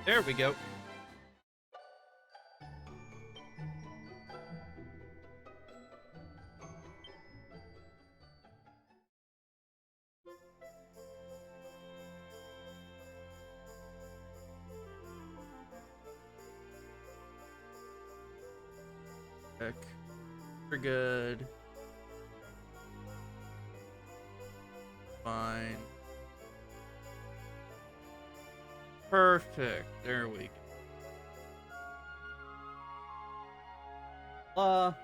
There we go. Heck. We're good. Fine. Perfect. There we go.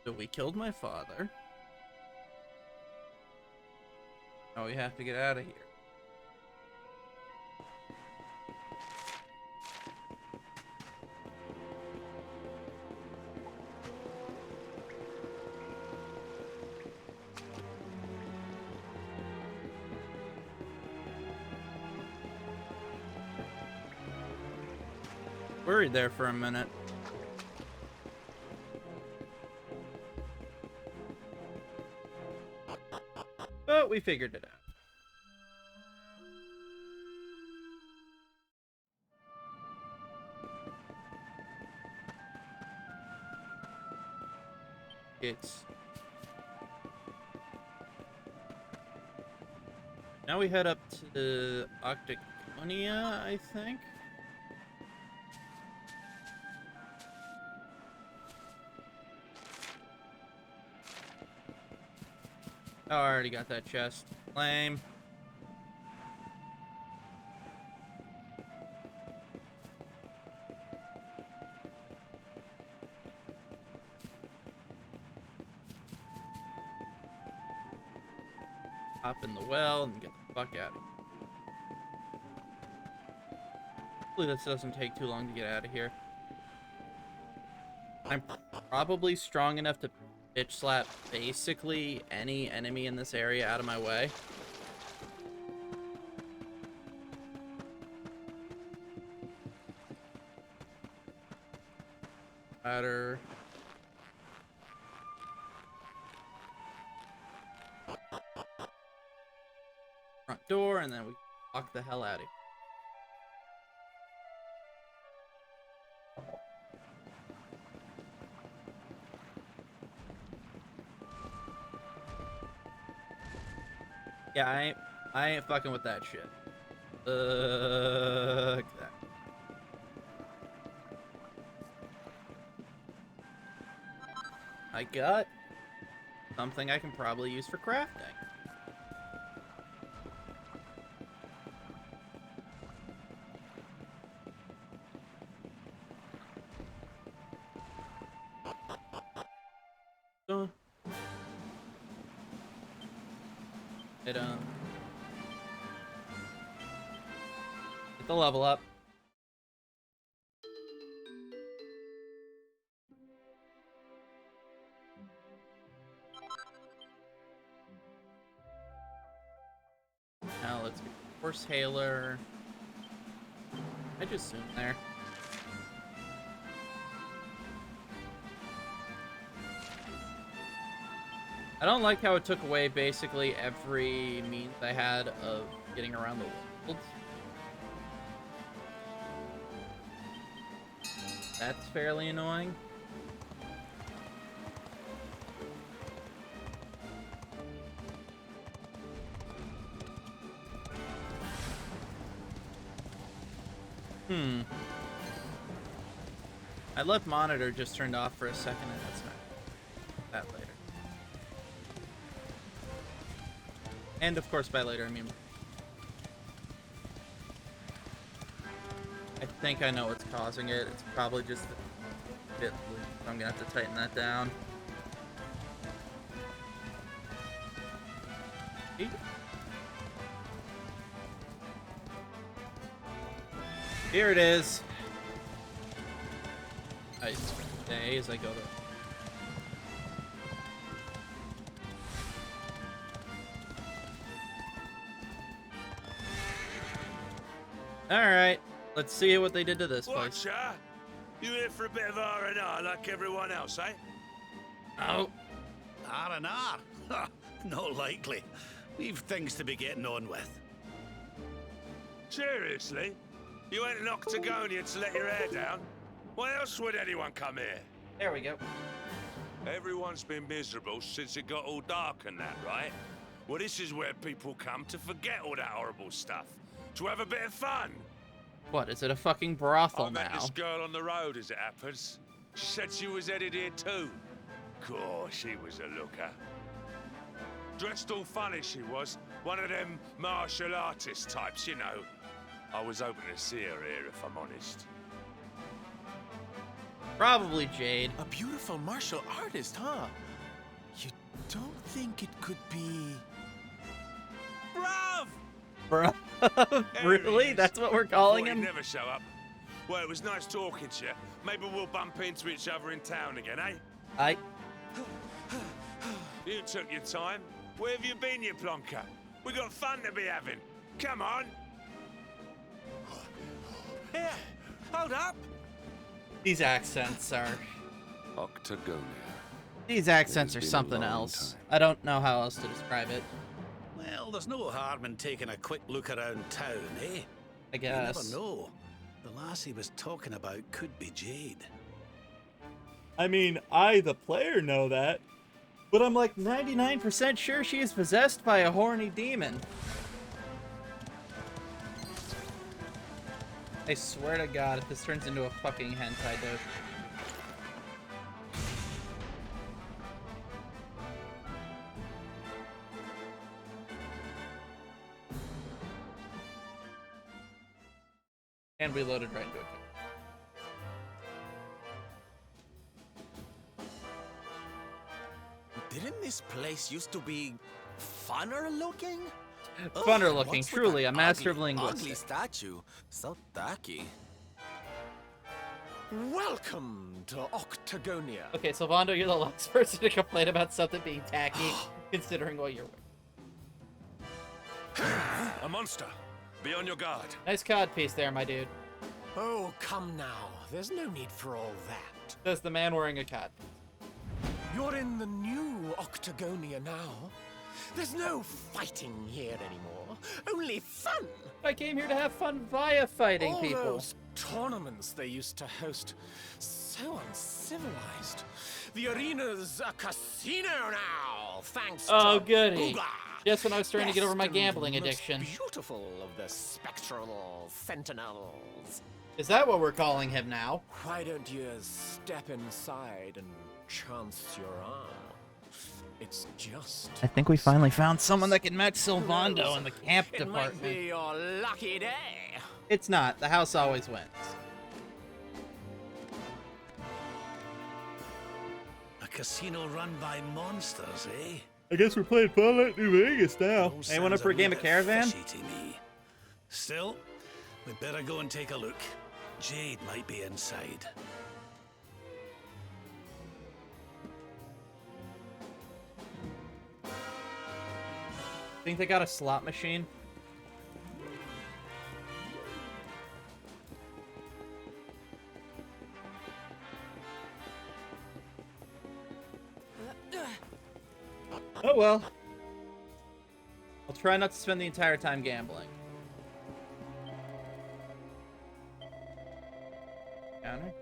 So we killed my father. Now we have to get out of here. Worried there for a minute. But we figured it out. It's... Now we head up to Octagonia, I think. Oh, I already got that chest. Lame. Hop in the well and get the fuck out of here. Hopefully this doesn't take too long to get out of here. I'm probably strong enough to bitch slap basically any enemy in this area out of my way. Ladder. Front door, and then we walk the hell out of here. Yeah, I ain't fucking with that shit. That. I got something I can probably use for crafting. It get the level up. Now let's get Horse Hailer. I just zoomed there. I don't like how it took away basically every means I had of getting around the world. That's fairly annoying. I left monitor just turned off for a second, and that's not that later. And of course, by later, I mean... I think I know what's causing it. It's probably just a bit loose. I'm gonna have to tighten that down. Here it is. I stay as I go to... Alright, let's see what they did to this place. You here for a bit of R&R like everyone else, eh? Oh. R&R? Not likely. We've things to be getting on with. Seriously? You went an Octagonia to let your hair down? Why else would anyone come here? There we go. Everyone's been miserable since it got all dark and that, right? Well, this is where people come to forget all that horrible stuff. To have a bit of fun. What, is it a fucking brothel I met now? this girl on the road as it happens. She said she was headed here too. Course, she was a looker. Dressed all funny she was. One of them martial artist types, you know. I was hoping to see her here, if I'm honest. Probably Jade. A beautiful martial artist, huh? You don't think it could be... Brav! Bro. Really? That's what we're calling Thought he'd him? never show up. Well, it was nice talking to you. Maybe we'll bump into each other in town again, eh? You took your time. Where have you been, you plonker? We got fun to be having. Come on. Here, hold up! These accents are... Octagonia. These accents are It's been a something long else. time. I don't know how else to describe it. Well, there's no harm in taking a quick look around town, eh? I You guess. never know. The lass he was talking about could be Jade. I mean, I, the player, know that. But I'm like 99% sure she is possessed by a horny demon. I swear to God, if this turns into a fucking hentai dope. And we loaded right into it. Didn't this place used to be funner looking? Funner Ugh, looking, what's with truly, that a master of ugly linguistics. statue. So tacky. Welcome to Octagonia. Okay, Silvando, you're the last person to complain about something being tacky, considering what you're wearing. A monster. Be on your guard. Nice cod piece there, my dude. Oh, come now. There's no need for all that. Says the man wearing a cod. You're in the new Octagonia now. There's no fighting here anymore. Only fun. I came here to have fun via fighting All people. those tournaments they used to host, so uncivilized. The arena's a casino now, thanks Oh, to goody. Booga. Just when I was starting to get over my Best and gambling most addiction. Beautiful of the spectral sentinels. Is that what we're calling him now? Why don't you step inside and chance your arm? It's just... I think we finally found someone that can match Silvando in the camp It might department. be your lucky day. It's not. The house always wins. A casino run by monsters, eh? I guess we're playing Fallout New Vegas now. All Anyone up sounds for a wee game of bit Caravan? fishy to me. Still, we'd better go and take a look. Jade might be inside. Think they got a slot machine? Oh well. I'll try not to spend the entire time gambling. Counter?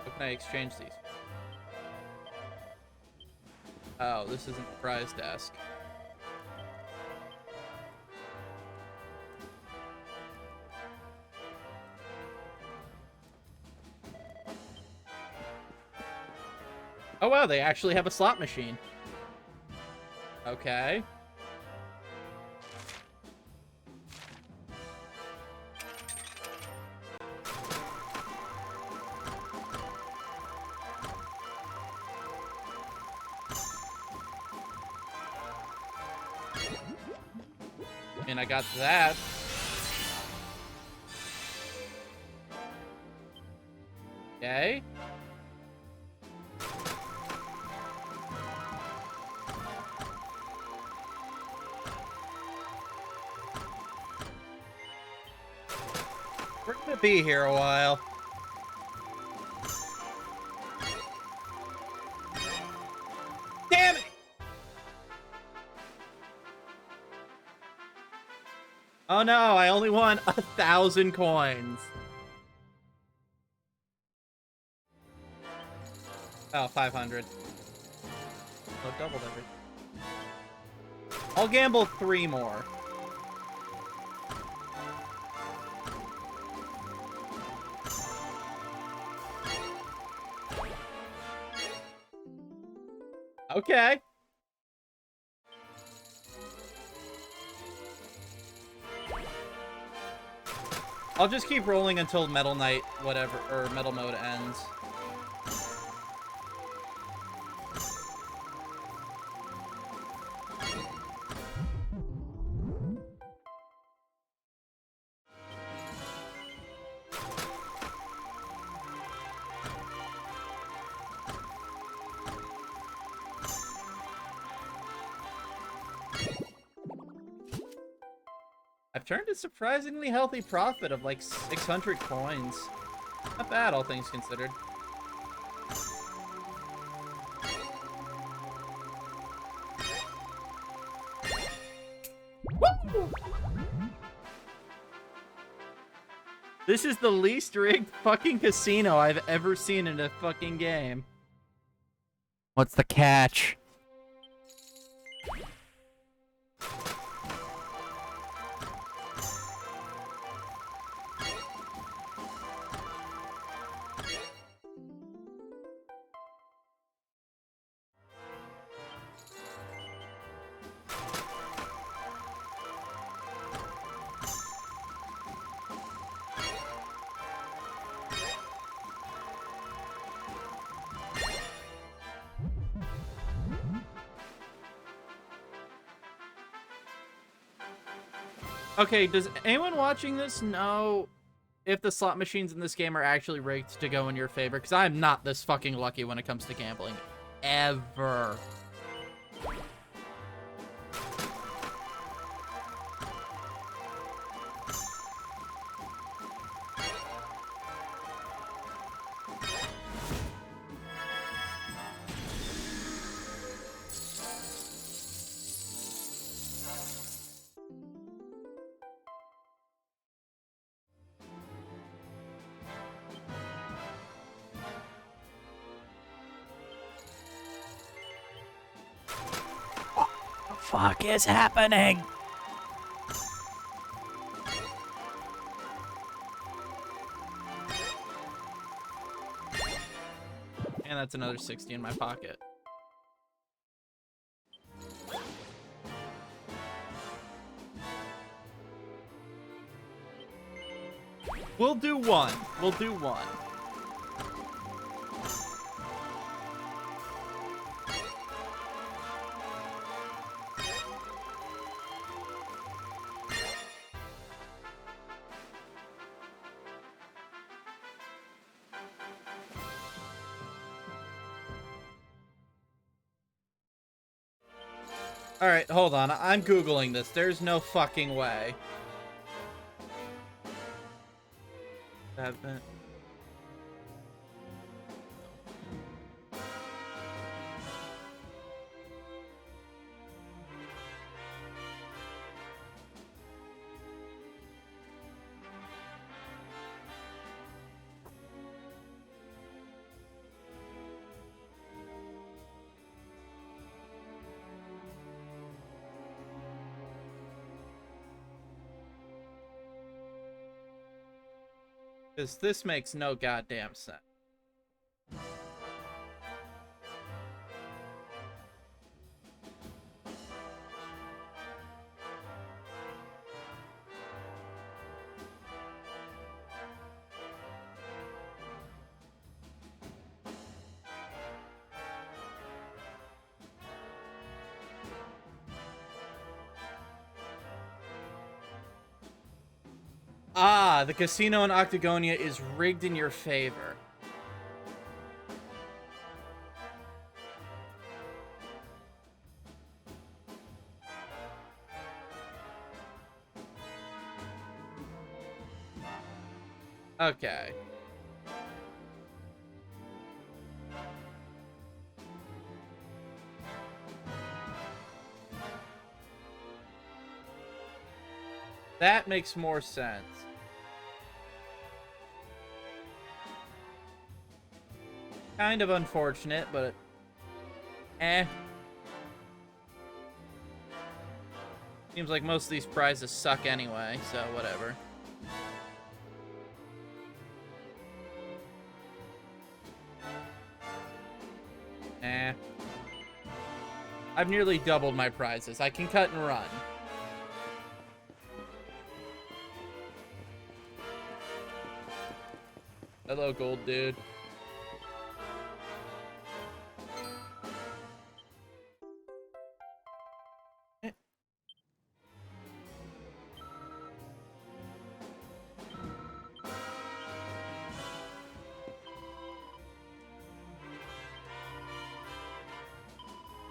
How can I exchange these? Oh, this isn't the prize desk. Oh wow, they actually have a slot machine. Okay. And I got that. Okay. be here a while. Damn it! Oh no, I only won 1,000 coins. Oh, 500. Oh, doubled everything. I'll gamble 3 more. Okay. I'll just keep rolling until Metal Knight, whatever, or Metal Mode ends. I've turned a surprisingly healthy profit of like 600 coins. Not bad, all things considered. Woo! This is the least rigged fucking casino I've ever seen in a fucking game. What's the catch? Okay, does anyone watching this know if the slot machines in this game are actually rigged to go in your favor? Because I'm not this fucking lucky when it comes to gambling. Ever. Fuck is happening? And that's another 60 in my pocket. We'll do one. We'll do one. Alright, hold on. I'm Googling this. There's no fucking way. Because this makes no goddamn sense. Ah, the casino in Octagonia is rigged in your favor. Okay. That makes more sense. Kind of unfortunate, but... eh. Seems like most of these prizes suck anyway, so whatever. Eh. I've nearly doubled my prizes. I can cut and run. Hello, gold dude.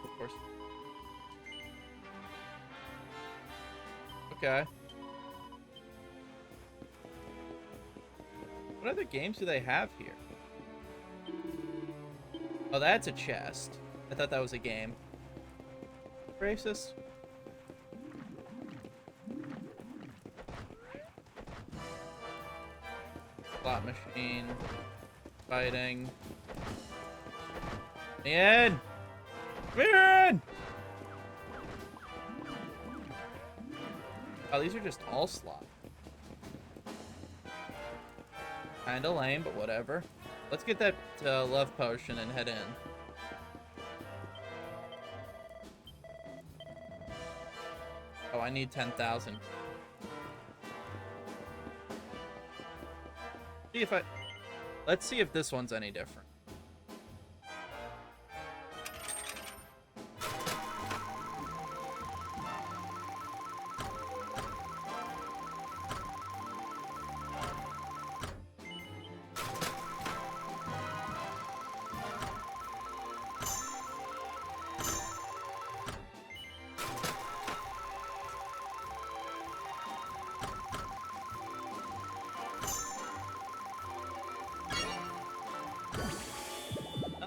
Of course. Okay. What other games do they have here? Oh, that's a chest. I thought that was a game. Racist. Slot machine. Fighting. In! In! Oh, these are just all slot. Kinda lame, but whatever. Let's get that love potion and head in. Oh, I need 10,000. See if I... Let's see if this one's any different.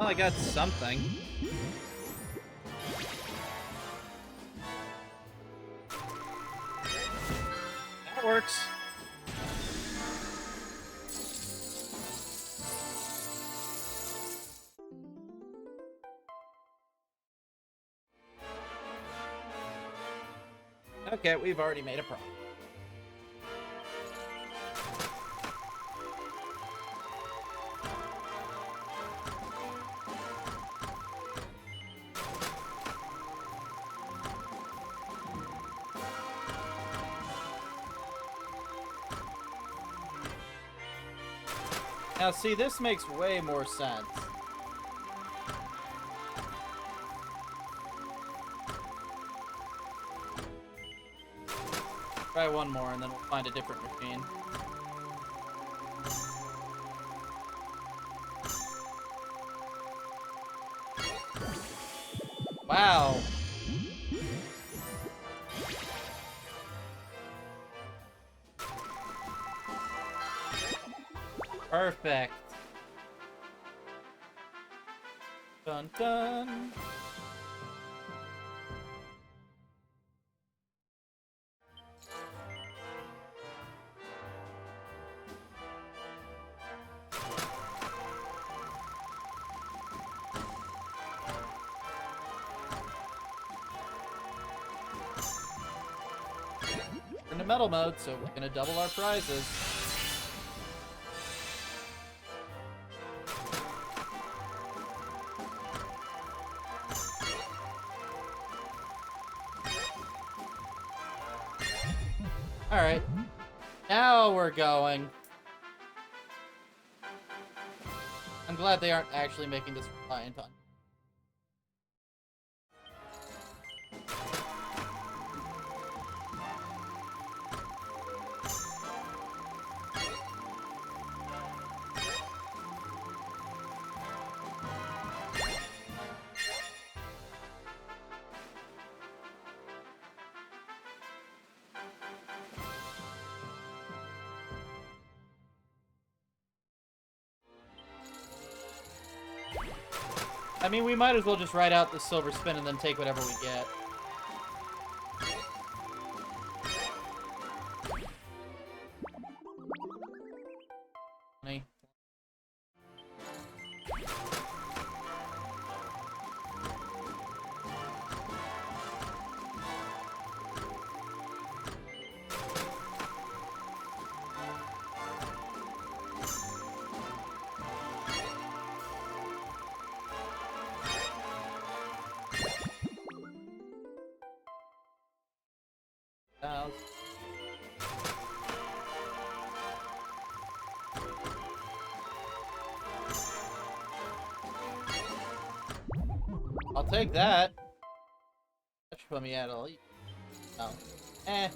Well, I got something. That works. Okay, we've already made a profit. Now, see, this makes way more sense. Try one more, and then we'll find a different machine. Wow. Perfect. Dun dun. We're in the metal mode, so we're gonna double our prizes. Alright. Now we're going. I'm glad they aren't actually making this reliant on. I mean, we might as well just write out the silver spin and then take whatever we get. I'll take that. That should put me at elite. Oh. Eh.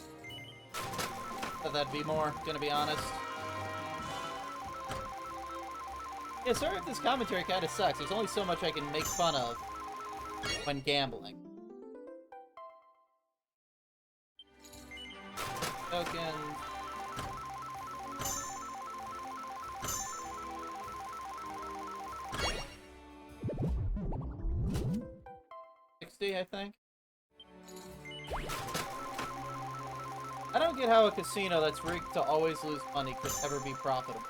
Thought that'd be more, gonna be honest. Yeah, sorry if this commentary kinda sucks. There's only so much I can make fun of when gambling. Tokens. 60, I think. I don't get how a casino that's rigged to always lose money could ever be profitable.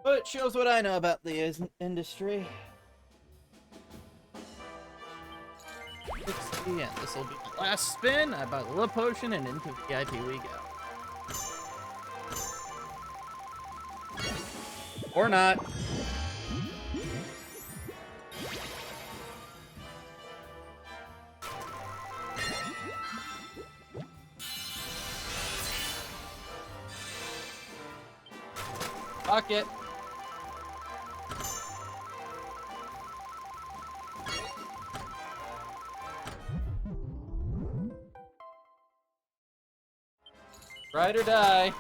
But it shows what I know about the industry. 60, and this will be my last spin. I buy the love potion, and into VIP we go. Or not. Fuck it. Ride or die.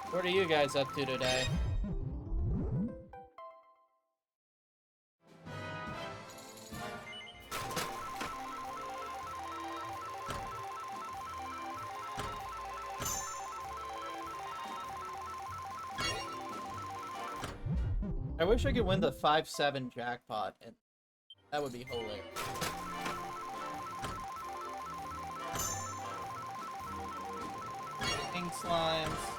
What are you guys up to today? I wish I could win the 5-7 jackpot, and that would be hilarious. King slimes.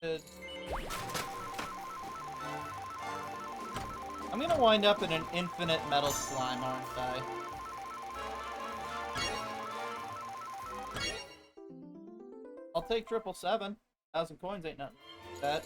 Good. I'm gonna wind up in an infinite metal slime, aren't I? I'll take 777. 1,000 coins ain't nothing. That.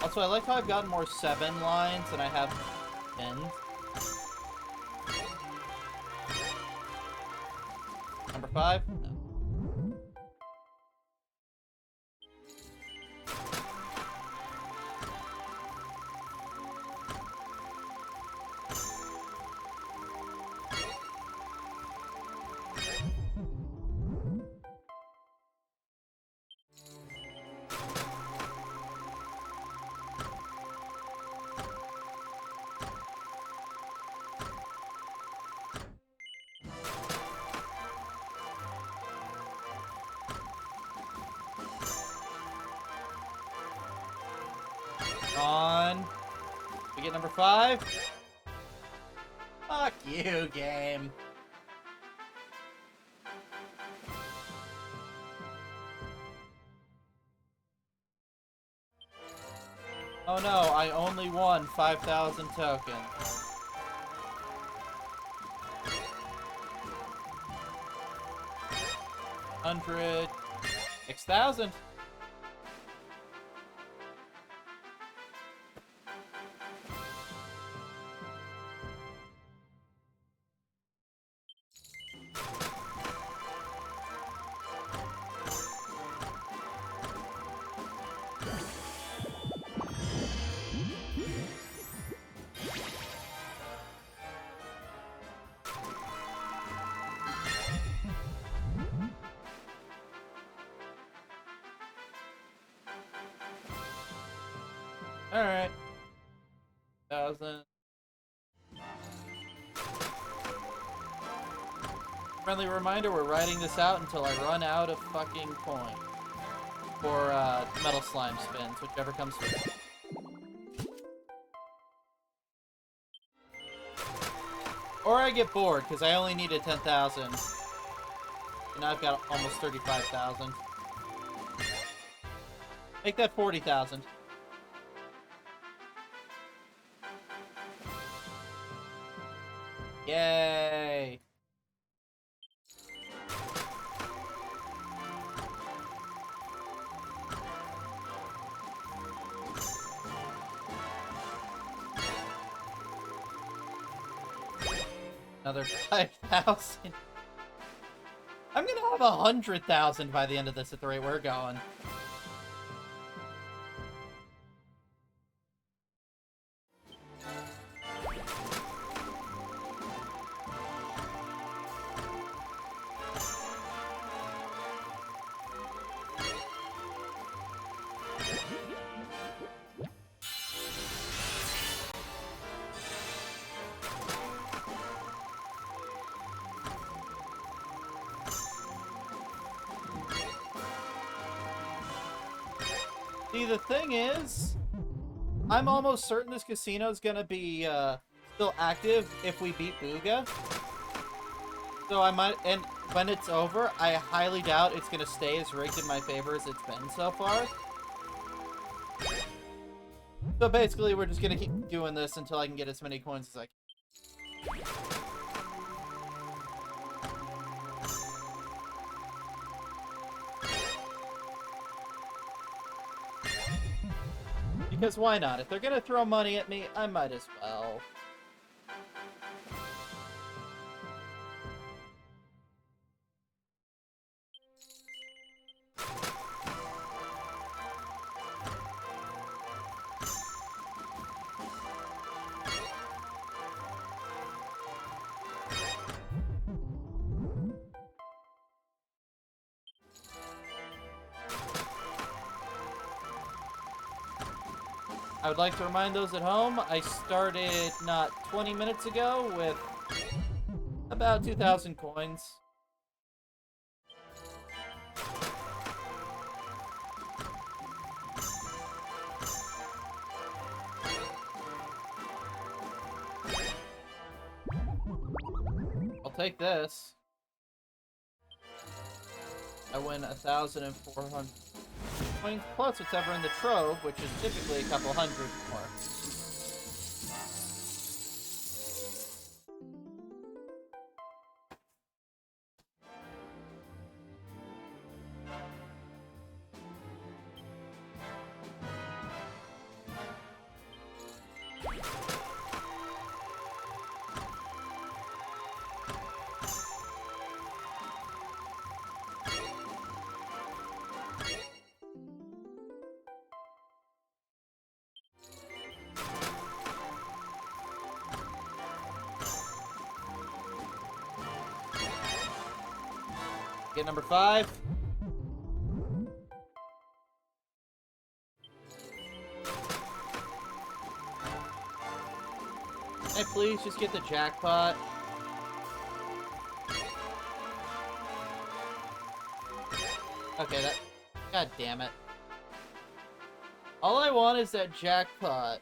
Also, I like how I've gotten more 7 lines than I have 10. Number 5? No. On. We get number 5. Fuck you, game. Oh no, I only won 5,000 tokens. 100. 6,000. Alright. 1,000. Friendly reminder, we're riding this out until I run out of fucking coin. For, metal slime spins, whichever comes first. Or I get bored, because I only needed 10,000. And I've got almost 35,000. Make that 40,000. Yay! Another 5,000. I'm gonna have 100,000 by the end of this at the rate we're going. See, the thing is, I'm almost certain this casino is gonna be still active if we beat Booga. So I might, and when it's over, I highly doubt it's gonna stay as rigged in my favor as it's been so far. So basically, we're just gonna keep doing this until I can get as many coins as I can. Because why not? If they're gonna throw money at me, I might as well. I would like to remind those at home, I started not 20 minutes ago with about 2,000 coins. I'll take this. I win 1,400 coins plus whatever in the trove, which is typically a couple hundred more. Get number 5. Hey, please just get the jackpot. Okay, that... God damn it. All I want is that jackpot.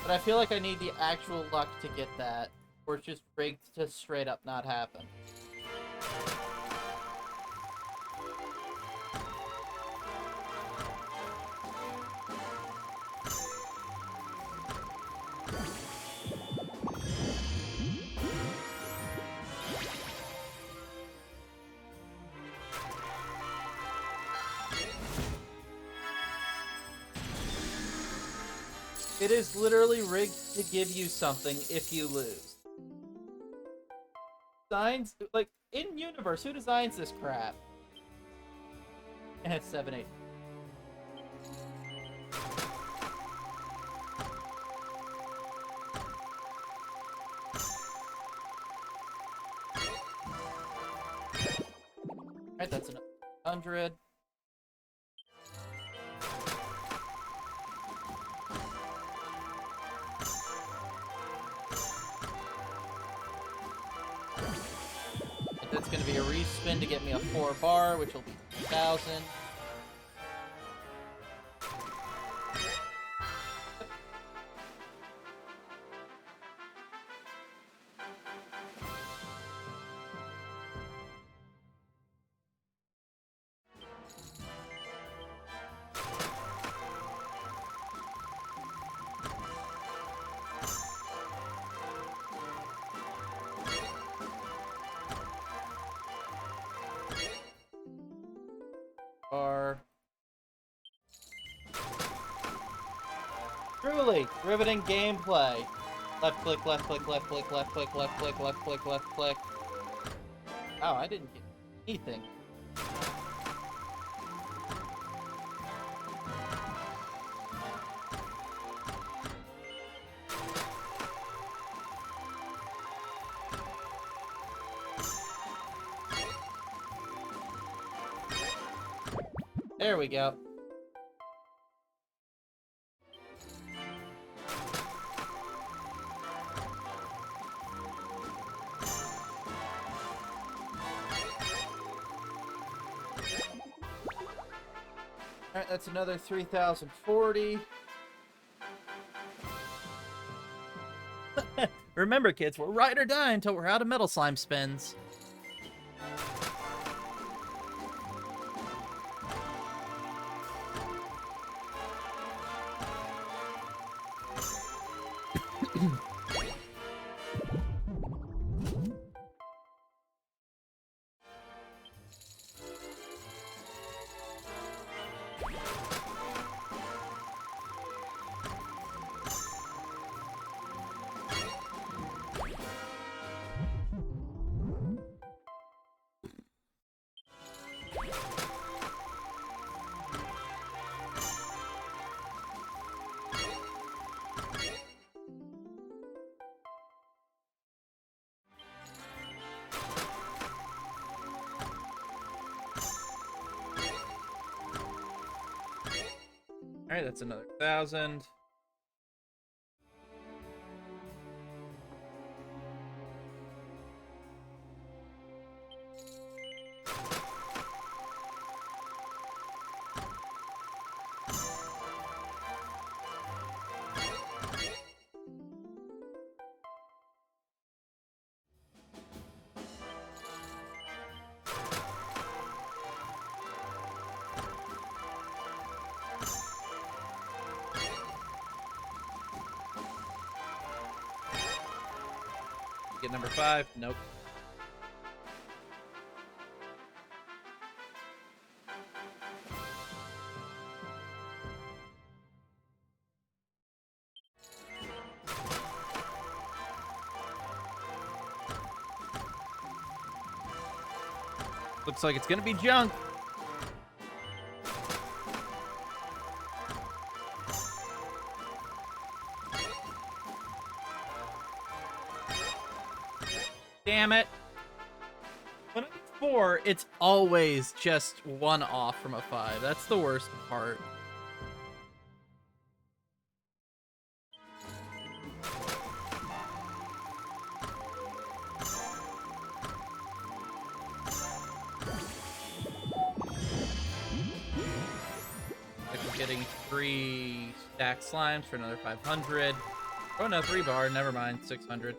But I feel like I need the actual luck to get that. Or it's just rigged to straight up not happen. It is literally rigged to give you something if you lose. Designs, like, in universe, who designs this crap? And it's 7-8. Alright, that's another 100. going to be a respin to get me a 4 bar, which will be 1,000. Truly, riveting gameplay. Left click, left click, left click, left click, left click, left click, left click. Oh, I didn't get anything. There we go. Alright, that's another 3,040. Remember, kids, we're ride or die until we're out of metal slime spins. Alright, that's another 1,000. Get number 5. Nope. Looks like it's gonna be junk. Damn it. When I get 4, it's always just 1 off from a 5. That's the worst part. Like we're getting 3 stack slimes for another 500. Oh no, 3 bar. Never mind. 600.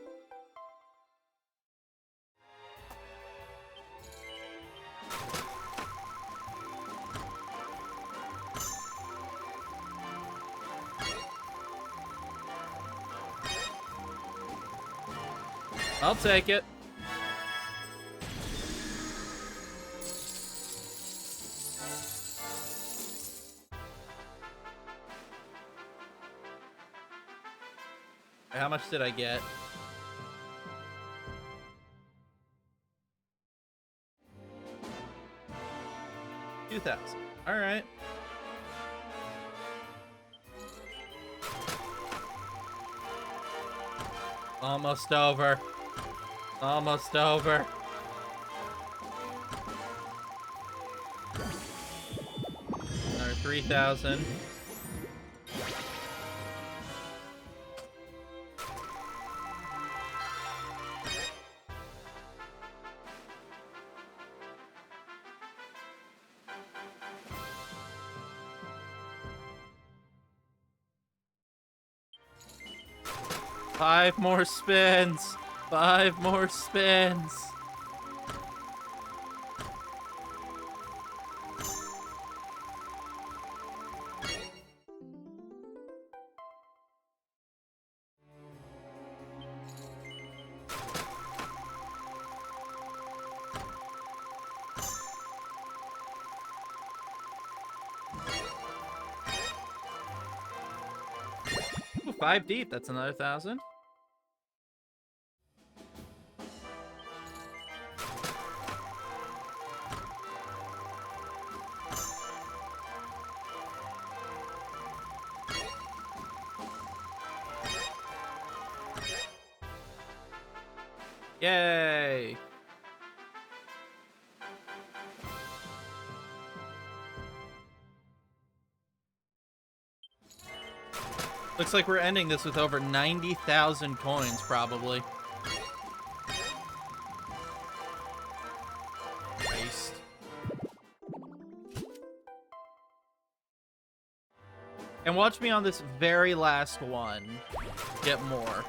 I'll take it. How much did I get? 2,000. All right. Almost over. Almost over. Another 3,000. 5 more spins. 5 more spins. Ooh, 5 deep. That's another 1,000. Yay! Looks like we're ending this with over 90,000 coins, probably. Waste. And watch me on this very last one get more.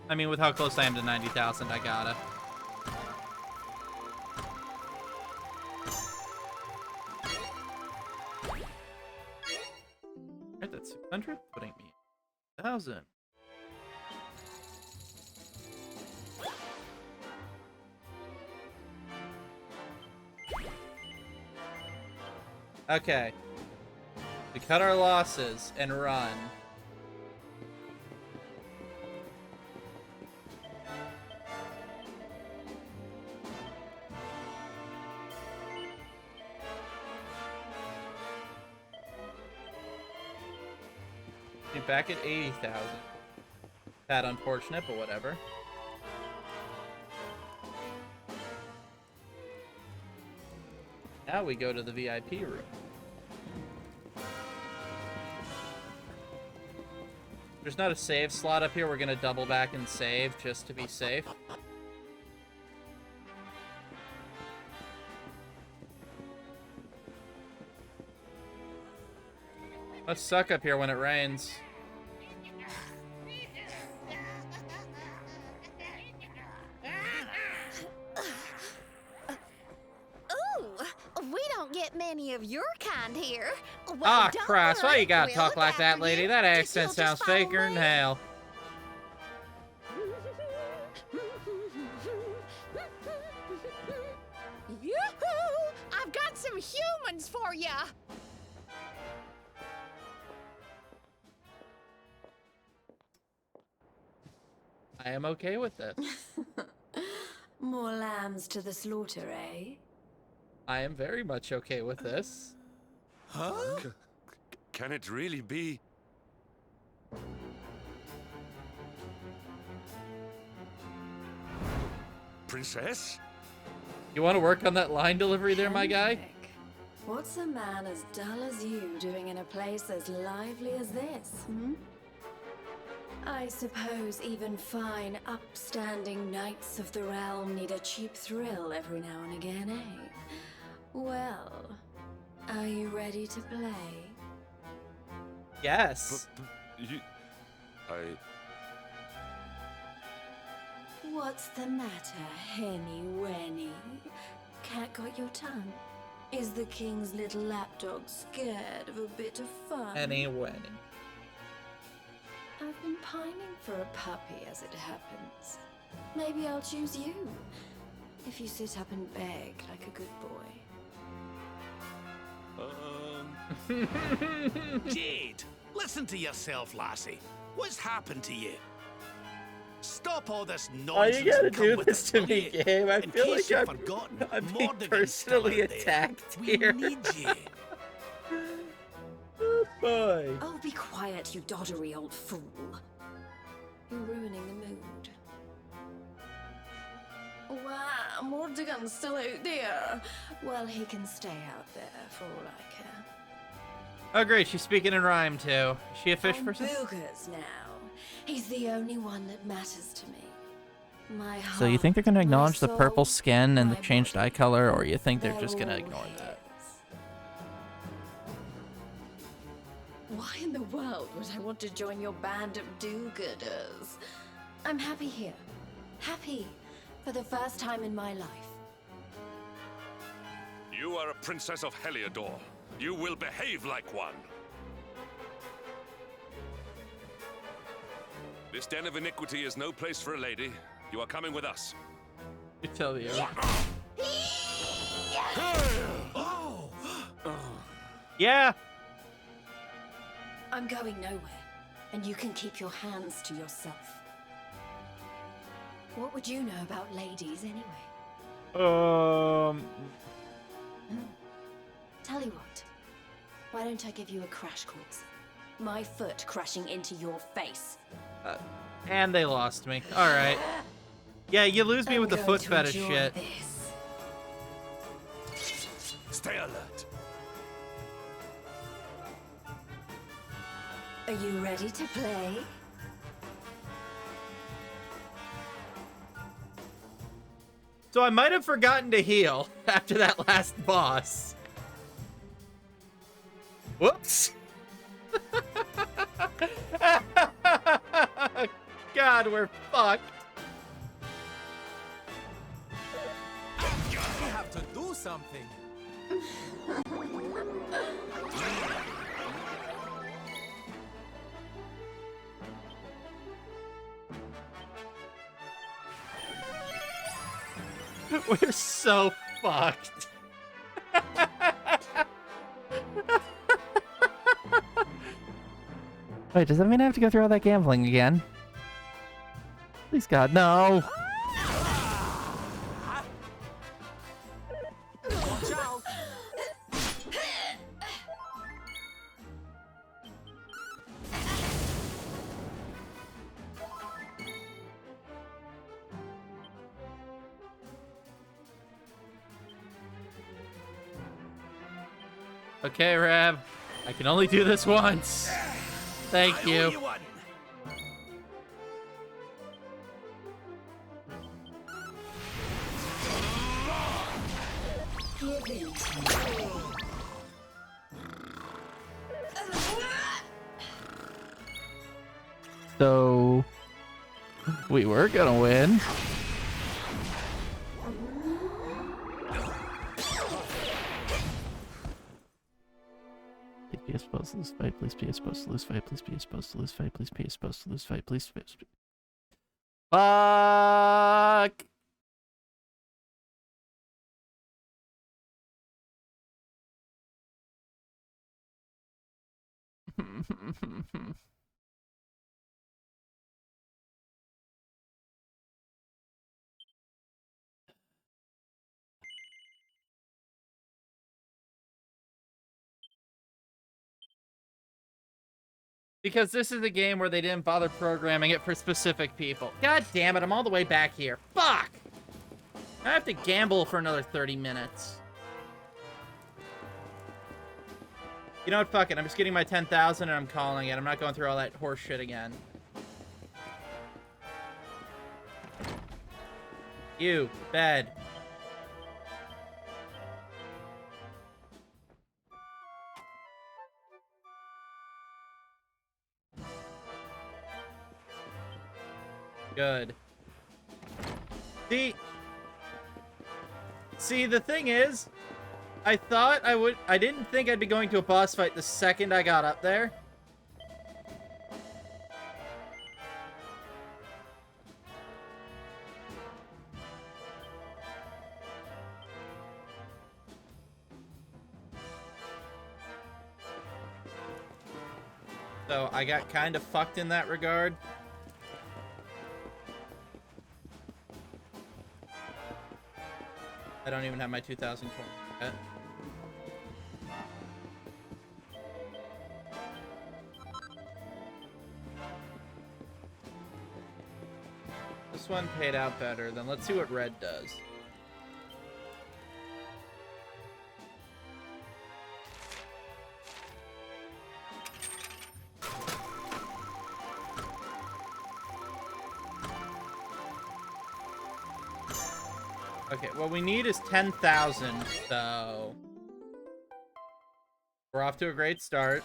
I mean, with how close I am to 90,000, I gotta. Alright, that's 600, putting me 1,000. Okay. We cut our losses and run. Back at 80,000. That unfortunate, but whatever. Now we go to the VIP room. There's not a save slot up here. We're gonna double back and save just to be safe. Let's suck up here when it rains. Many of your kind here. Well, Ah, don't Christ, why worry, you gotta we'll talk look like that, after lady? you That if accent you'll sounds just follow faker than me. hell. Yoo-hoo! I've got some humans for ya. I am okay with this. More lambs to the slaughter, eh? I am very much okay with this. Huh? Can it really be? Princess? You want to work on that line delivery there, my guy? Henrik, what's a man as dull as you doing in a place as lively as this, hmm? I suppose even fine, upstanding knights of the realm need a cheap thrill every now and again, eh? Well, are you ready to play? Yes. But you... I... What's the matter, Henny Wenny? Cat got your tongue? Is the king's little lapdog scared of a bit of fun? Anyway. I've been pining for a puppy, as it happens. Maybe I'll choose you, if you sit up and beg like a good boy. Jade, listen to yourself, lassie. What's happened to you? Stop all this Why nonsense. you gotta and come do with this us, to will me, you? Gabe? I In feel case like you've I'm forgotten, being Mordegon's still personally out there. attacked We here. need you. Oh, boy. Oh, be quiet, you doddery old fool. You're ruining the mood. Wow, Mordegon's still out there. Well, he can stay out there for all I care. Oh, great. She's speaking in rhyme, too. Is she a fish On person? boogers now. He's the only one that matters to me. My heart, So you think they're gonna my acknowledge the purple soul, skin and the my changed body. eye color, or you think they're They're just gonna all ignore that? his. Why in the world would I want to join your band of do-gooders? I'm happy here. Happy for the first time in my life. You are a princess of Heliodor. You will behave like one. This den of iniquity is no place for a lady. You are coming with us. You tell me. Yeah. I'm going nowhere, and you can keep your hands to yourself. What would you know about ladies anyway? Tell you what, why don't I give you a crash course? My foot crashing into your face. And they lost me. All right. Yeah, you lose me I'm with the going foot to fetish enjoy shit. this. Stay alert. Are you ready to play? So I might have forgotten to heal after that last boss. Whoops. God, we're fucked. You have to do something. We're so fucked. Wait, does that mean I have to go through all that gambling again? Please, God, no. Watch out. Okay, Rav. I can only do this once. Thank you. So we were gonna win. Please be exposed to lose fight. Please be exposed to lose fight. Please be exposed to lose fight. Please be exposed to lose fight. Please be. Fuck. Because this is a game where they didn't bother programming it for specific people. God damn it, I'm all the way back here. Fuck! I have to gamble for another 30 minutes. You know what, fuck it. I'm just getting my 10,000 and I'm calling it. I'm not going through all that horse shit again. You, bed. Good. See, the thing is, I didn't think I'd be going to a boss fight the second I got up there. So I got kind of fucked in that regard. I don't even have my 2,000 coins yet. This one paid out better. Then let's see what red does. Okay, what we need is 10,000, so... We're off to a great start.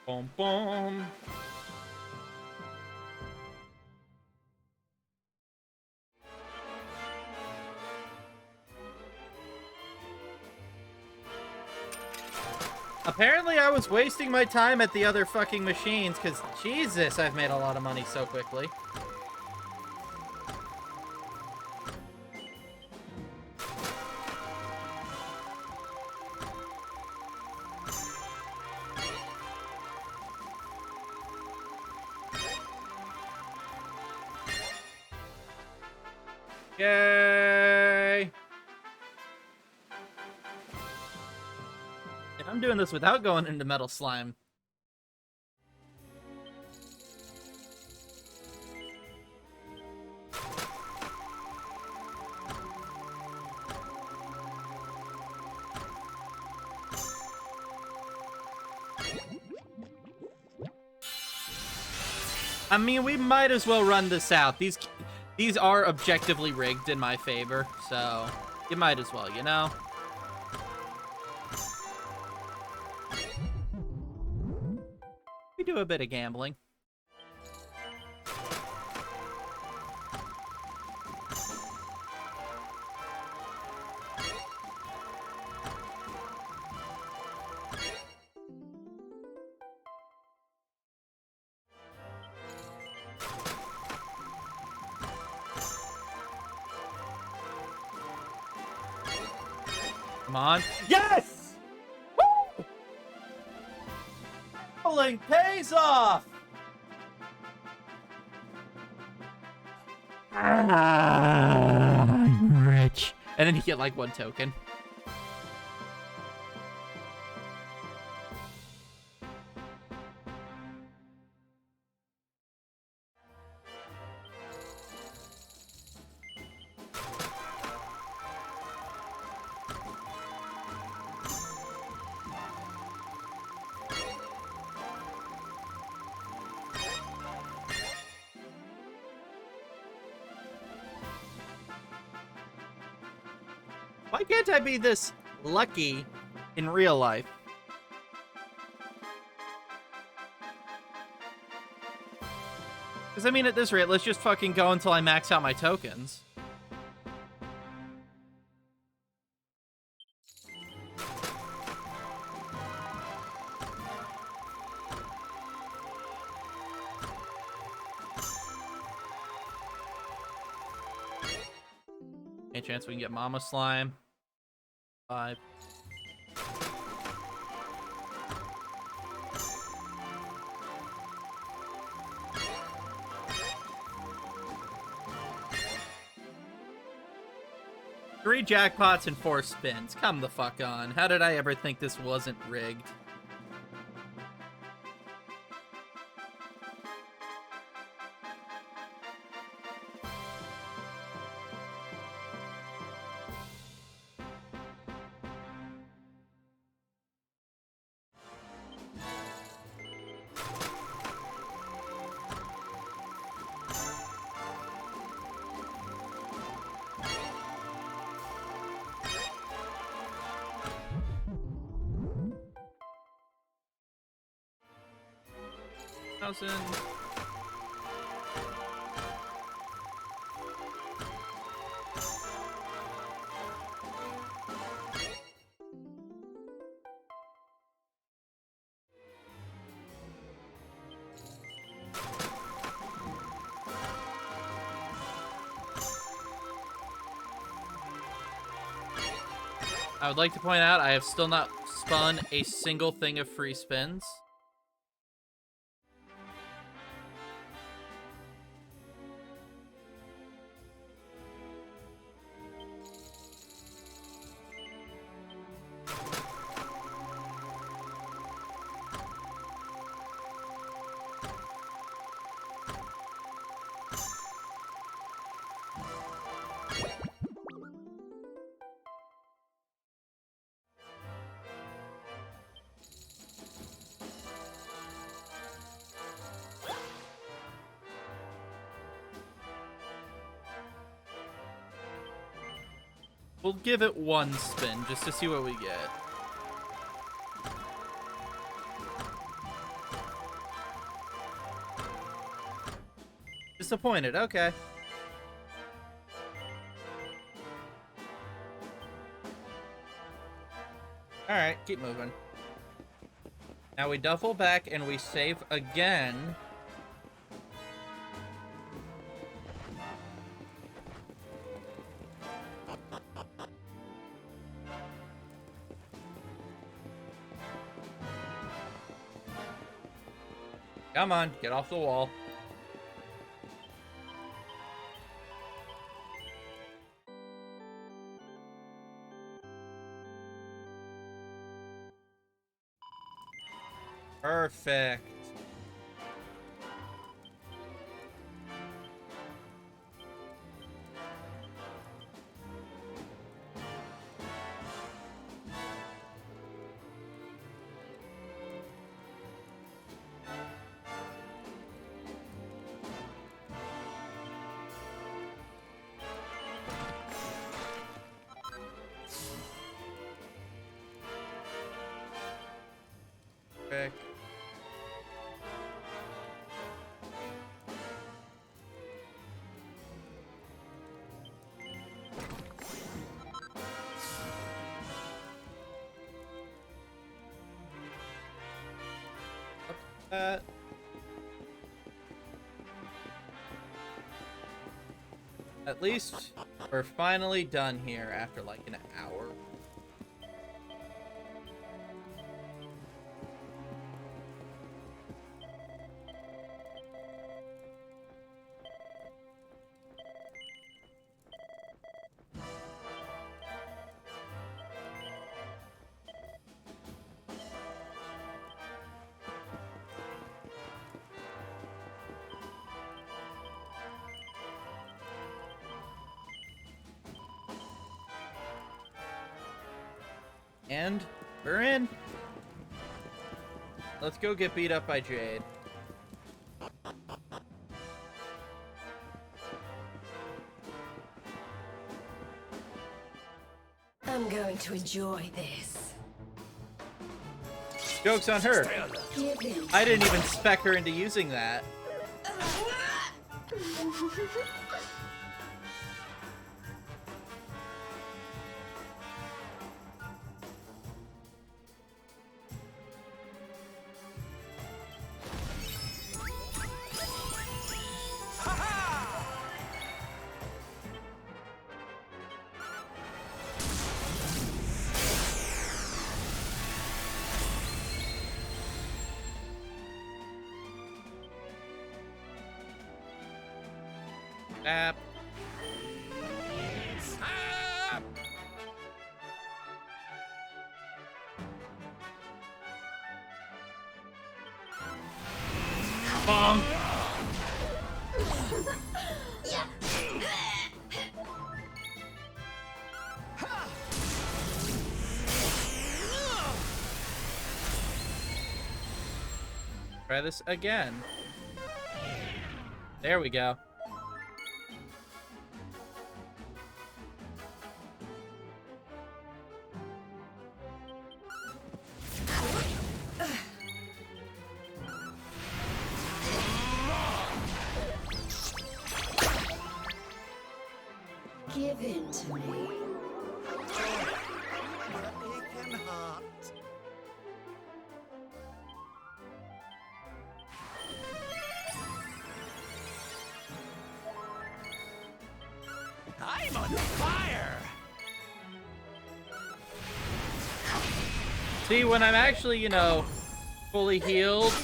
Boom, boom. Apparently I was wasting my time at the other fucking machines, because Jesus, I've made a lot of money so quickly. Yay! And I'm doing this without going into Metal Slime. I mean, we might as well run this out. These are objectively rigged in my favor, so you might as well, you know? We do a bit of gambling. Come on. Yes! Woo! Gambling pays off! I'm rich. And then you get like 1 token. Why can't I be this lucky in real life? Because, I mean, at this rate, let's just fucking go until I max out my tokens. Any chance we can get Mama Slime? 5. Three jackpots and 4 spins. Come the fuck on. How did I ever think this wasn't rigged? I would like to point out I have still not spun a single thing of free spins. We'll give it one spin just to see what we get. Disappointed, okay. Alright, keep moving. Now we duffel back and we save again. Come on, get off the wall. Perfect. Perfect. That. At least we're finally done here after like an hour. And we're in. Let's go get beat up by Jade. I'm going to enjoy this. Joke's on her. Give in. I didn't even spec her into using that. App. Bonk. Try this again. There we go. Give in to me. Aching heart. I'm on fire! See, when I'm actually, you know, fully healed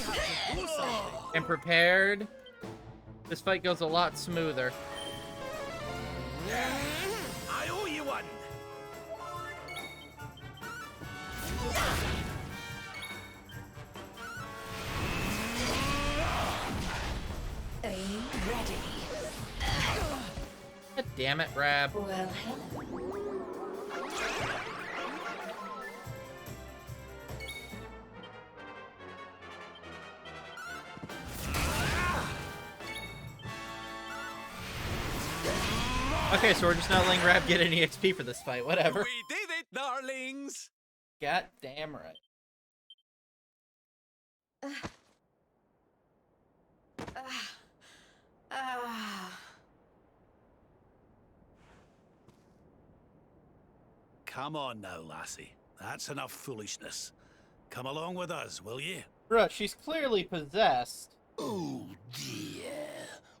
and prepared, this fight goes a lot smoother. I owe you one! Are you ready? God damn it, Rab. Well, hello. Okay, so we're just not letting Rab get any XP for this fight. Whatever. We did it, darlings! God damn right. Come on now, lassie. That's enough foolishness. Come along with us, will you? Bruh, she's clearly possessed. Oh dear.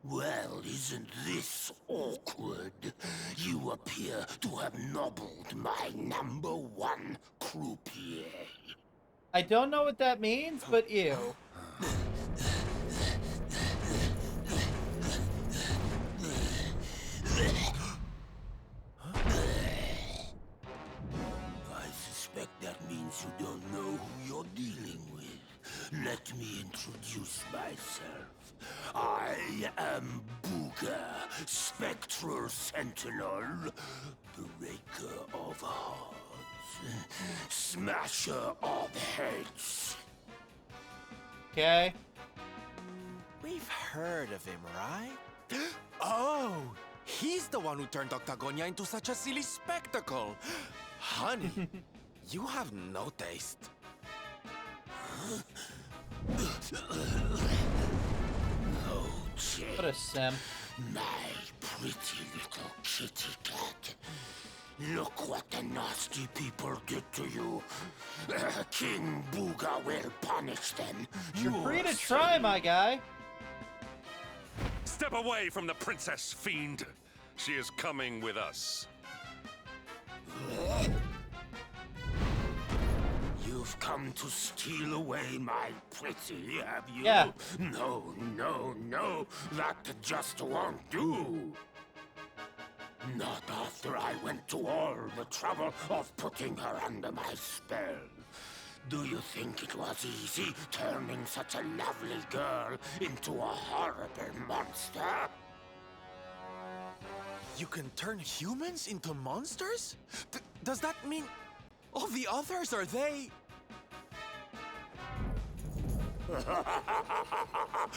Well, isn't this awkward? You appear to have nobbled my #1 croupier. I don't know what that means, but ew. I suspect that means you don't know who you're dealing with. Let me introduce myself. I am Booga, Spectral Sentinel, Breaker of Hearts, Smasher of Heads. Okay. We've heard of him, right? Oh, he's the one who turned Octagonia into such a silly spectacle. Honey, you have no taste. Oh, Jane, What a sim. my pretty little kitty cat. Look what the nasty people did to you. King Booga will punish them. You're free to try, my guy. Step away from the princess, fiend. She is coming with us. You've come to steal away my pretty, have you? Yeah. No, no, no. That just won't do. Not after I went to all the trouble of putting her under my spell. Do you think it was easy turning such a lovely girl into a horrible monster? You can turn humans into monsters? Does that mean all the others are they?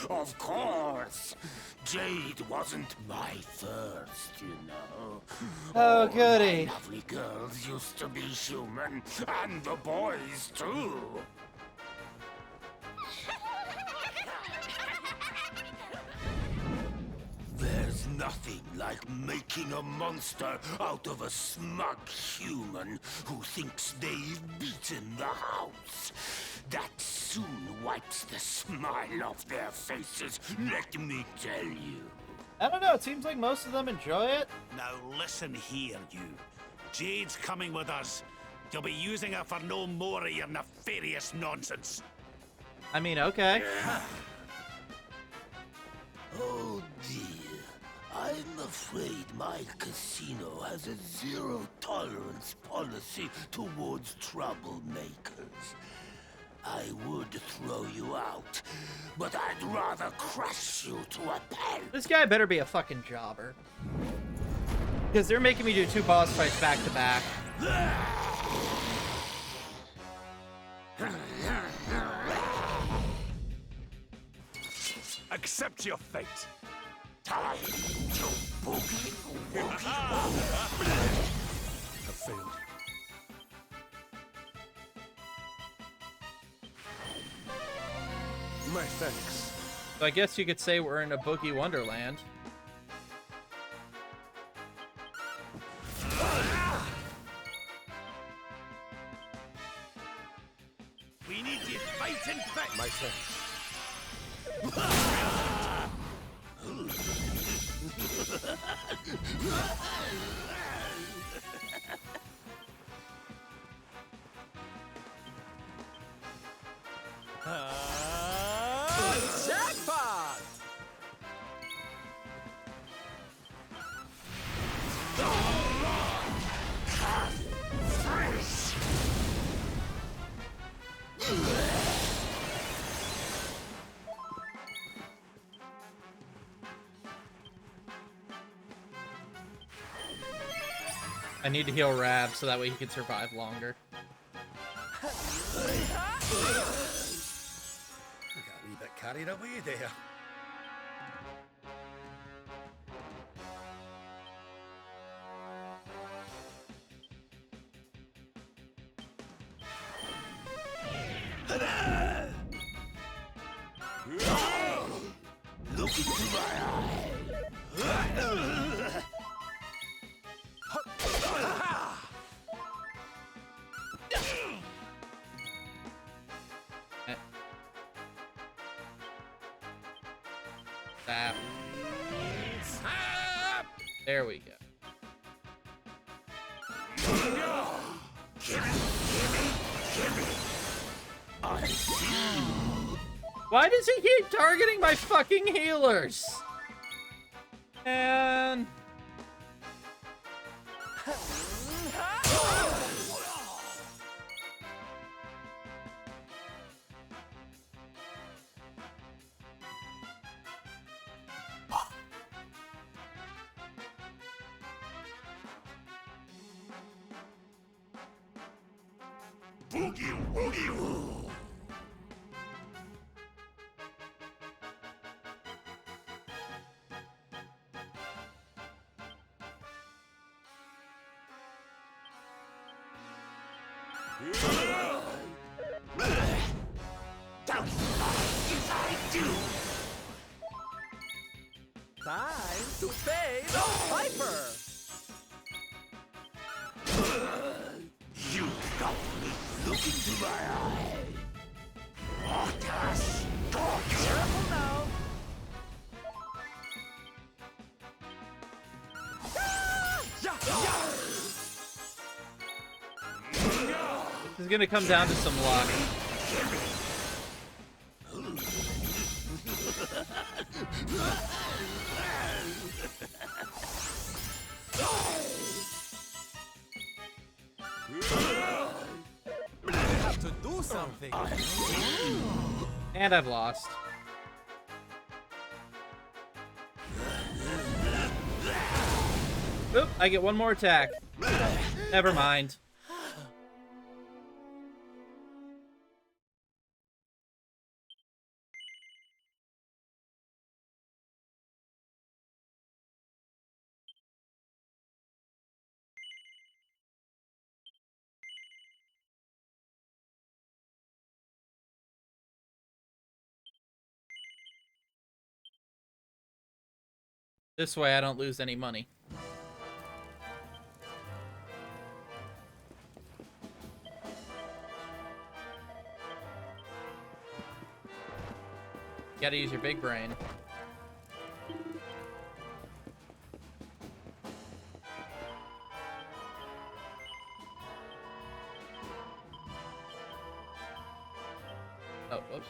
Of course! Jade wasn't my first, you know. Oh, All goody. my lovely girls used to be human, and the boys too. There's nothing like making a monster out of a smug human who thinks they've beaten the house. That soon wipes the smile off their faces, let me tell you. I don't know, it seems like most of them enjoy it. Now listen here, you. Jade's coming with us. You'll be using her for no more of your nefarious nonsense. I mean, okay. Oh dear, I'm afraid my casino has a zero-tolerance policy towards troublemakers. I would throw you out, but I'd rather crush you to a pulp. This guy better be a fucking jobber. Because they're making me do 2 boss fights back to back. Accept your fate. Time to boogie woogie. Have failed. My thanks. So I guess you could say we're in a boogie wonderland. We need you fighting back. My thanks. Jackpot! I need to heal Rab so that way he can survive longer. Got a wee bit carried away there. Zap. There we go. Why does he keep targeting my fucking healers? And Boogie woogie woo. Time to pay the piper! You got me looking to my eye. What a scorcher! Careful now! this is gonna come down to some luck. Have to do something. And I've lost. Oop, I get one more attack. Never mind. This way I don't lose any money. Gotta use your big brain. Oh, whoops.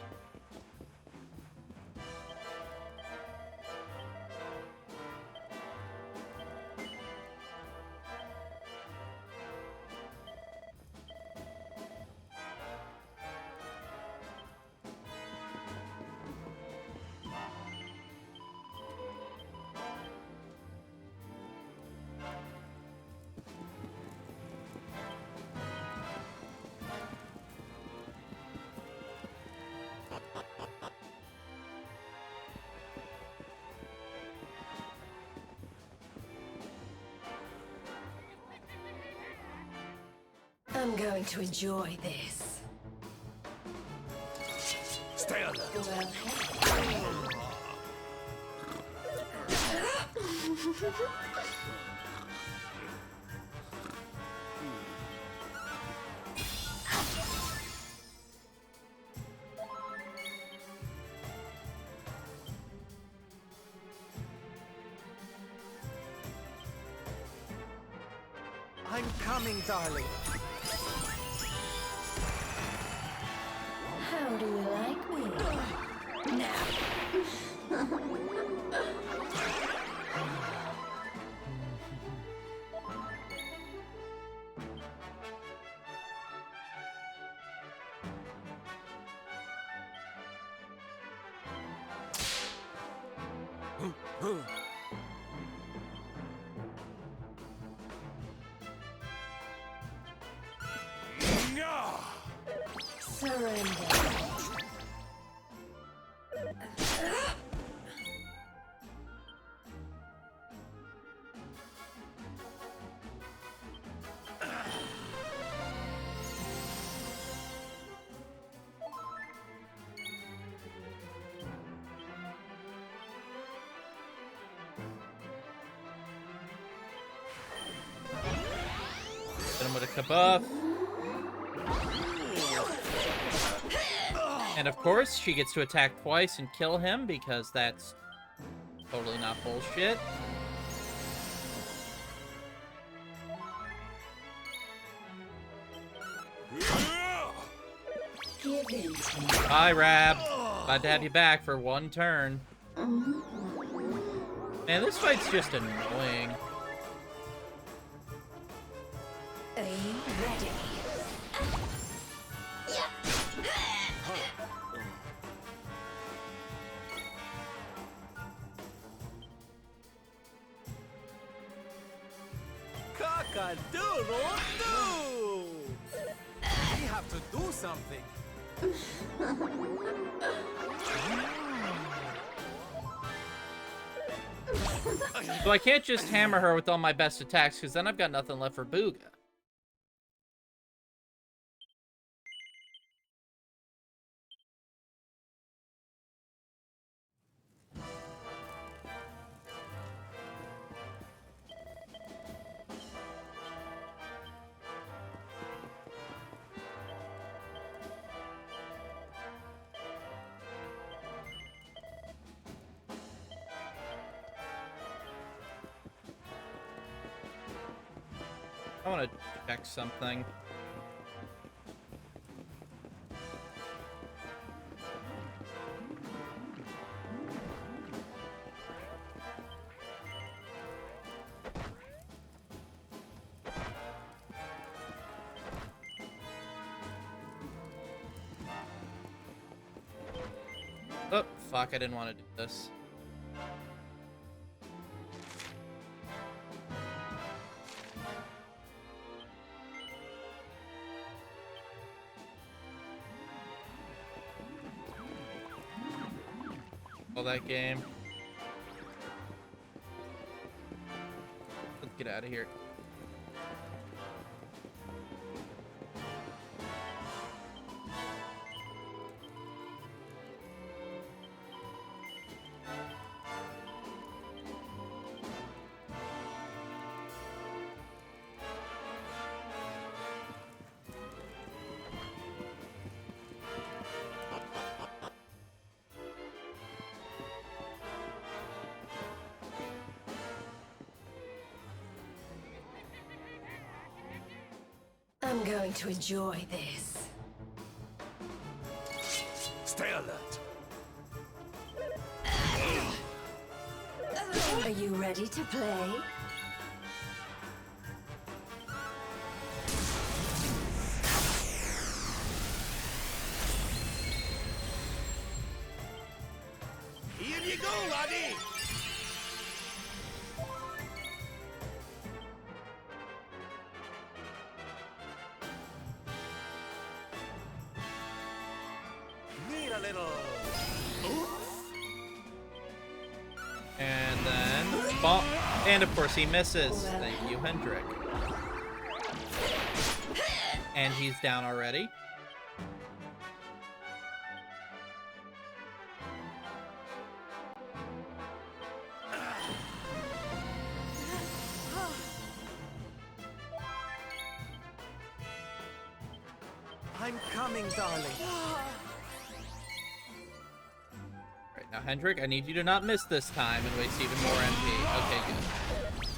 I'm going to enjoy this. Stay alert. Well, I'm coming, darling. how do you like me? Now. Surrender. Hit him with a kabuff. And of course, she gets to attack twice and kill him because that's totally not bullshit. Bye, Rab. Glad to have you back for one turn. Man, this fight's just annoying. Are you ready? Cock-a-doodle-doo! We have to do something. So I can't just hammer her with all my best attacks, because then I've got nothing left for Booga. I want to check something. Oh, fuck, I didn't want to do this. That game. Let's get out of here. I'm going to enjoy this. Stay alert. Are you ready to play? Here you go, laddie! Need a little... And then... Bonk. And of course he misses. Thank you, Hendrik. And he's down already. I'm coming, darling. Right, now Hendrik, I need you to not miss this time and waste even more MP. Okay,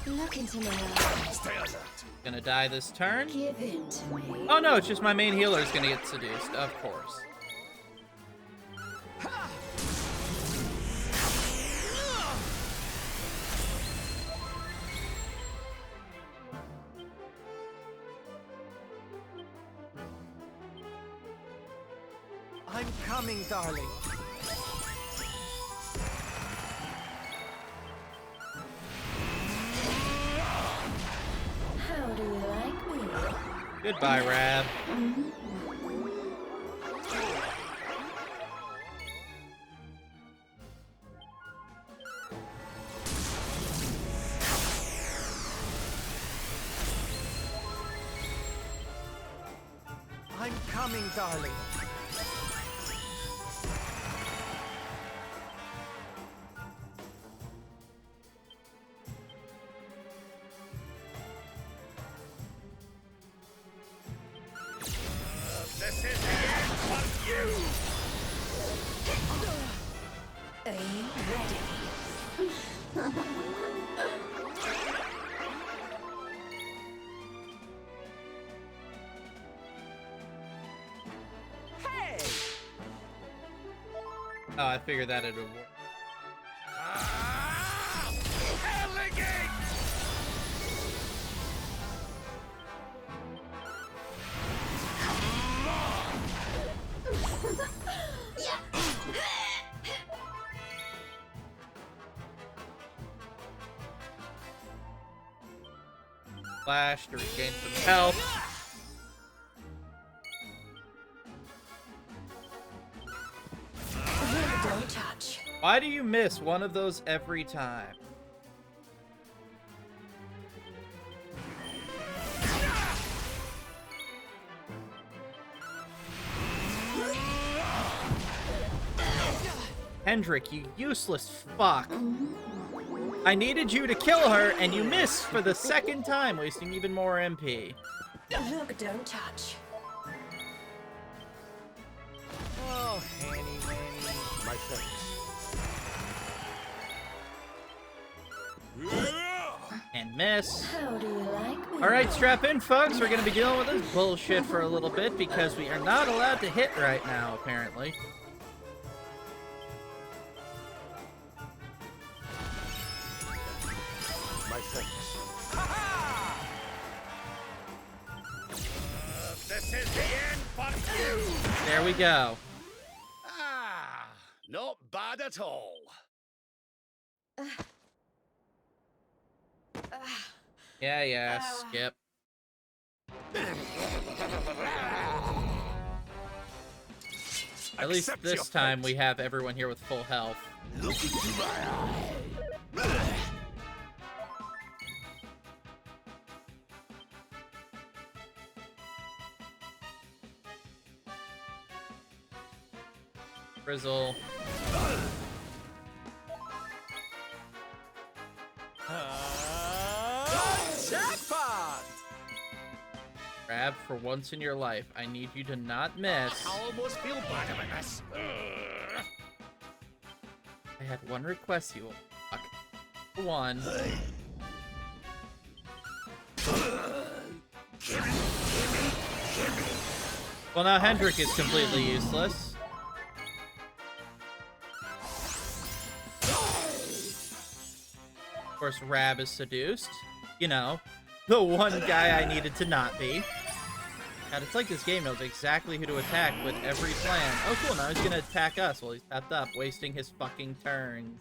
good. Look into my eyes. Stay alert. Gonna die this turn. Give in to me. Oh no, it's just my main healer is gonna get seduced, of course. I'm coming, darling. How do you like me? Goodbye, Rab. I'm coming, darling. Are you ready? Hey! Oh, I figured that it would work. Flash to regain some health. Don't touch. Why do you miss one of those every time? Hendrik, you useless fuck. I needed you to kill her, and you missed for the second time, wasting even more MP. Look, don't touch. Oh, Hanny Manny. My thanks. And miss. How do you like me? Alright, strap in, folks. We're gonna be dealing with this bullshit for a little bit because we are not allowed to hit right now, apparently. My thanks. This is the end for you! There we go. Ah, not bad at all. Yeah, skip. At least Accept this your time fate. we have everyone here with full health. Look into my eye. Frizzle. Jackpot! Grab, for once in your life, I need you to not miss. I almost feel bad about this. I had one request, you fuck. One. Well, now Hendrik is completely useless. Of course, Rab is seduced. You know, the one guy I needed to not be. God, it's like this game knows exactly who to attack with every plan. Oh, cool, now he's gonna attack us while he's tapped up, wasting his fucking turns.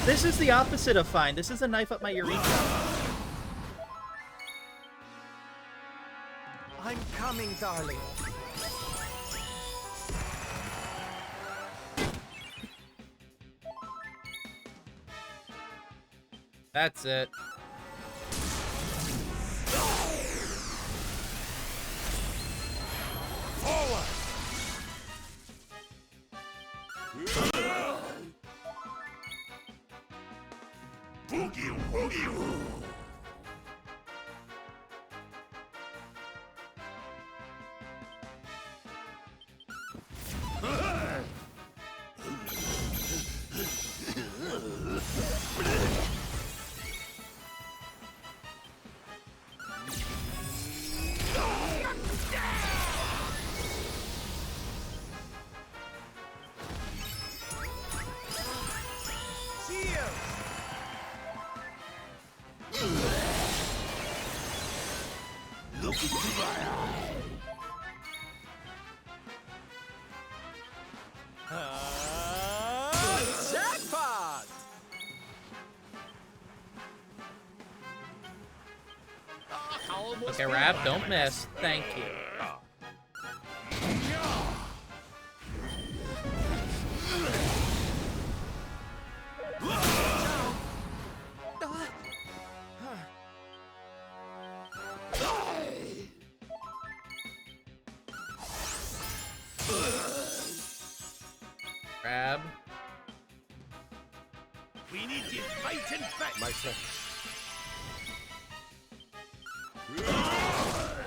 This is the opposite of fine. This is a knife up my urethra. I'm coming, darling. That's it. Boogie woogie woo. Look into my eye. Jackpot! Okay, Rab, don't miss. Thank you. Rab. We need to fight and fight. My thanks.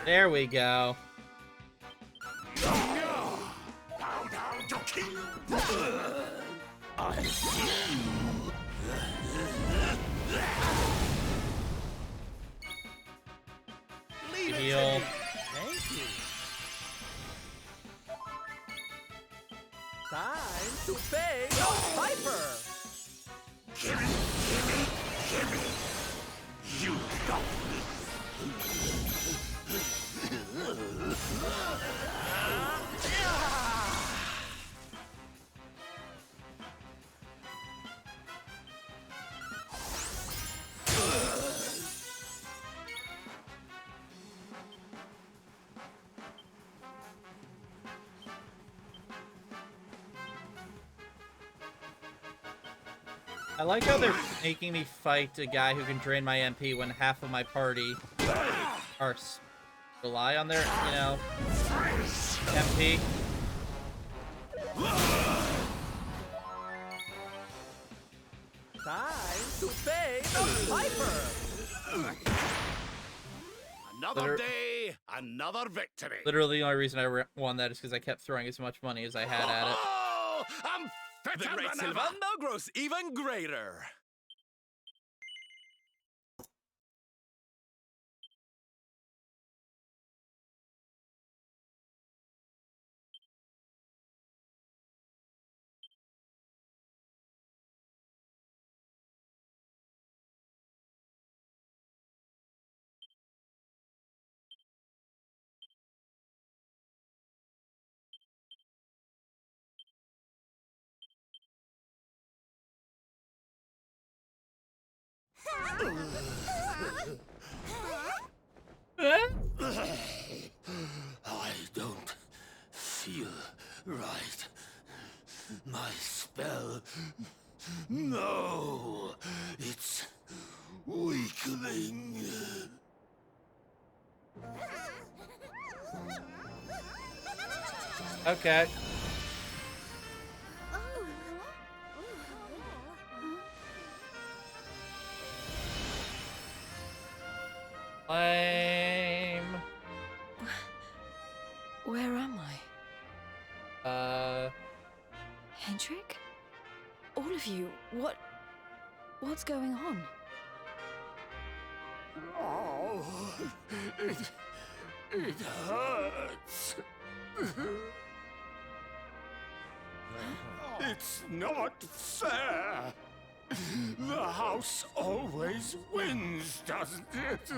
There we go. Heal. Thank you. Time to pay the piper. You don't. I like how they're making me fight a guy who can drain my MP when half of my party rely on their, MP. Time to pay the piper. Another day, another victory. Literally, the only reason I won that is because I kept throwing as much money as I had at it. Oh, I'm The fitter great than ever. Silvando grows even greater. I don't feel right. My spell. No, it's weakening. Okay. Lame. Where am I? Uh, Hendrik? All of you, what's going on? Oh, it hurts. It's not fair. The house always wins, doesn't it?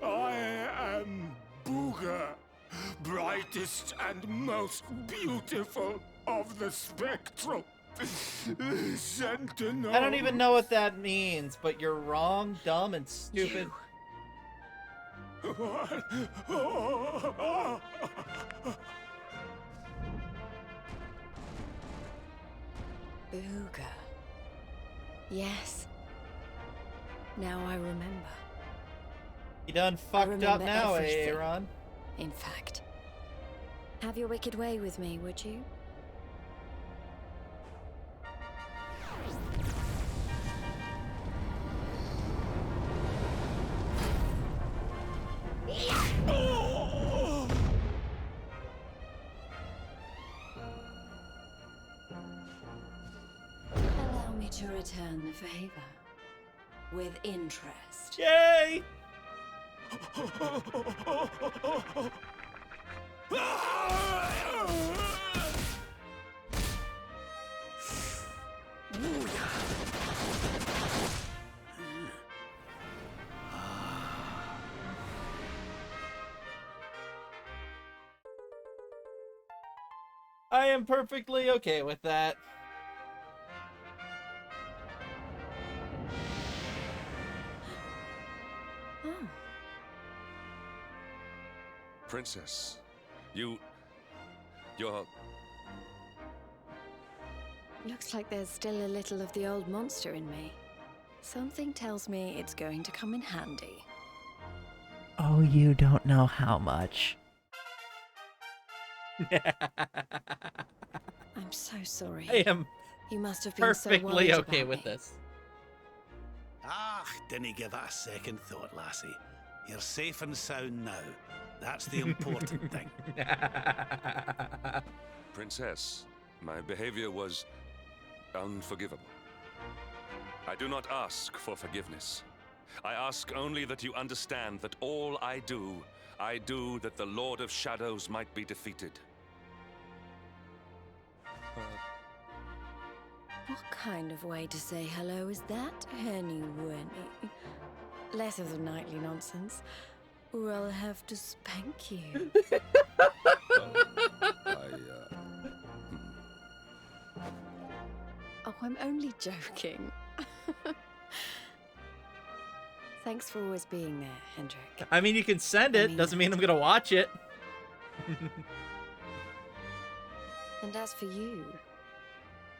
I am Booga, brightest and most beautiful of the spectral sentinels. I don't even know what that means, but you're wrong, dumb, and stupid. What? Booga. Yes. Now I remember. You done fucked up remember now, everything. Aaron. In fact. Have your wicked way with me, would you? Allow me to return the favor. With interest. Yay! I am perfectly okay with that. Oh. Princess, you're... Looks like there's still a little of the old monster in me. Something tells me it's going to come in handy. Oh, you don't know how much. I'm so sorry. I am You must have been so worried perfectly okay about with me. this. Ah, didn't give that a second thought, lassie. You're safe and sound now. That's the important thing. Princess, my behavior was unforgivable. I do not ask for forgiveness. I ask only that you understand that all I do that the Lord of Shadows might be defeated. What kind of way to say hello is that, Henny Winnie? Less of the nightly nonsense, or I'll have to spank you. Oh, I'm only joking. Thanks for always being there, Hendrik. I mean, you can send it. Doesn't mean I'm gonna watch it. And as for you,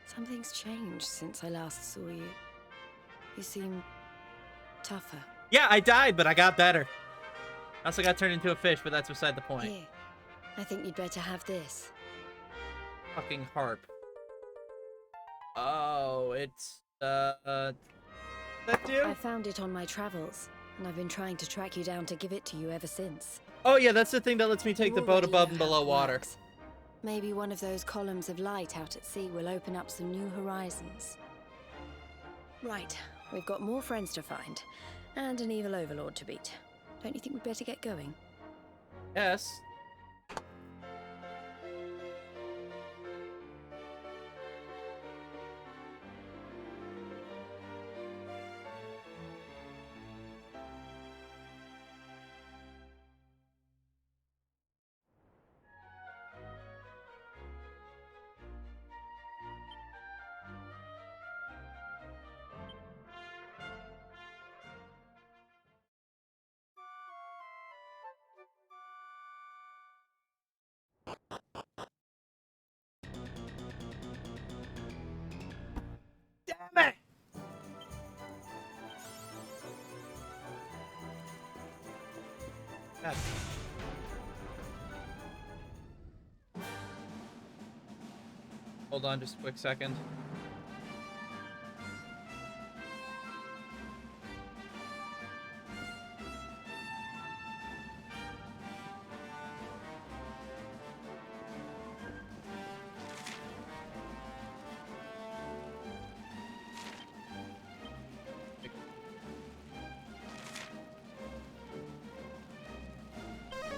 something's changed since I last saw you. You seem tougher. Yeah, I died, but I got better. I also got turned into a fish, but that's beside the point. Here, I think you'd better have this. Fucking harp. Oh, it's that dude? I found it on my travels, and I've been trying to track you down to give it to you ever since. Oh yeah, that's the thing that lets me take the You boat already above know and how below it water. works. Maybe one of those columns of light out at sea will open up some new horizons. Right, we've got more friends to find, and an evil overlord to beat. Don't you think we'd better get going? Yes. Damn it! God. Hold on just a quick second.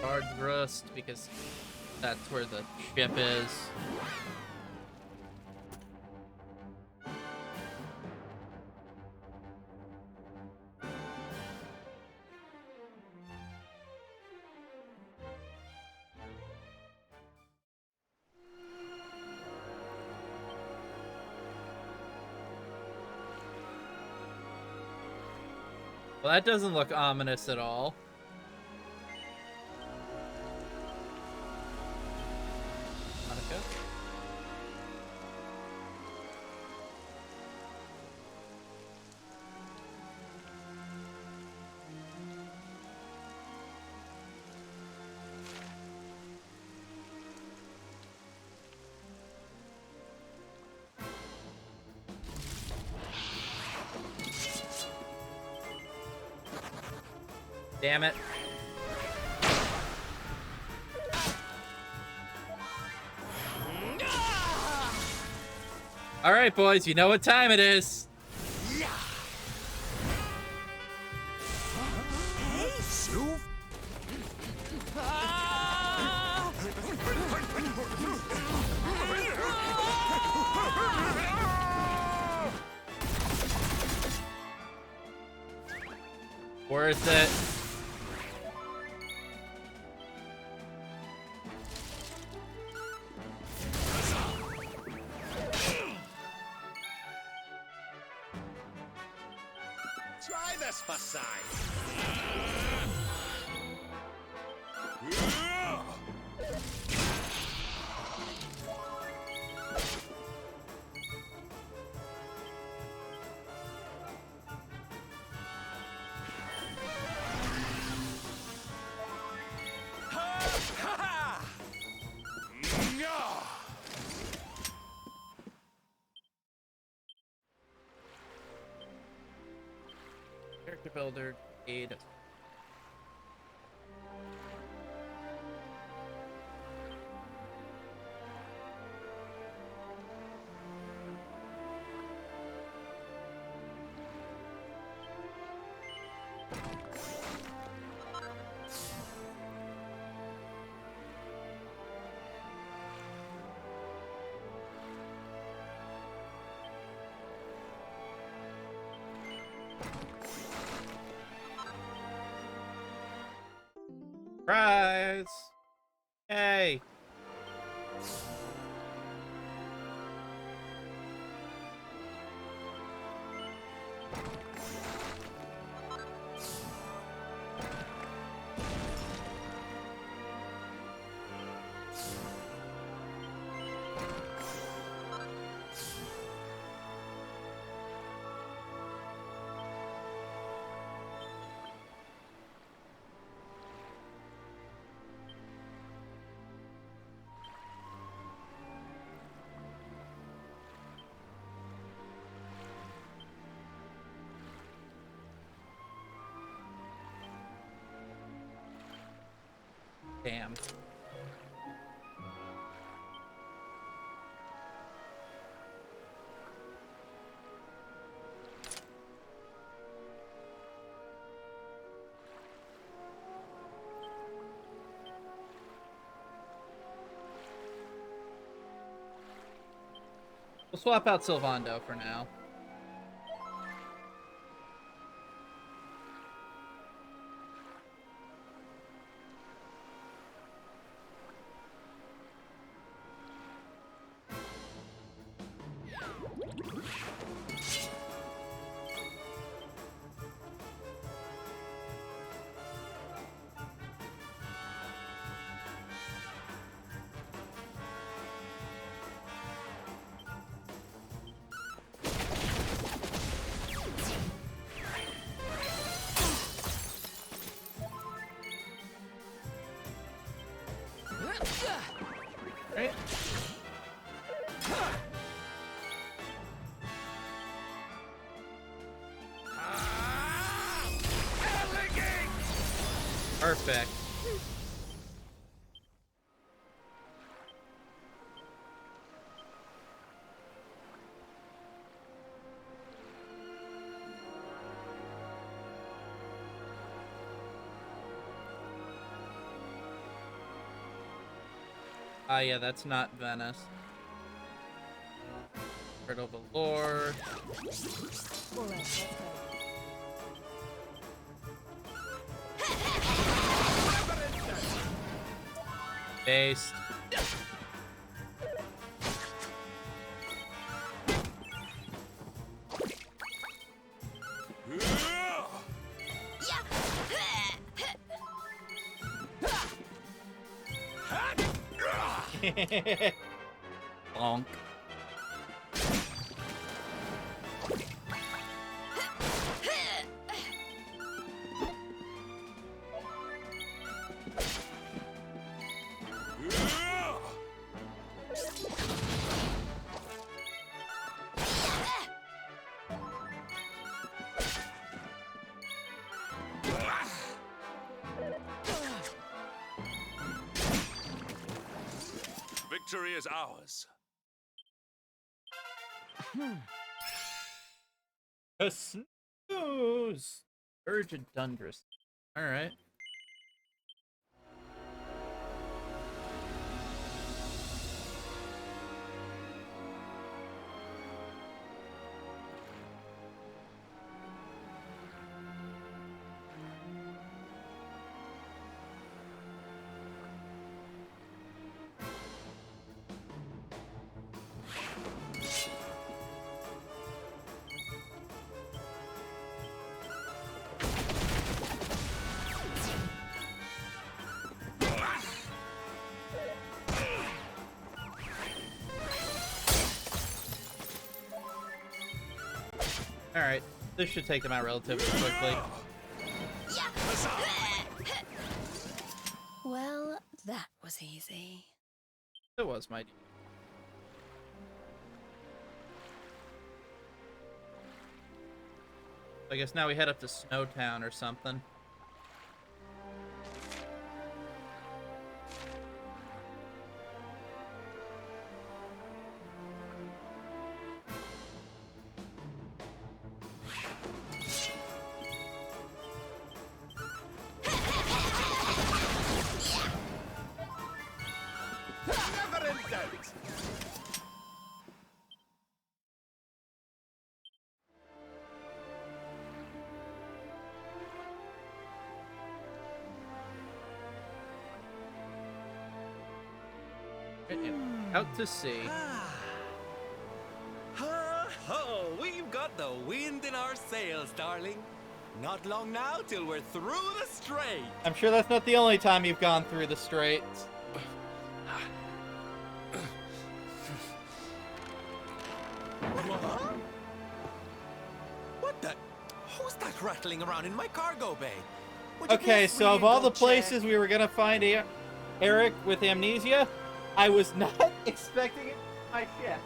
Guard Rust, because that's where the ship is. Well, that doesn't look ominous at all. Monica? Damn it. All right, boys, you know what time it is. Worth it. Try this for size. Character builder, aid. Surprise! Hey! Damn. We'll swap out Sylvando for now. Right? Perfect. Ah, yeah, that's not Venice. Turtle Valor. Based. Bonk. Victory is ours. A snooze! Urgent Tundrus. Alright. Alright, this should take them out relatively quickly. Well, that was easy. It was, my dear. I guess now we head up to Snowtown or something. Never in doubt. Out to sea. Ho! We've got the wind in our sails, darling. Not long now till we're through the strait. I'm sure that's not the only time you've gone through the straits. What the? Who's that rattling around in my cargo bay? Would you Okay, please so of really all go the places check? we were gonna find Eric with amnesia, I was not expecting it in my ship.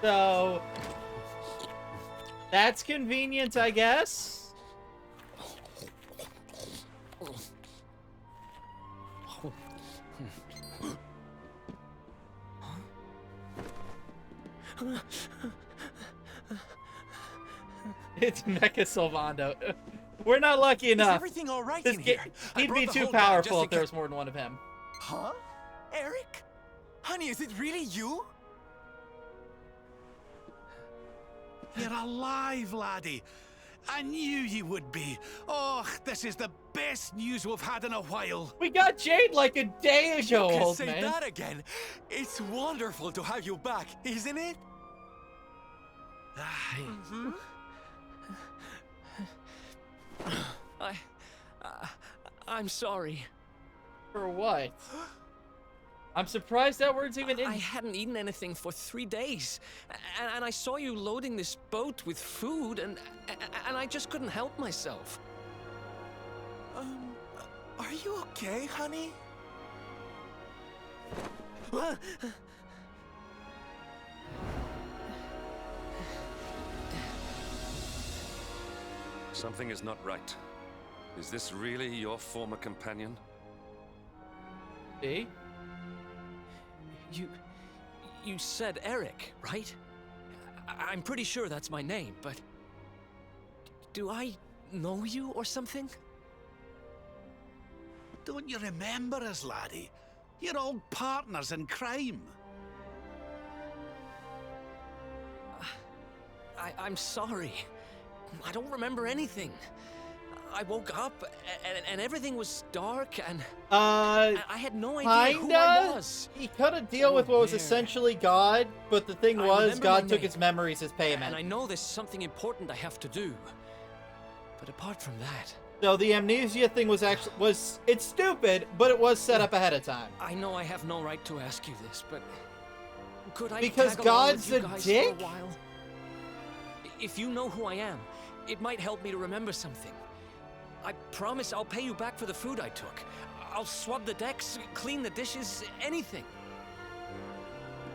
So that's convenient, I guess. It's Mecha Sylvando. We're not lucky Is enough. everything all right This in ga- here? I He'd brought be the too whole bag powerful just if there in was more than one of him. Huh? Eric? Honey, is it really you? You're alive, laddie. I knew you would be. Oh, this is the best news we've had in a while. We got Jade like a day ago, You can old say man. that again. It's wonderful to have you back, isn't it? Aye. I'm sorry. For what? I'm surprised that word's even in. I hadn't eaten anything for 3 days, and I saw you loading this boat with food, and I just couldn't help myself. Are you okay, honey? Something is not right. Is this really your former companion? See? You said Eric, right? I'm pretty sure that's my name, but do I know you or something? Don't you remember us, laddie? You're old partners in crime. I'm sorry. I don't remember anything. I woke up and everything was dark and I had no idea who I was. He cut a deal with what was there. essentially God, but the thing I was, remember God my took name. his memories as And payment. I know there's something important I have to do. But apart from that, So the amnesia thing was it's stupid, but it was set up ahead of time. I know I have no right to ask you this, but could I Because tag along God's with you a guys dick? for a while? If you know who I am, it might help me to remember something. I promise I'll pay you back for the food I took. I'll swab the decks, clean the dishes, anything.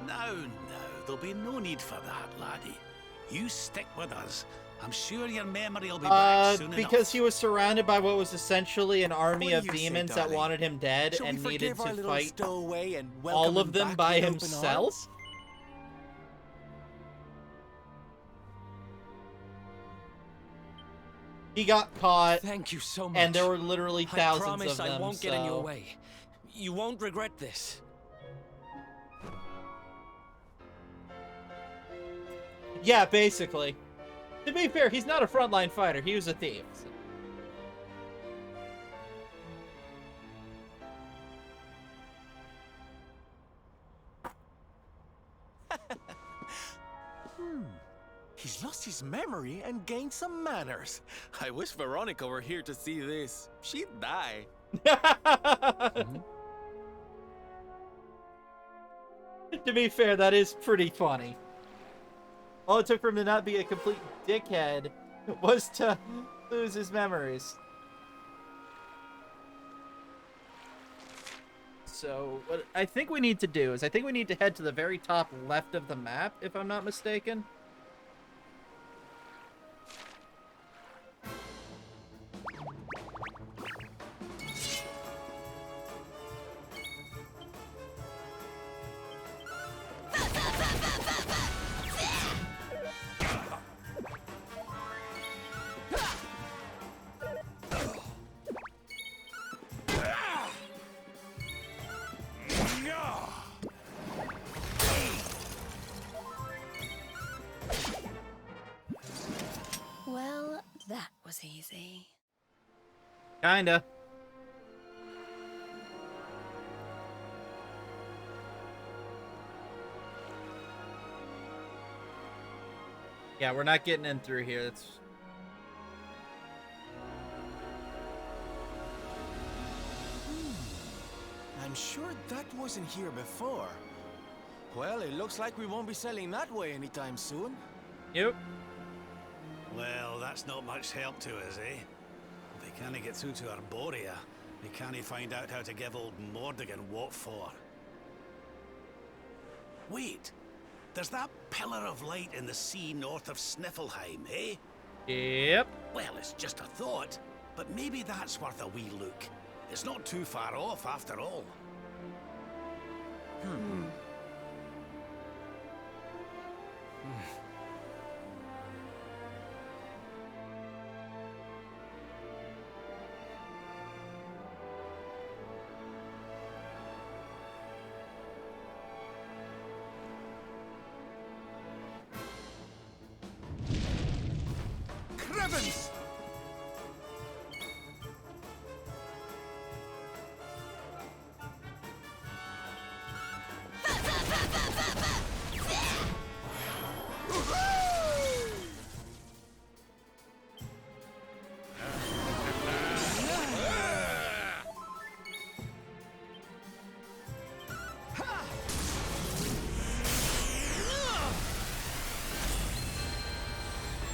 No, there'll be no need for that, laddie. You stick with us. I'm sure your memory will be back soon Because enough. he was surrounded by what was essentially an army What do of you say, demons that darling? wanted him dead Shall and we needed forgive our to little fight stowaway and welcome all of him them back by with open himself? arms? He got caught, Thank you so much. and there were literally thousands I promise of them. I won't get in your so- way. You won't regret this. Yeah, basically. To be fair, he's not a frontline fighter. He was a thief. so- He's lost his memory and gained some manners. I wish Veronica were here to see this. She'd die. To be fair, that is pretty funny. All it took for him to not be a complete dickhead was to lose his memories. So, what I think we need to do is, I think we need to head to the very top left of the map, if I'm not mistaken. Well, that was easy. Kinda. Yeah, we're not getting in through here. That's... I'm sure that wasn't here before. Well, it looks like we won't be selling that way anytime soon. Yep. Well, that's not much help to us, eh? If we can't get through to Arborea, we can't find out how to give old Mordigan what for. Wait, there's that pillar of light in the sea north of Sniffelheim, eh? Yep. Well, it's just a thought, but maybe that's worth a wee look. It's not too far off, after all. Crevens!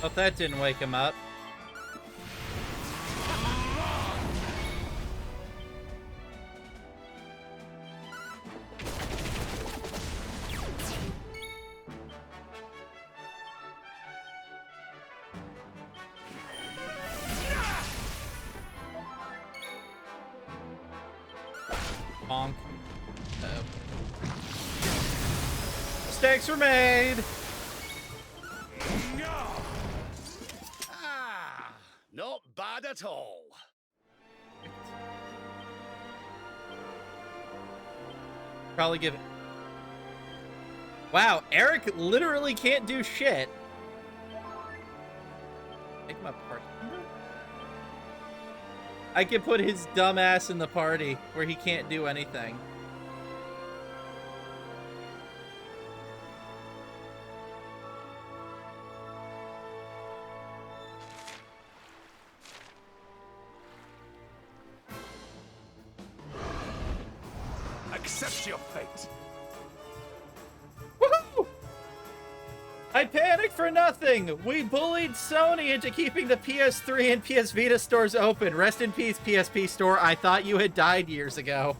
Hope that didn't wake him up. Bonk. Mistakes were made. Ah, not bad at all. Probably give it. Wow, Eric literally can't do shit. Make him a party member? I could put his dumb ass in the party where he can't do anything. Accept your fate. Woohoo! I panicked for nothing! We bullied Sony into keeping the PS3 and PS Vita stores open. Rest in peace, PSP store. I thought you had died years ago.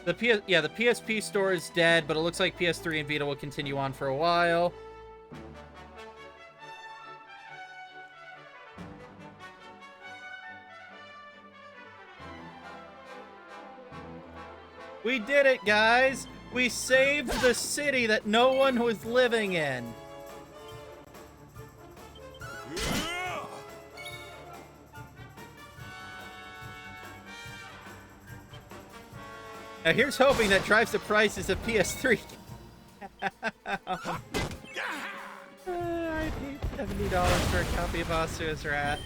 The PSP store is dead, but it looks like PS3 and Vita will continue on for a while. We did it, guys! We saved the city that no one was living in. Now here's hoping that drives the prices of PS3. I paid $70 for a copy of Asura's Wrath.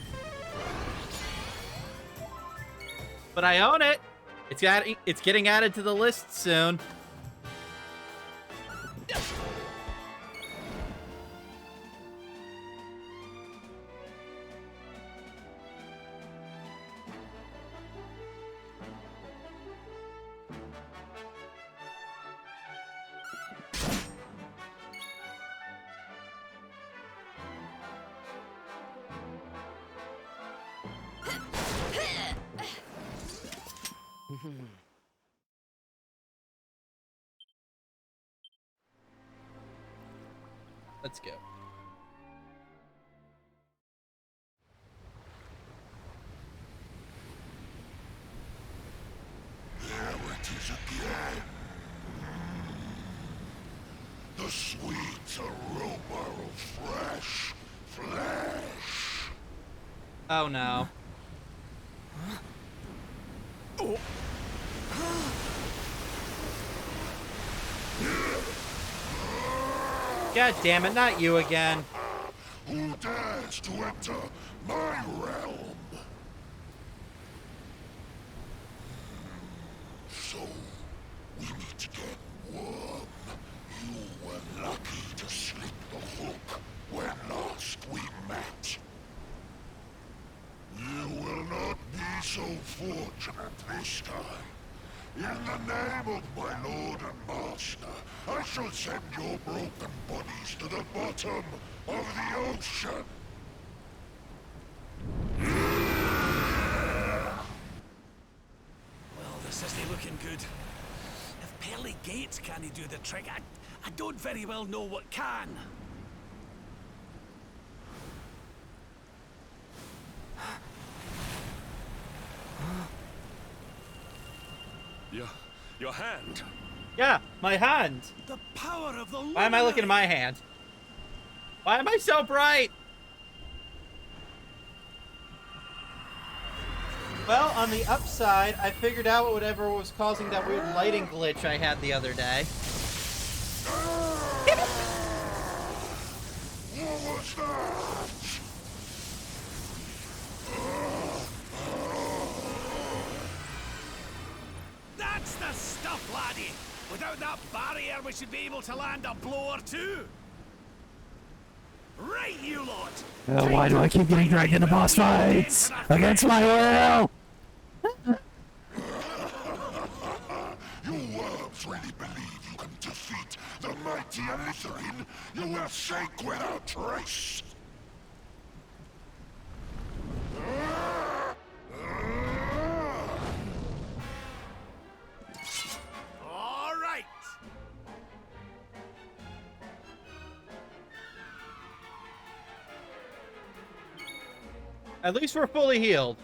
But I own it. It's getting added to the list soon. Let's go. There it is again. The sweet aroma of fresh flesh. Oh no. God damn it, not you again. Who dares to enter my realm? So, we meet again, worm. You were lucky to slip the hook when last we met. You will not be so fortunate this time. In the name of my lord and master, I shall send your broken bodies to the bottom of the ocean. Well, this isn't looking good. If pearly gates can't do the trick, I don't very well know what can. Your hand. Yeah, my hand. The power of the Why am I looking at my hand? Why am I so bright? Well, on the upside, I figured out whatever was causing that weird lighting glitch I had the other day. What was that? That's the stuff, laddie! Without that barrier, we should be able to land a blow or two. Right, you lot! Why do I keep getting dragged into boss fights? Against my will! You worms really believe you can defeat the mighty Alizarin? You will shake without trace! All right! At least we're fully healed.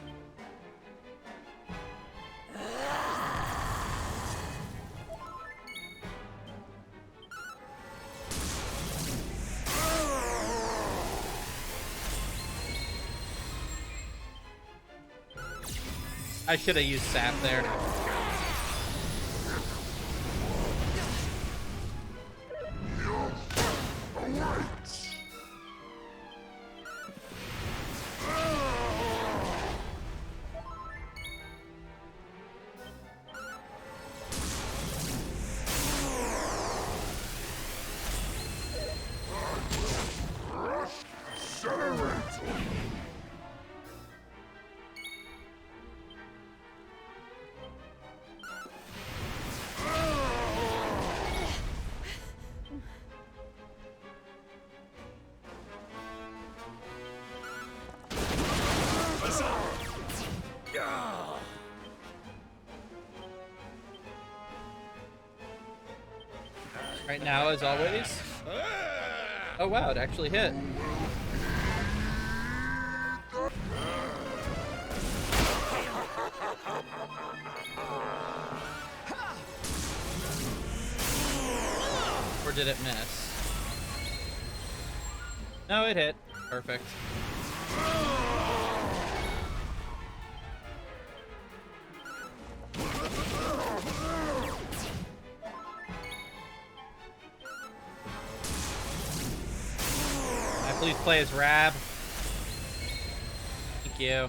I should have used sap there. Right now, as always. Oh wow, it actually hit. Or did it miss? No, it hit. Perfect. Please play as Rab. Thank you.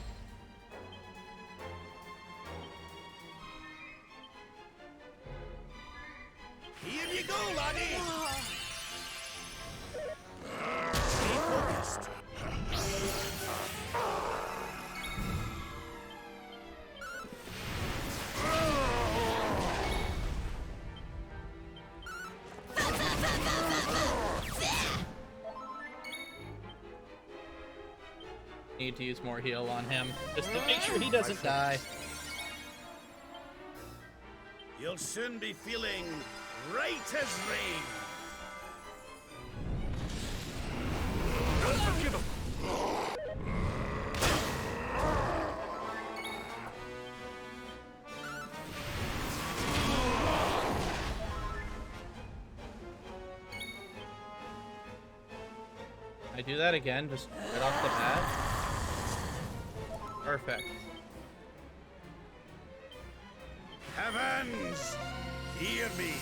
Here you go, laddie! Stay focused. Need to use more heal on him, just to make sure he doesn't die. You'll soon be feeling right as rain. I do that again, just right off the bat. Perfect. Heavens, hear me.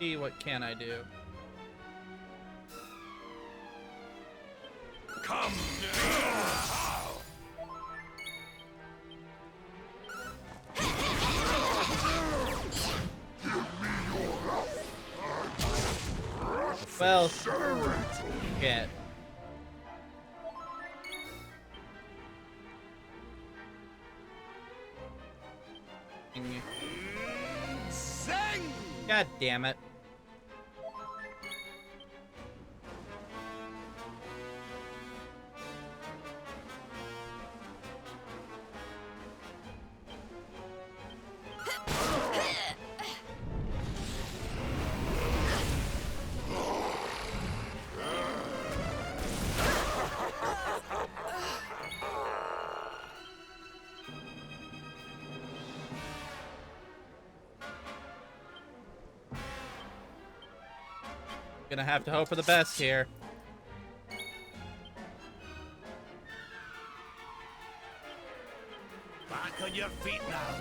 See, what can I do? Come Well, shit. Sing! God damn it. Gonna have to hope for the best here. Back on your feet now.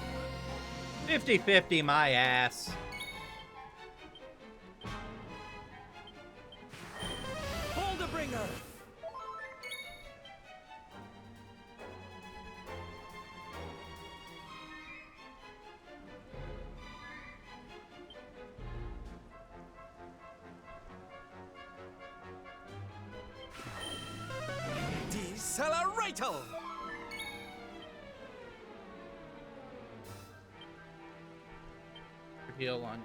50-50 my ass. Boulder Bringer! Decelerator! Heal on.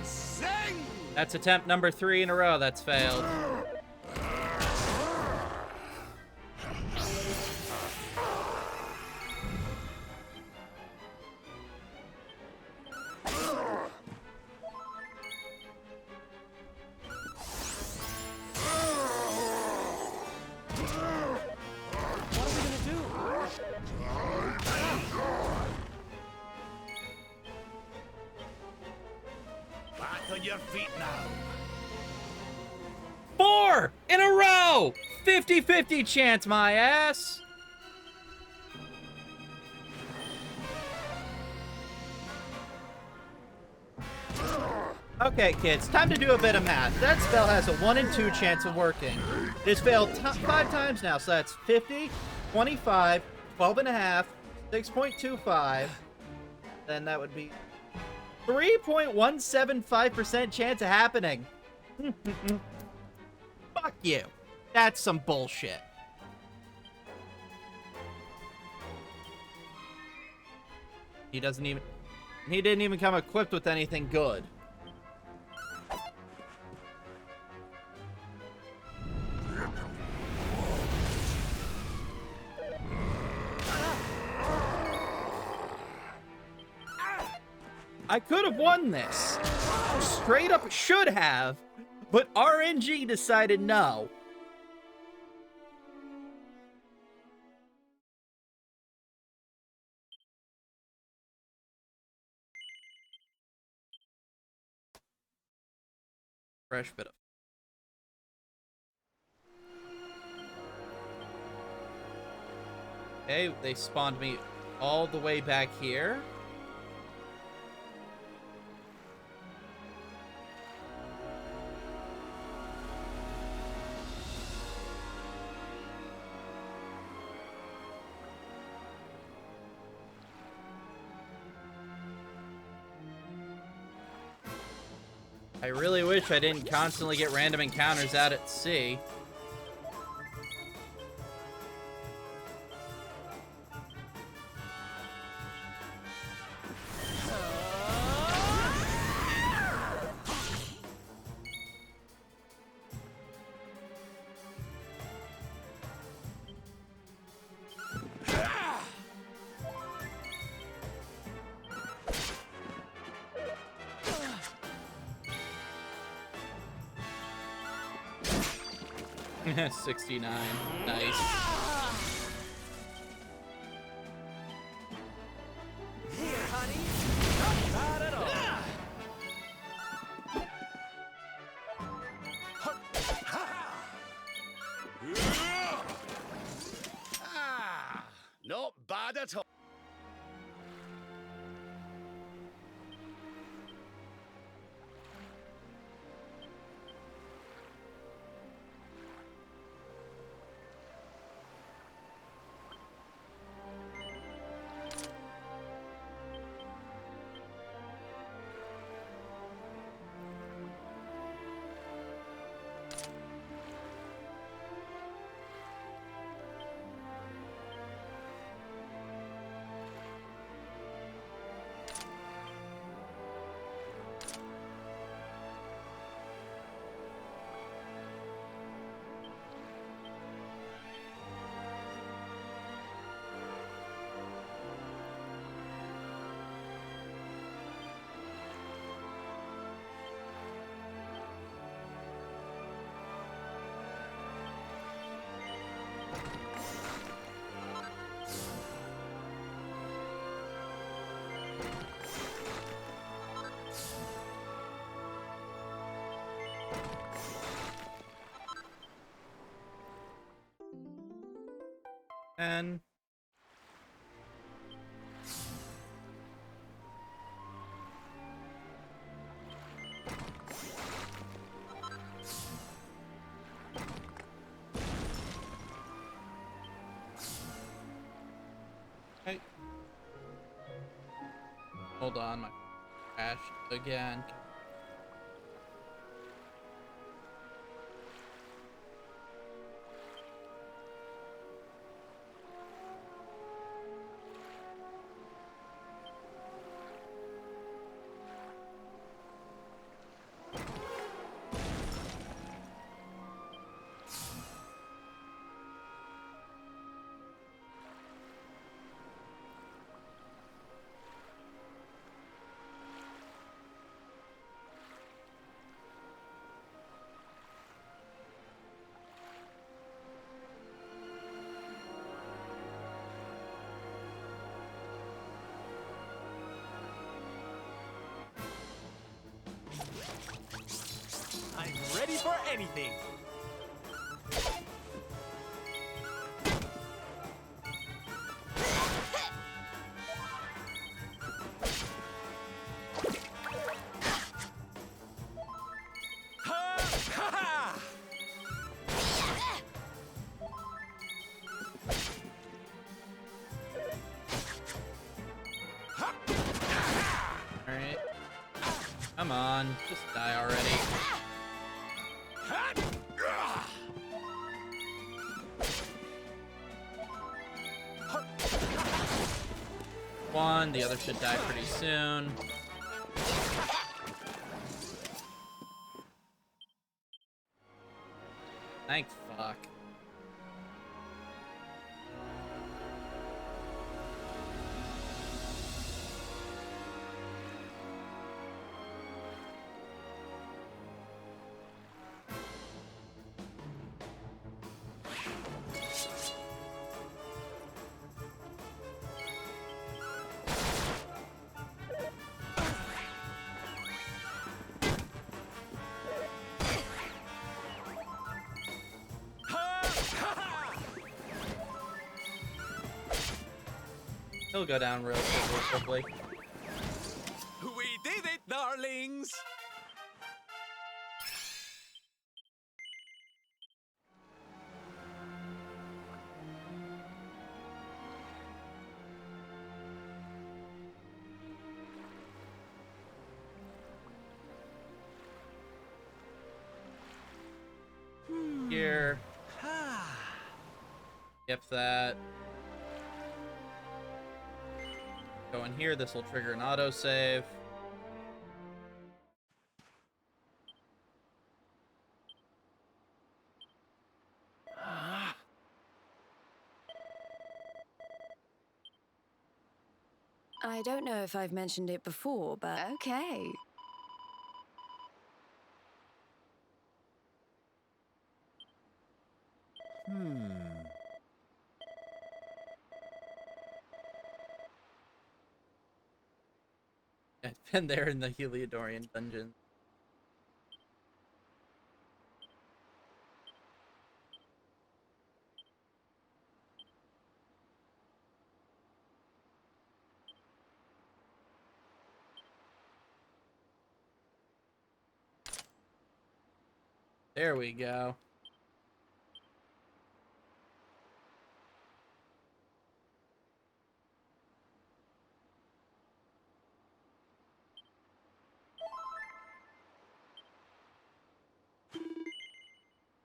Sing! That's attempt number 3 in a row that's failed. Back on your feet now. 4 in a row! 50-50 chance, my ass! Okay, kids, time to do a bit of math. That spell has a 1 in 2 chance of working. It's failed 5 times now, so that's 50, 25, 12 and a half, 6.25. Then that would be 3.175% chance of happening. Fuck you. That's some bullshit. He didn't even come equipped with anything good. I could have won this. Straight up should have, but RNG decided no. Fresh bit of. Okay, they spawned me all the way back here. I really wish I didn't constantly get random encounters out at sea. Yeah, 69. Nice. Here, honey. Not bad at all. bad at all. And hey, hold on, my crashed again. I'm ready for anything. Alright. Come on, just die already. One, the other should die pretty soon. Thank fuck. He'll go down real quickly. We did it, darlings! Here. Skip that. Go in here, this will trigger an autosave. I don't know if I've mentioned it before, but okay. I've been there in the Heliodorian dungeon. There we go.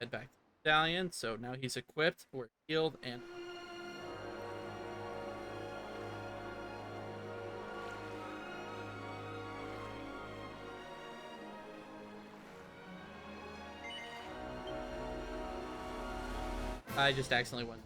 Head back to the stallion. So now he's equipped. We're healed and... I just accidentally went.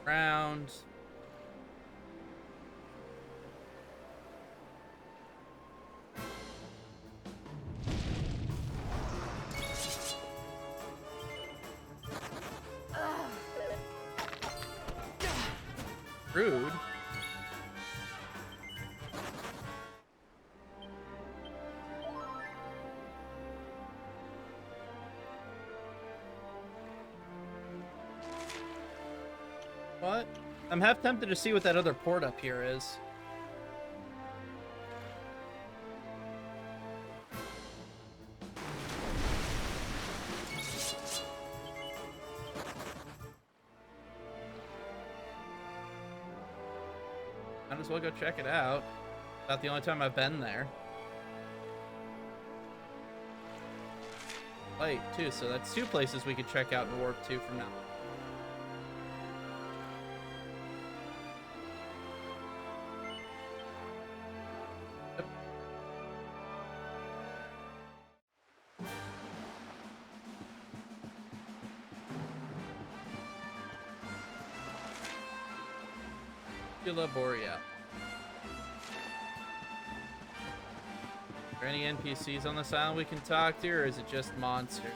Round. Rude. What? I'm half tempted to see what that other port up here is. Might as well go check it out. About the only time I've been there. Light, too, so that's two places we could check out and warp to from now. Boreal. Are there any NPCs on this island we can talk to, or is it just monsters?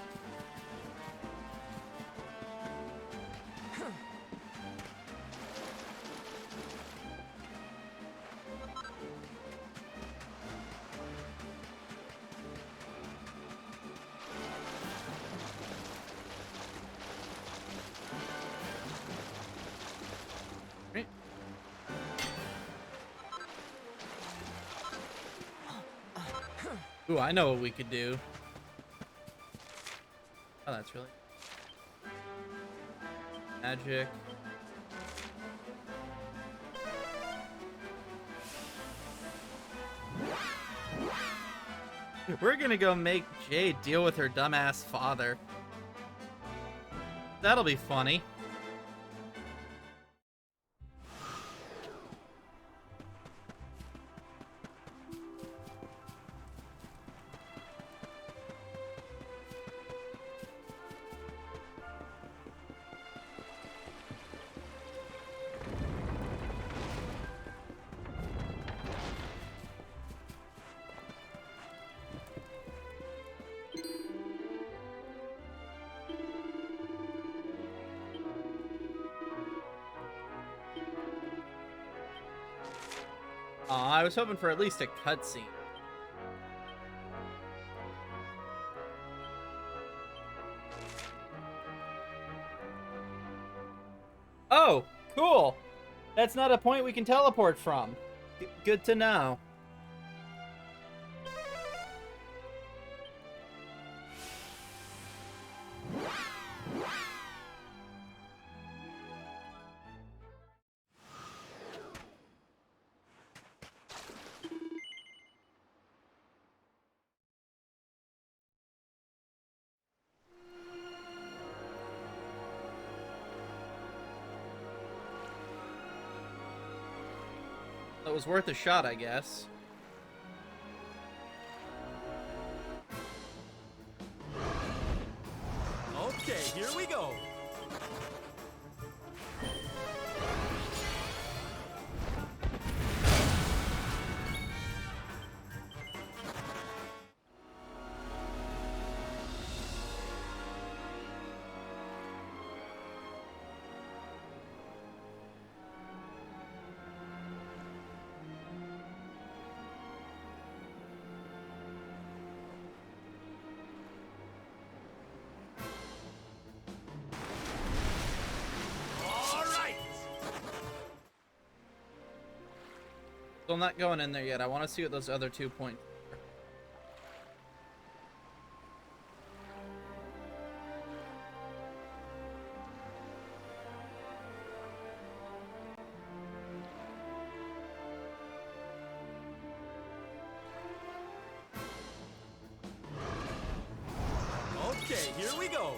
Ooh, I know what we could do. Oh, that's really... Magic. We're gonna go make Jade deal with her dumbass father. That'll be funny. I was hoping for at least a cutscene. Oh, cool. That's not a point we can teleport from. Good to know. That was worth a shot, I guess. Okay, here we go. So I'm not going in there yet. I want to see what those other 2 points are. Okay, here we go.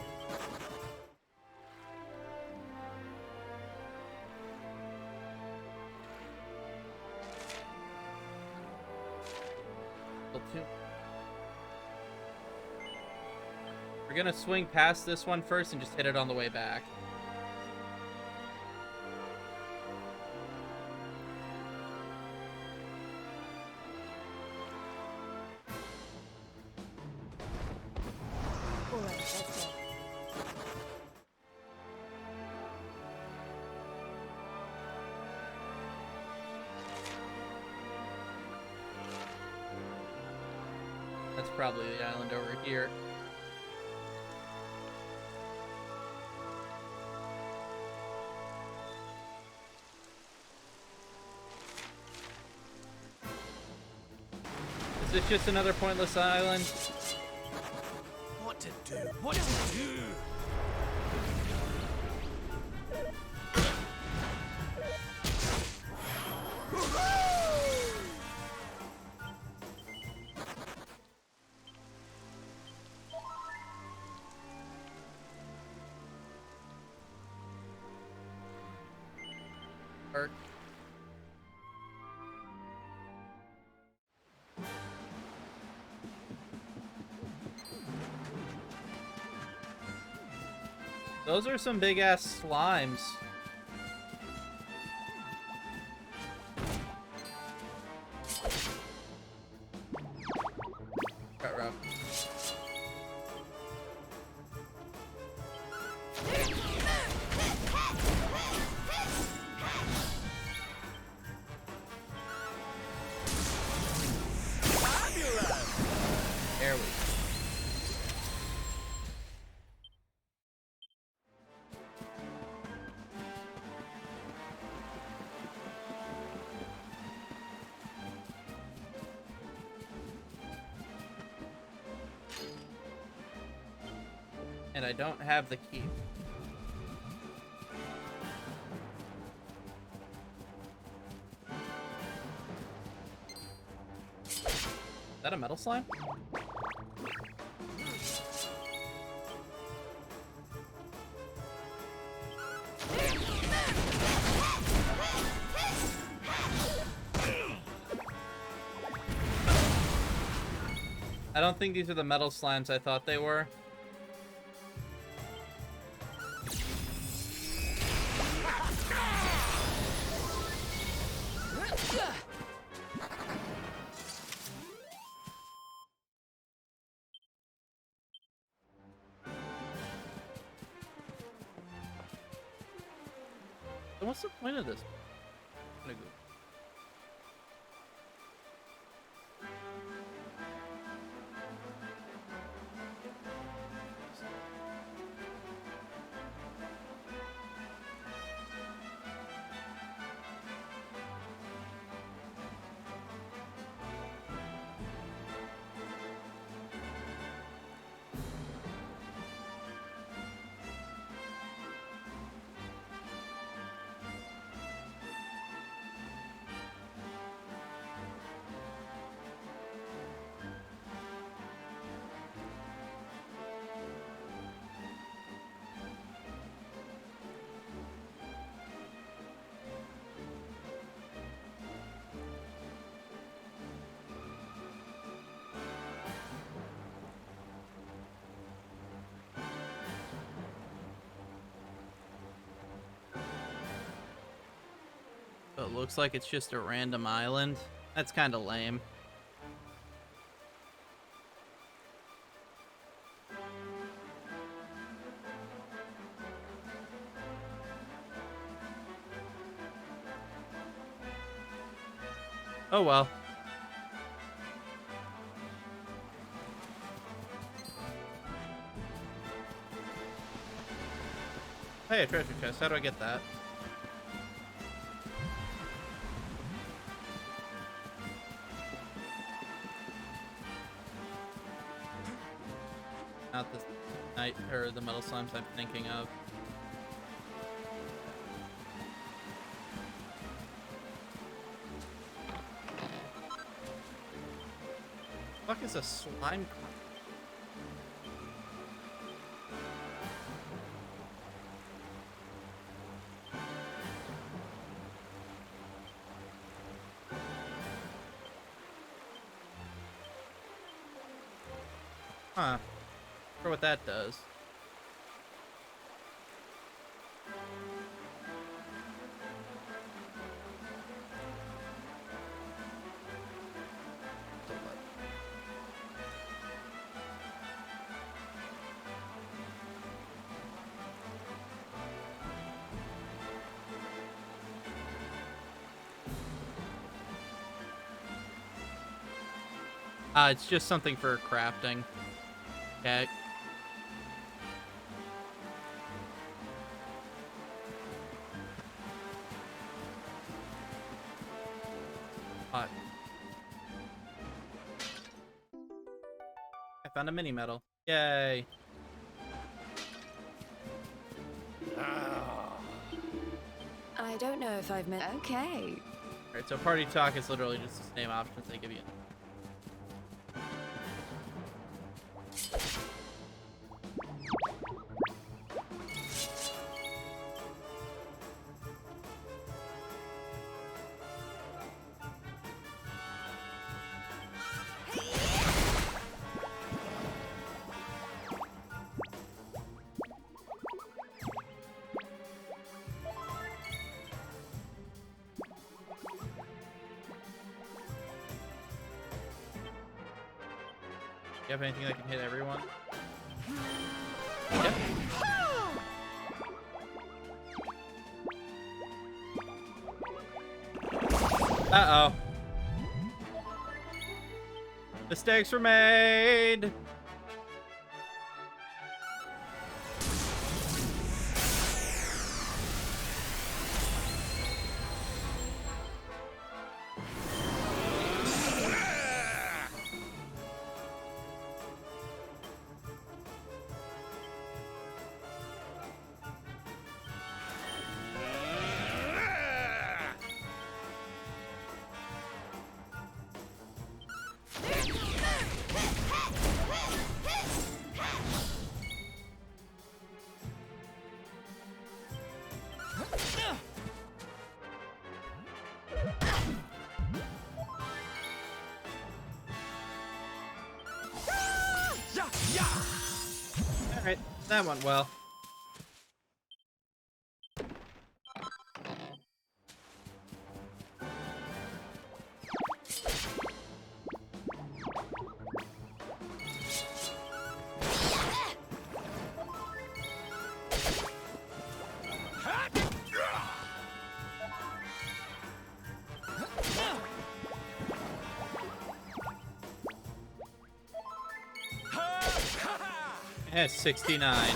We're gonna swing past this one first and just hit it on the way back. All right, let's go. That's probably the island over here. Is this just another pointless island? What to do? What to do? Or those are some big ass slimes. Ruh-roh. There we go. And I don't have the key. Is that a metal slime? I don't think these are the metal slimes I thought they were. So what's the point of this? I'm gonna go. So it looks like it's just a random island. That's kind of lame. Oh well. Hey, a treasure chest. How do I get that? Not the night or the metal slimes I'm thinking of. What the fuck is a slime? Huh. For what that does. It's just something for crafting. Okay. I found a mini medal. Yay. I don't know if I've met. Okay. Alright, so party talk is literally just the same options they give you. You have anything that can hit everyone? Yep. Uh-oh. Mistakes were made! Alright, that went well. It has 69.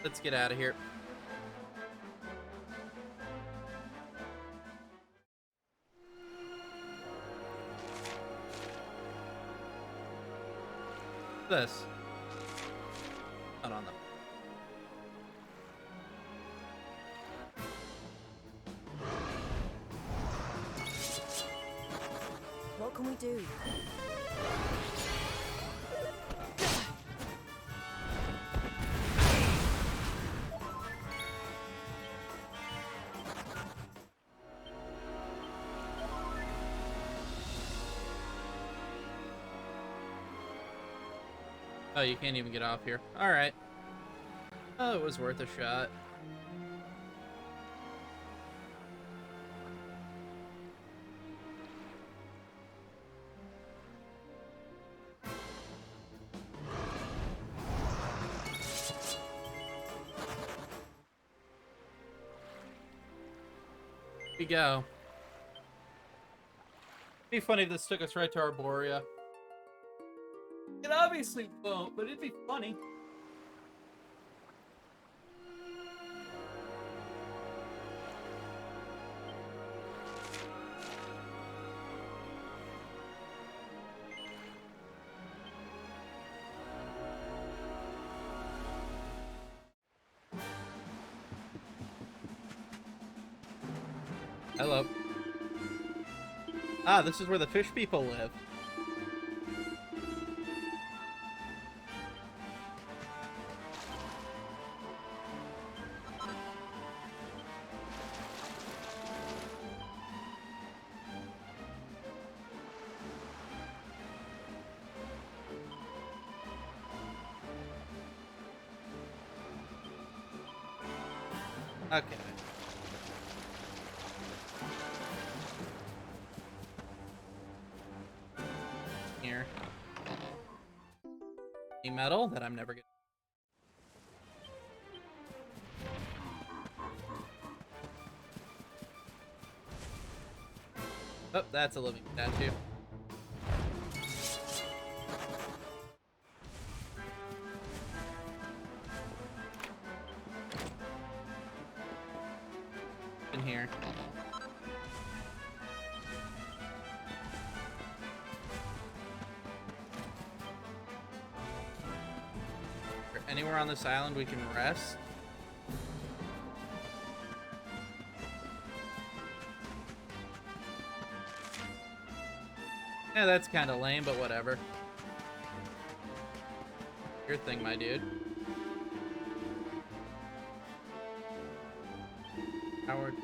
Let's get out of here. This. I don't know. What can we do? Oh, you can't even get off here. Alright. Oh, it was worth a shot. Here we go. It'd be funny if this took us right to Arborea. It obviously won't, but it'd be funny. Hello. Ah, this is where the fish people live. Okay. Here. A metal that I'm never gonna. Oh, that's a living statue. In here. Anywhere on this island we can rest? Yeah, that's kind of lame, but whatever. Your thing, my dude. Howard.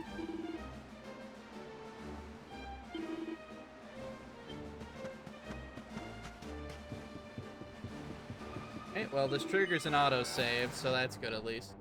Okay, well, this triggers an autosave, so that's good at least.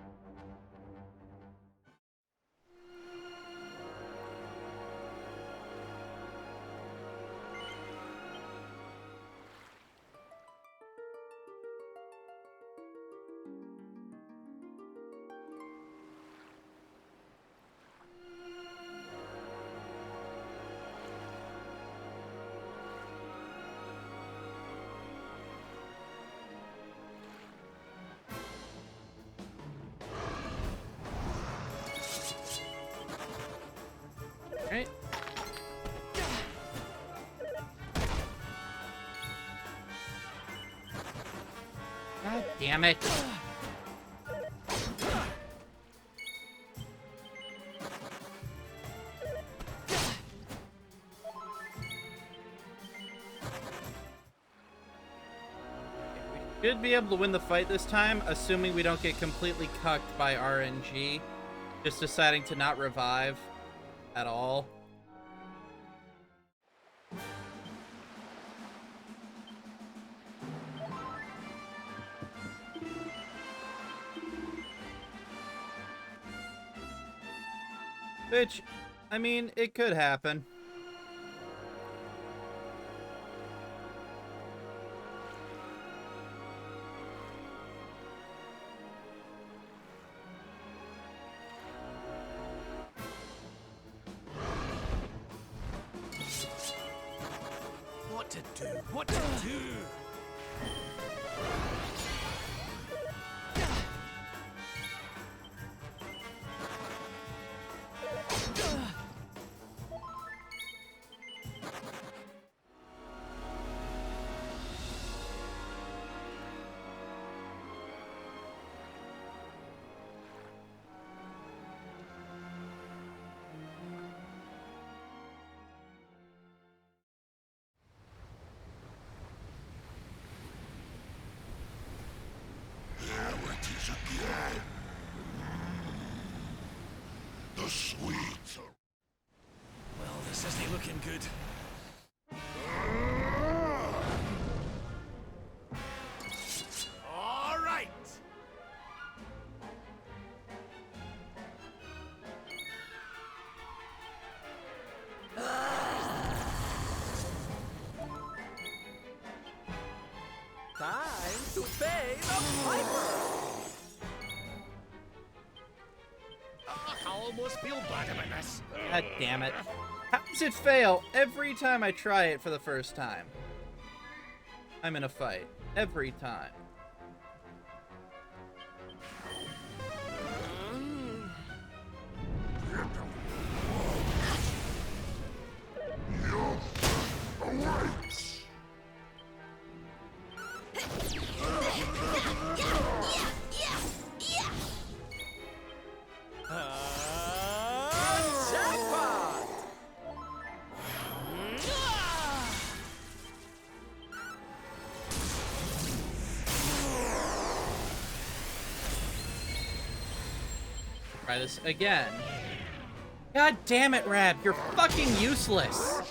Right. God damn it. We should be able to win the fight this time, assuming we don't get completely cucked by RNG, just deciding to not revive at all. Which, I mean, it could happen. What to do? What to do? Again. The sweets. Well, this isn't looking good. All right. Time to pay the piper! I almost feel bad about this. God damn it. How does it fail every time I try it for the first time? I'm in a fight. Every time. Jackpot! Try this again. God damn it, Rab. You're fucking useless.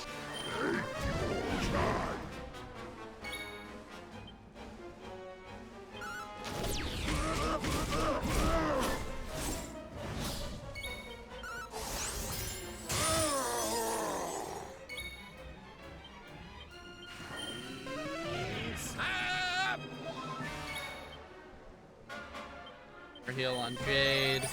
Heal on Jade.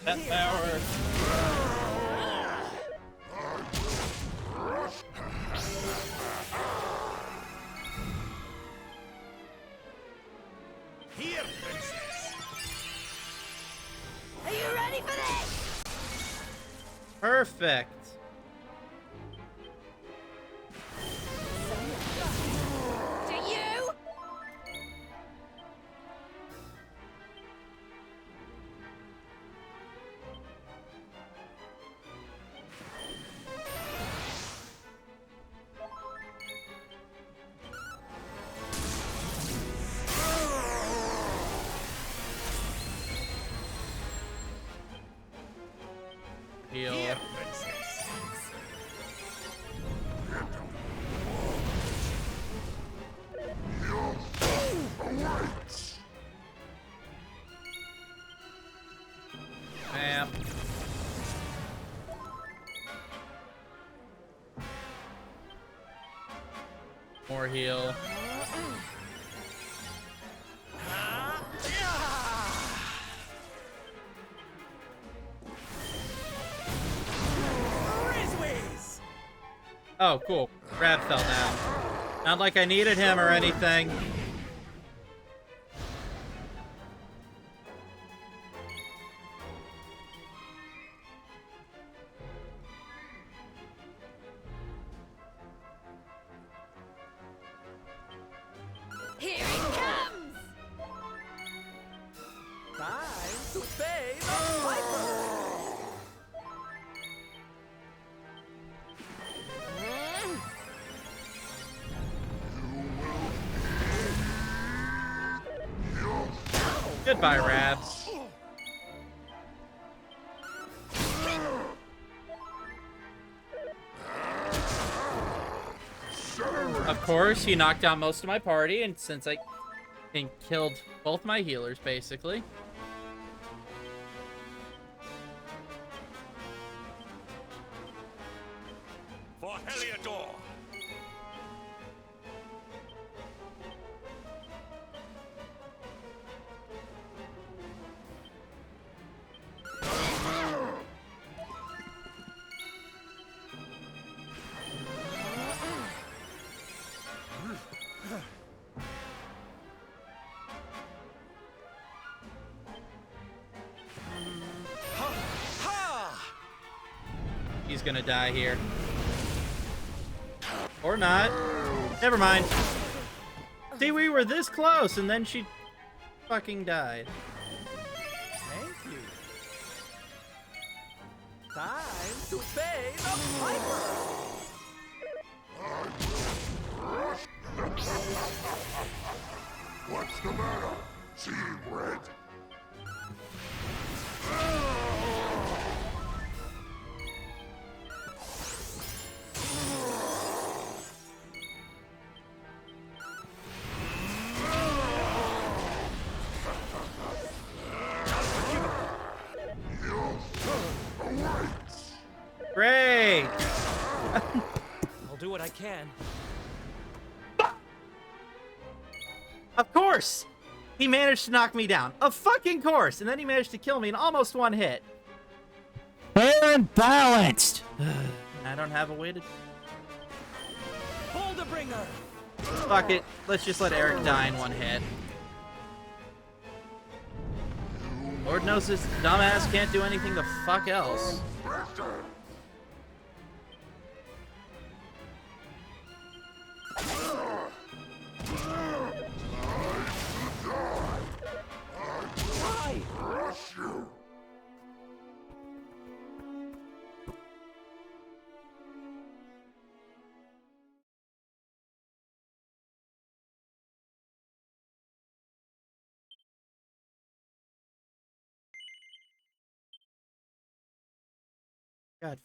That power. Here, princess. Are you ready for this? Perfect. Do you? Heal. Here, princess. Bam. More heal. Rizzwiz! Oh, cool. Rab fell down. Not like I needed him or anything. Here it comes! Time to pay the piper! Goodbye, Rabs. Of course, he knocked out most of my party, and since I killed both my healers, basically. For Heliodor! He's gonna die here. Or not. Never mind. See, we were this close, and then she fucking died. Thank you. Time to pay the piper! What's the matter, Team Red? I can. Of course! He managed to knock me down. Of fucking course! And then he managed to kill me in almost one hit. Fair and balanced! I don't have a way to... Boulder bringer! Fuck it. Let's just let Eric die in one hit. Lord knows this dumbass can't do anything the fuck else. God.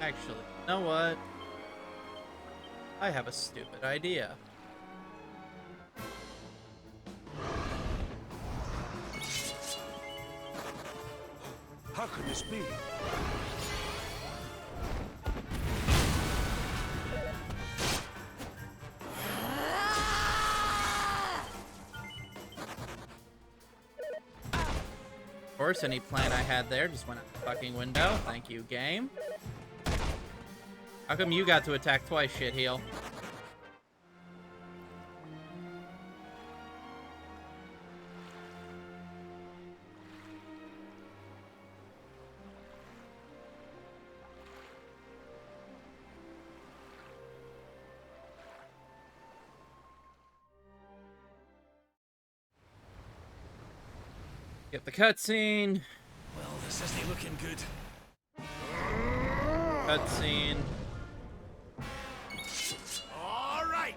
Actually, you know what? I have a stupid idea. How could this be? Of course, any plan I had there just went out the fucking window. Thank you, game. How come you got to attack twice, shitheel? Get the cutscene. Well, this isn't looking good. Cutscene. All right.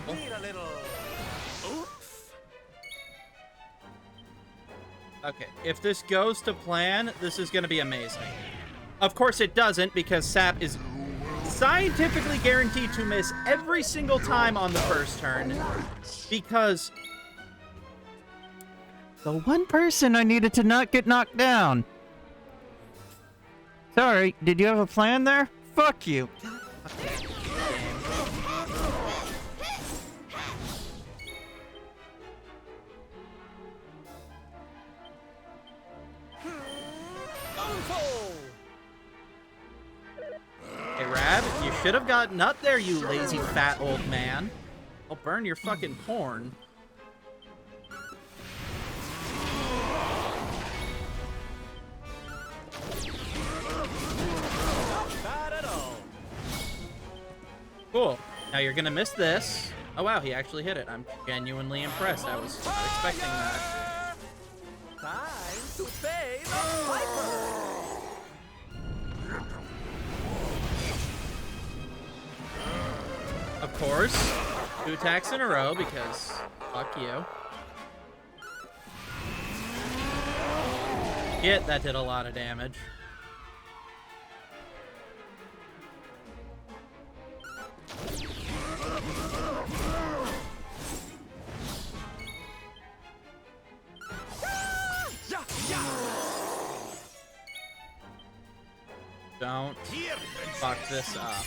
Need a little... Okay, if this goes to plan, this is going to be amazing. Of course it doesn't, because Sap is scientifically guaranteed to miss every single time on the first turn. Because... the one person I needed to not get knocked down. Sorry, did you have a plan there? Fuck you. Hey, Rad, you should have gotten up there, you lazy fat old man. I'll burn your fucking porn. Bad at all. Cool. Now you're gonna miss this. Oh wow, he actually hit it. I'm genuinely impressed. I was not expecting that. Time to pay the piper! Of course. 2 attacks in a row because fuck you. Shit, that did a lot of damage. Don't fuck this up.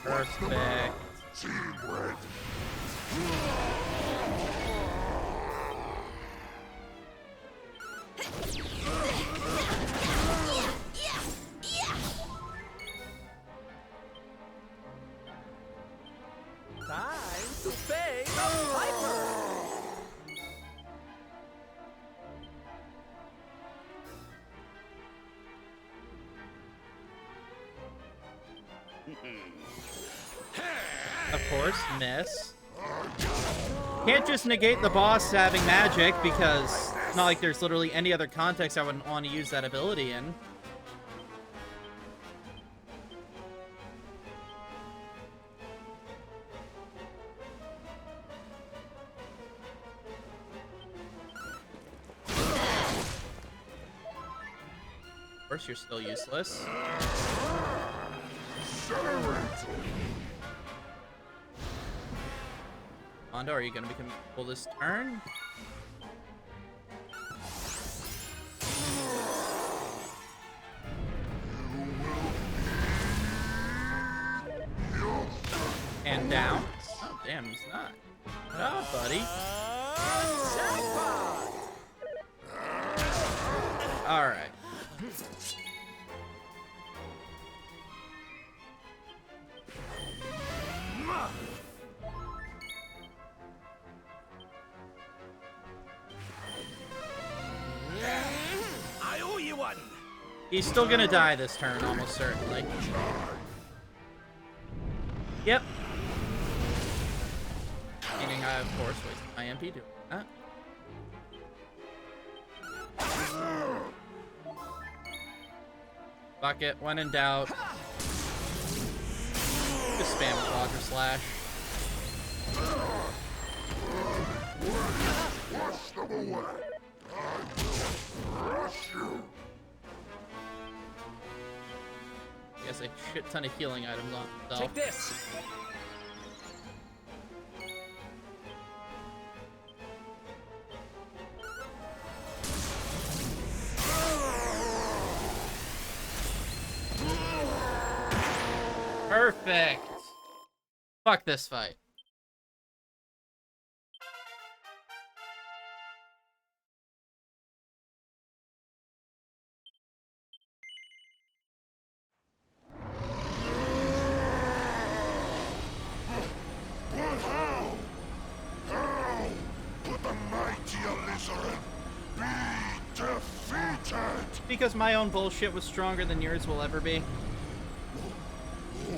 Perfect. Time to pay the piper! Of course, miss. Can't just negate the boss having magic, because it's not like there's literally any other context I wouldn't want to use that ability in. Of course, you're still useless. Mondo, are you gonna become full this turn? And down. Oh, damn, he's not. Oh, buddy. Alright. I owe you one. He's still gonna die this turn, almost certainly. Yep. Meaning I, of course, wasted my MP doing that. Fuck it, when in doubt. Just spam Quadra Slash. Wash them away. I will crush you. He has a shit ton of healing items on himself. Take this. Perfect. Fuck this fight. But how? How could the mighty Alizarin be defeated? Because my own bullshit was stronger than yours will ever be.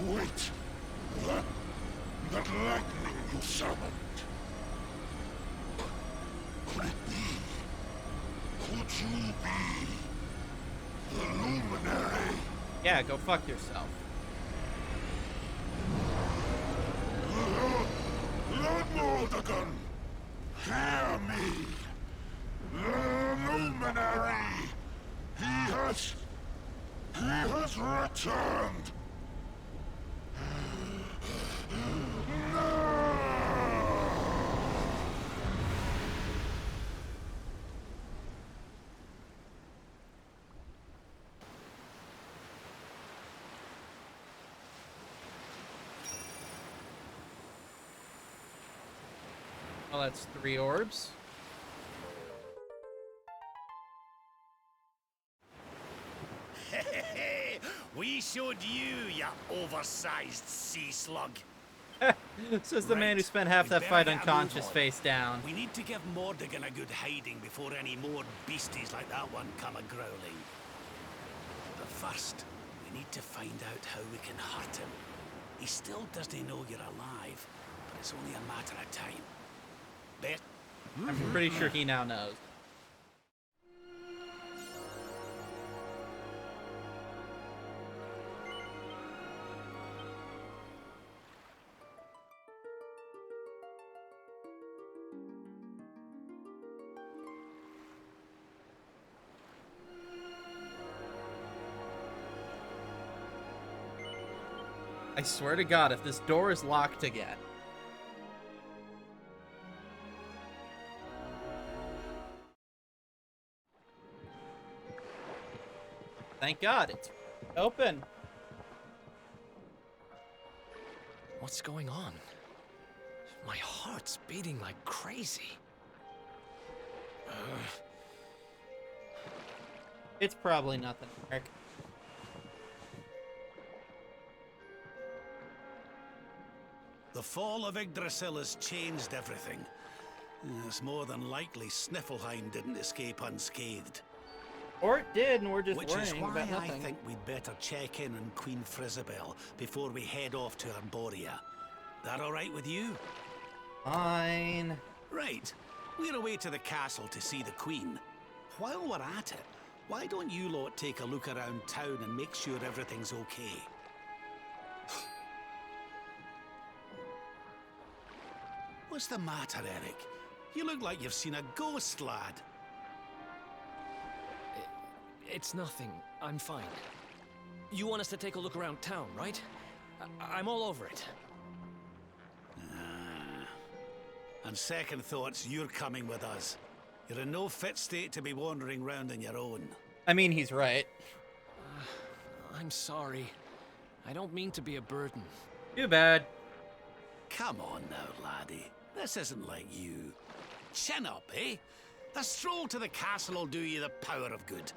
Wait. That lightning you summoned. Could it be? Could you be the luminary? Yeah, go fuck yourself. Lord Mordegon, hear me. The luminary. He has returned. Well, that's 3 orbs. We showed you, you oversized sea slug. Says the man who spent half that fight unconscious face down. We need to give Mordegon a good hiding before any more beasties like that one come a-growling. But first, we need to find out how we can hurt him. He still doesn't know you're alive, but it's only a matter of time. Bet? I'm pretty sure he now knows. I swear to God, if this door is locked again. Thank God, it's open. What's going on? My heart's beating like crazy. It's probably nothing, Eric. The fall of Yggdrasil has changed everything. It's more than likely Sniffleheim didn't escape unscathed. Or it did, and we're just Which is worrying why about I nothing. think we'd better check in on Queen Frizabel before we head off to Arborea. That all right with you? Fine. Right. We're away to the castle to see the Queen. While we're at it, why don't you lot take a look around town and make sure everything's okay? What's the matter, Eric? You look like you've seen a ghost, lad. It's nothing. I'm fine. You want us to take a look around town, right? I'm all over it. On second thoughts, you're coming with us. You're in no fit state to be wandering round on your own. I mean, he's right. I'm sorry. I don't mean to be a burden. Too bad. Come on now, laddie. This isn't like you. Chin up, eh? A stroll to the castle will do you the power of good.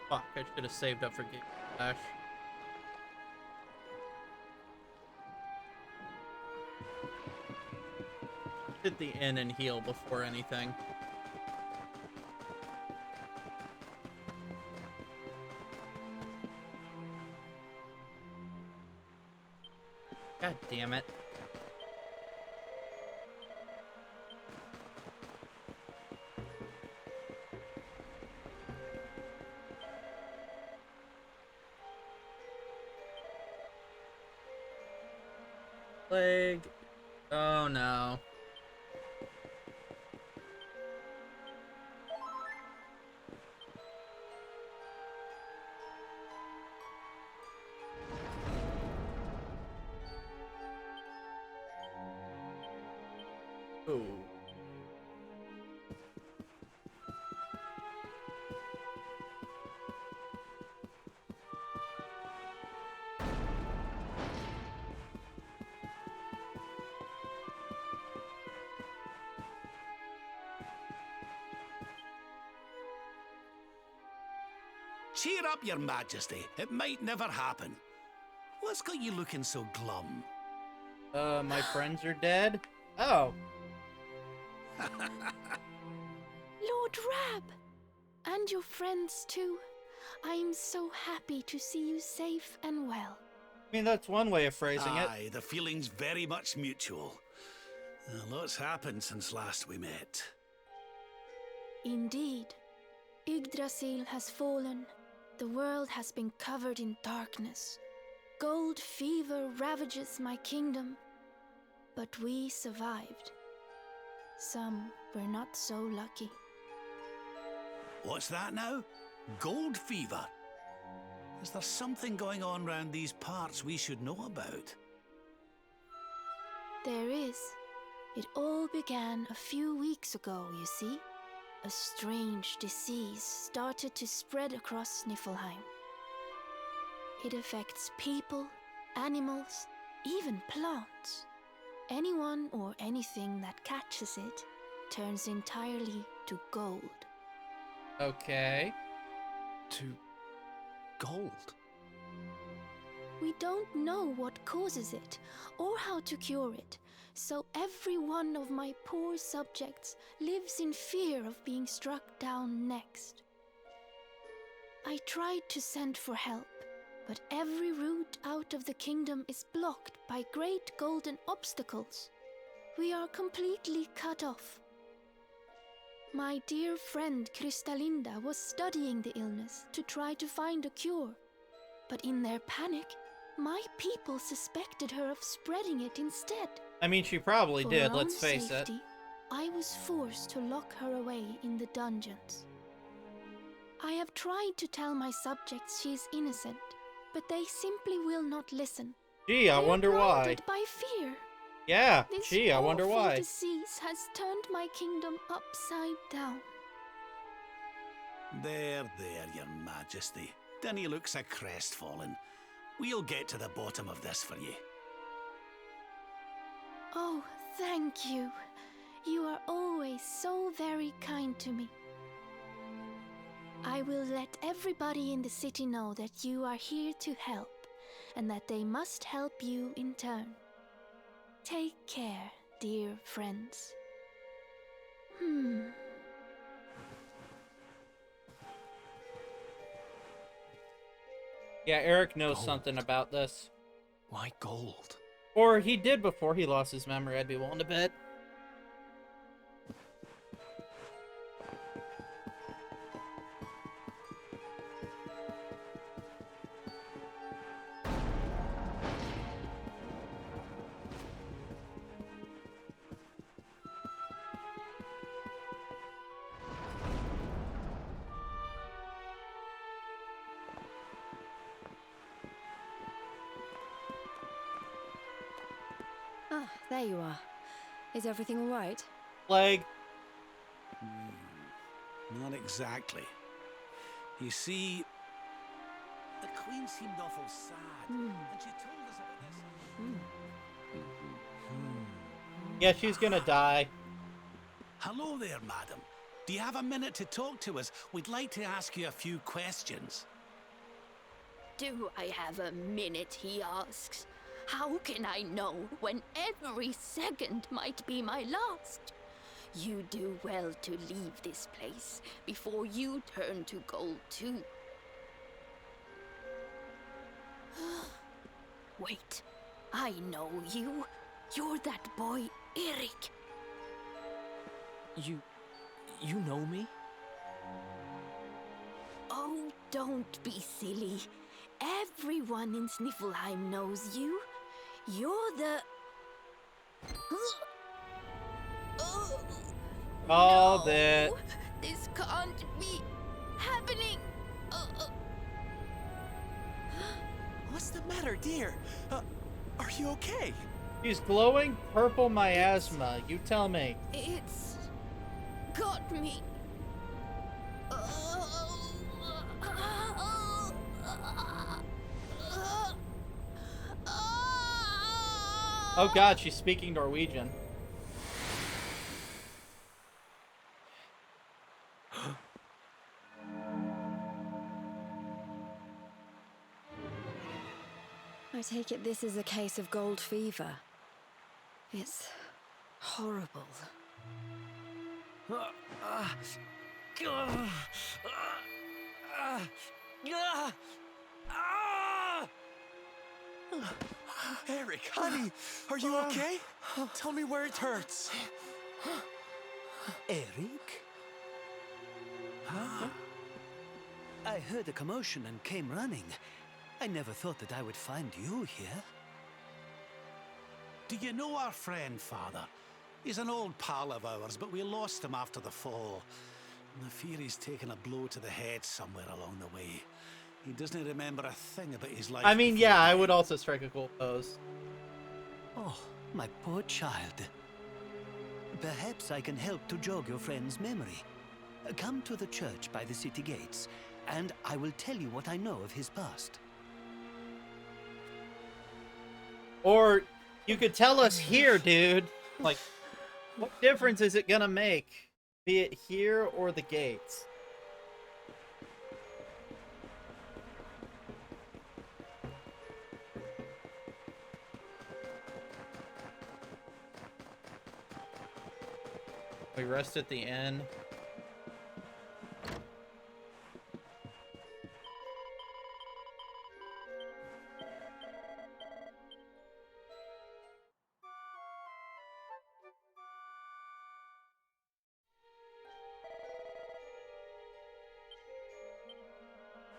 Fuck, I should have saved up for Game Dash. Hit the inn and heal before anything. God damn it. Plague. Oh no. Ooh. Cheer up, your majesty. It might never happen. What's got you looking so glum? My friends are dead? Oh. Lord Rab! And your friends too. I'm so happy to see you safe and well. I mean, that's one way of phrasing it. Aye, the feeling's very much mutual. Lots happened since last we met. Indeed. Yggdrasil has fallen. The world has been covered in darkness. Gold fever ravages my kingdom. But we survived. Some were not so lucky. What's that now? Gold fever? Is there something going on round these parts we should know about? There is. It all began a few weeks ago, you see. A strange disease started to spread across Niflheim. It affects people, animals, even plants. Anyone or anything that catches it turns entirely to gold. Okay. To gold? We don't know what causes it or how to cure it, so every one of my poor subjects lives in fear of being struck down next. I tried to send for help, but every route out of the kingdom is blocked by great golden obstacles. We are completely cut off. My dear friend Kristalinda was studying the illness to try to find a cure, but in their panic, my people suspected her of spreading it instead. I mean, she probably For did, her let's own face safety, it. I was forced to lock her away in the dungeons. I have tried to tell my subjects she is innocent, but they simply will not listen. Gee, I They are wonder why. blinded by fear. Yeah, This gee, I wonder awful why. disease has turned my kingdom upside down. There, your majesty. Dinny looks a crestfallen. We'll get to the bottom of this for you. Oh, thank you. You are always so very kind to me. I will let everybody in the city know that you are here to help, and that they must help you in turn. Take care, dear friends. Yeah, Eric knows something about this. Why gold? Or he did before he lost his memory, I'd be willing to bet. Ah, there you are. Is everything all right? Plague. Not exactly. You see, the Queen seemed awful sad, and she told us about this. Yeah, she's gonna die. Hello there, madam. Do you have a minute to talk to us? We'd like to ask you a few questions. Do I have a minute, he asks. How can I know when every second might be my last? You do well to leave this place before you turn to gold too. Wait, I know you. You're that boy, Eric. You know me? Oh, don't be silly. Everyone in Sniffelheim knows you. You're the... Called no, it. this can't be happening. What's the matter, dear? Are you okay? She's glowing purple miasma. You tell me. It's got me. Oh god, she's speaking Norwegian. I take it this is a case of gold fever. It's horrible. Eric, honey, are you okay? Tell me where it hurts. Eric? I heard a commotion and came running. I never thought that I would find you here. Do you know our friend, Father? He's an old pal of ours, but we lost him after the fall. And I fear he's taken a blow to the head somewhere along the way. He doesn't remember a thing about his life. I mean, yeah, I would also strike a cool pose. Oh, my poor child. Perhaps I can help to jog your friend's memory. Come to the church by the city gates, and I will tell you what I know of his past. Or you could tell us here, dude. Like, what difference is it gonna make? Be it here or the gates? We rest at the inn.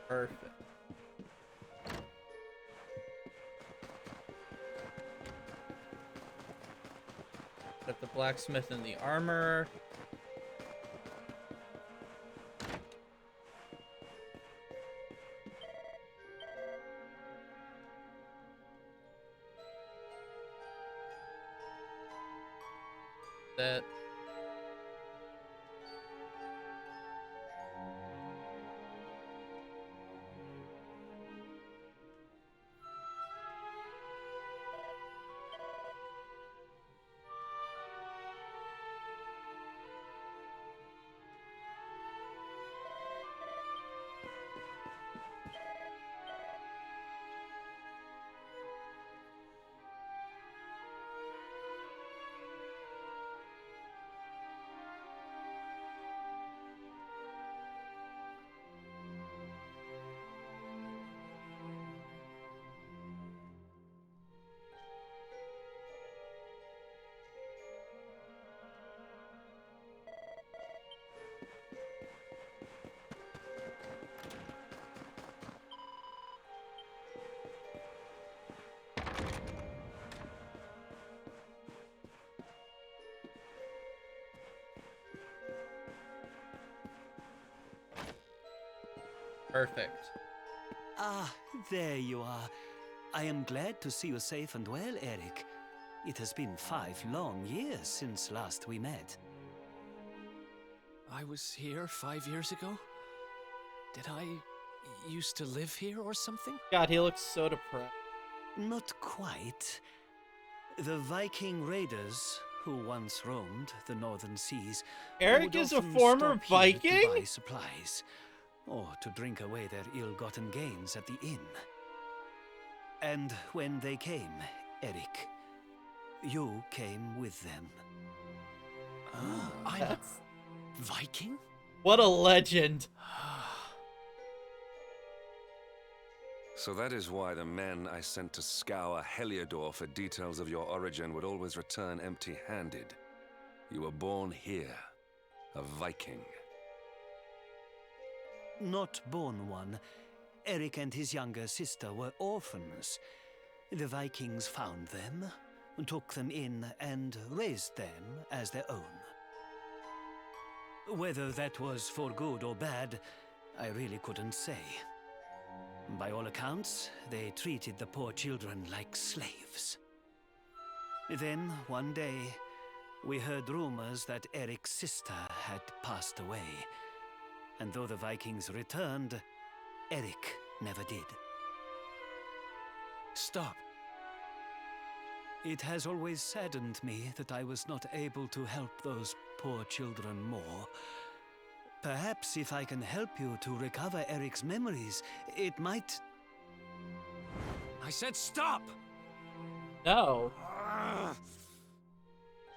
Perfect. Got the blacksmith and the armor. That. Perfect. Ah, there you are. I am glad to see you safe and well, Eric. It has been 5 long years since last we met. I was here 5 years ago? Did I used to live here or something? God, he looks so depressed. Not quite. The Viking raiders who once roamed the northern seas Eric would is a often former stop here Viking? to buy supplies, or to drink away their ill-gotten gains at the inn. And when they came, Eric, you came with them. I'm a Viking? What a legend. So that is why the men I sent to scour Heliodor for details of your origin would always return empty-handed. You were born here, a Viking. Not born one. Eric and his younger sister were orphans. The Vikings found them, took them in, and raised them as their own. Whether that was for good or bad, I really couldn't say. By all accounts, they treated the poor children like slaves. Then, one day, we heard rumors that Eric's sister had passed away. And though the Vikings returned, Eric never did. Stop. It has always saddened me that I was not able to help those poor children more. Perhaps if I can help you to recover Eric's memories, it might... I said stop! No.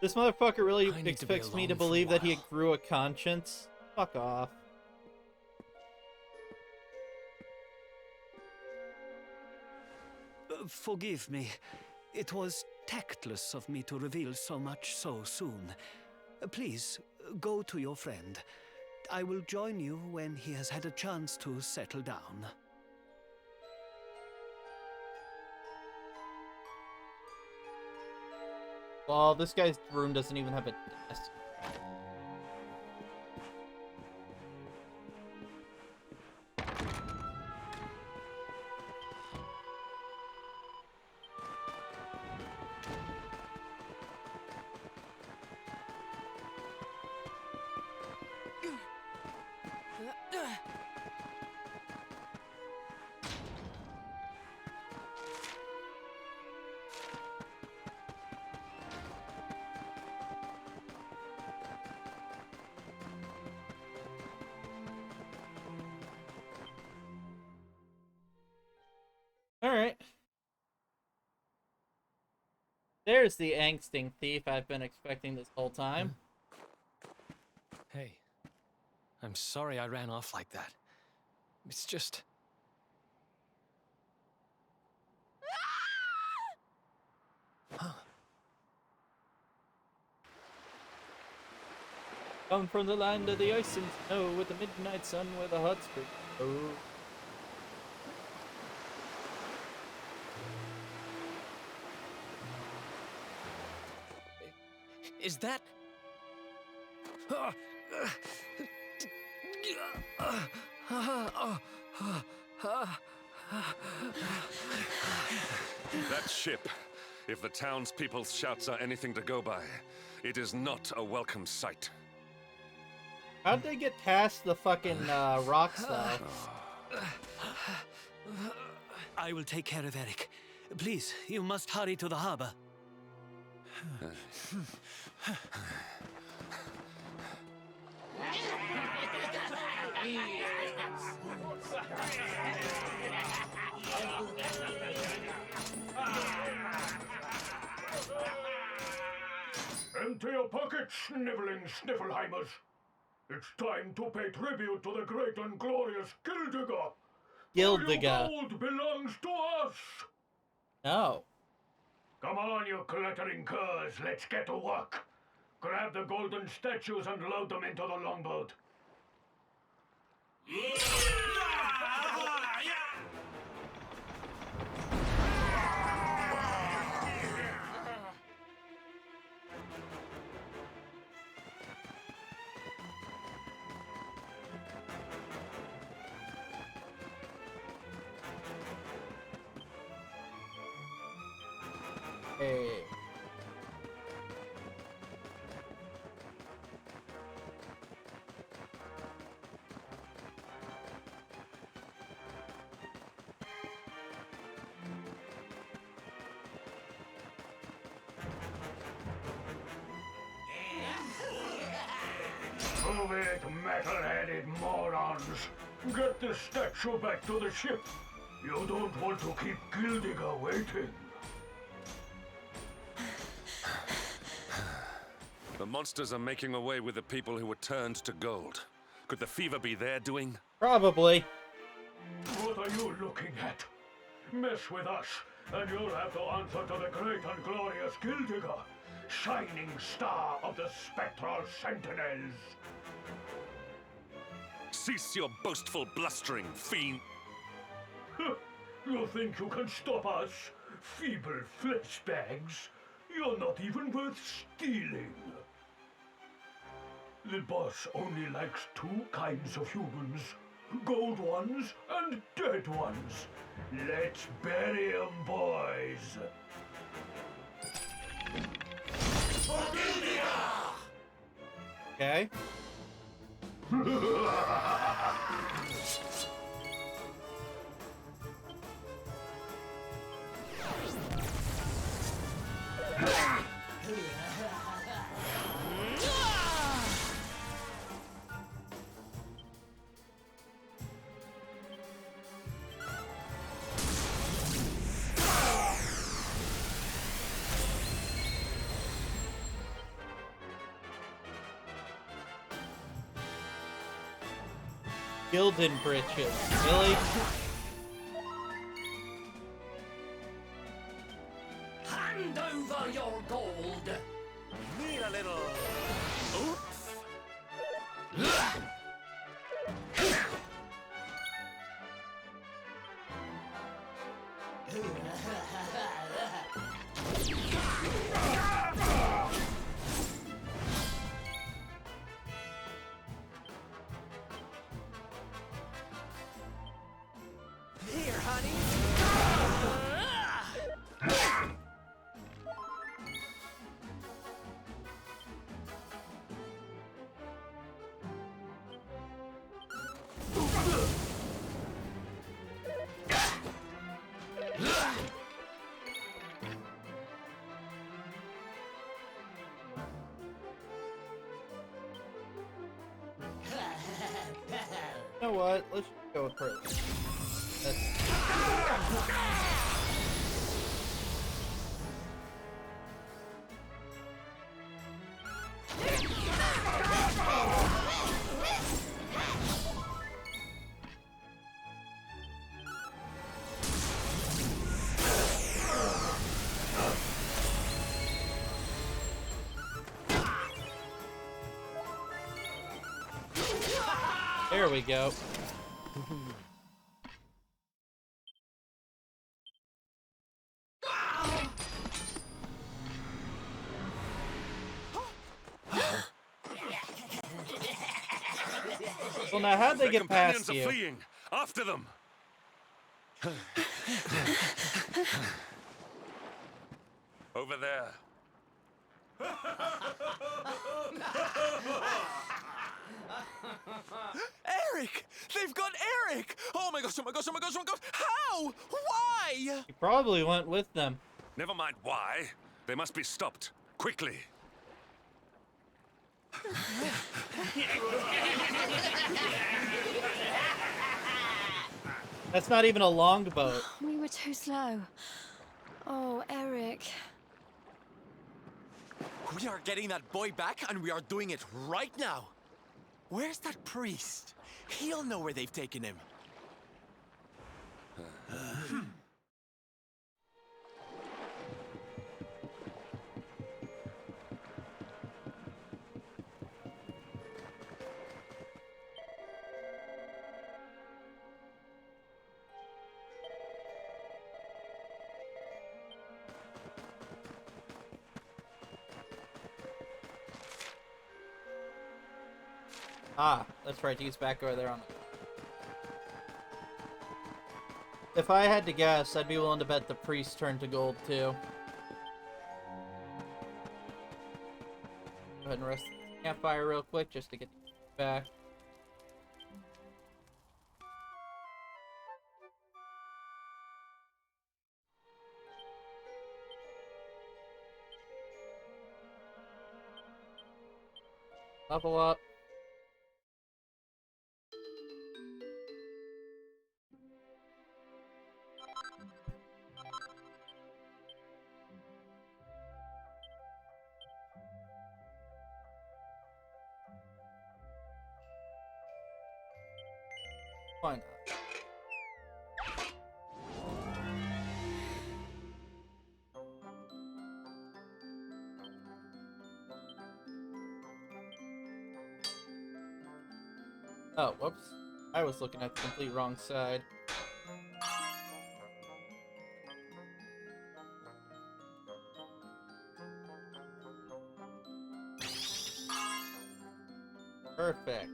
This motherfucker really I need to be expects me to alone for a believe that he while. grew a conscience? Fuck off. Forgive me. It was tactless of me to reveal so much so soon. Please, go to your friend. I will join you when he has had a chance to settle down. Well, this guy's room doesn't even have a desk. Alright. There's the angsting thief I've been expecting this whole time. Hey, I'm sorry I ran off like that. It's just... Come from the land of the ice and snow, with the midnight sun where the huts could go. Is that... That ship, if the townspeople's shouts are anything to go by, it is not a welcome sight. How'd they get past the fucking rocks, though? I will take care of Eric. Please, you must hurry to the harbor. Empty your pockets, sniveling Sniffleheimers. It's time to pay tribute to the great and glorious Gildiga. Gildiga. All your gold belongs to us. No. Come on, you cluttering curs. Let's get to work. Grab the golden statues and load them into the longboat. Hey. Move it, metal-headed morons! Get the statue back to the ship! You don't want to keep Gildiga waiting. The monsters are making away with the people who were turned to gold. Could the fever be their doing? Probably. What are you looking at? Mess with us, and you'll have to answer to the great and glorious Gildiga, shining star of the spectral sentinels. Cease your boastful blustering, fiend! You think you can stop us? Feeble flesh bags? You're not even worth stealing. The boss only likes two kinds of humans. Gold ones and dead ones. Let's bury 'em, boys. Okay. Gildan britches. Really? Hand over your gold! Need a little... Oops. Here, honey! You know what? Let's just go with her. That's... There we go. Well, now how'd they Their get companions past are you? fleeing! After them! Over there. Eric! They've got Eric! Oh my gosh, oh my gosh, oh my gosh, oh my gosh! How? Why? You probably went with them. Never mind why. They must be stopped. Quickly. That's not even a longboat. We were too slow. Oh, Eric. We are getting that boy back, and we are doing it right now. Where's that priest? He'll know where they've taken him. Ah, that's right. He's back over there on the... If I had to guess, I'd be willing to bet the priest turned to gold too. ahead and rest the campfire real quick just to get back. Level up. Why not? Oh, whoops. I was looking at the complete wrong side. Perfect.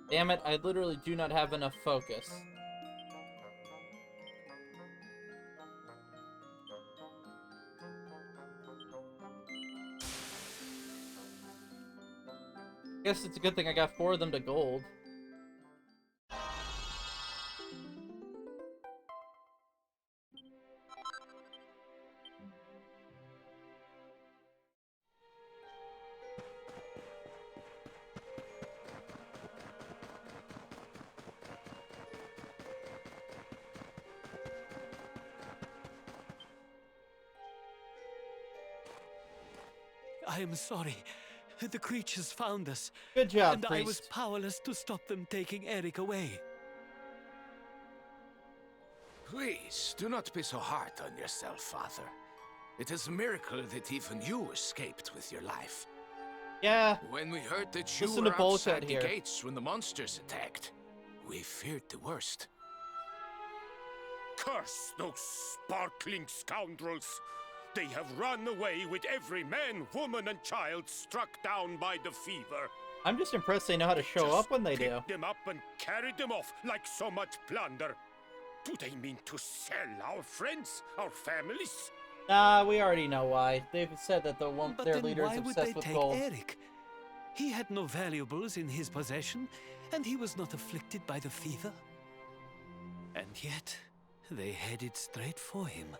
Damn it, I literally do not have enough focus. Guess it's a good thing I got 4 of them to gold. I am sorry. The creatures found us. Good job, and priest. I was powerless to stop them taking Eric away. Please, do not be so hard on yourself, Father. It is a miracle that even you escaped with your life. Yeah. When we heard that you Listen were to bullshit outside the here. gates when the monsters attacked, we feared the worst. Curse those sparkling scoundrels! They have run away with every man, woman, and child struck down by the fever. I'm just impressed they know how to show up when they do. Picked them up and carried them off like so much plunder. Do they mean to sell our friends, our families? Nah, we already know why. They've said that But their then leader is why would obsessed they with take gold. Eric? He had no valuables in his possession, and he was not afflicted by the fever. And yet, they headed straight for him.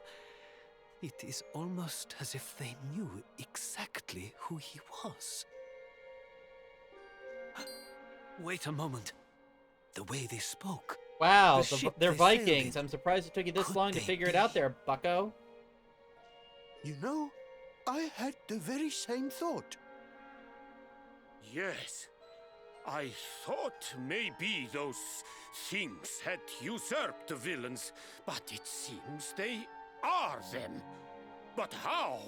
It is almost as if they knew exactly who he was. Wait a moment. The way they spoke. Wow, The ship they're they sailed Vikings. in. I'm surprised it took you this Could long to they figure it be? out there, bucko. You know, I had the very same thought. Yes. I thought maybe those things had usurped the villains, but it seems they are them. But how?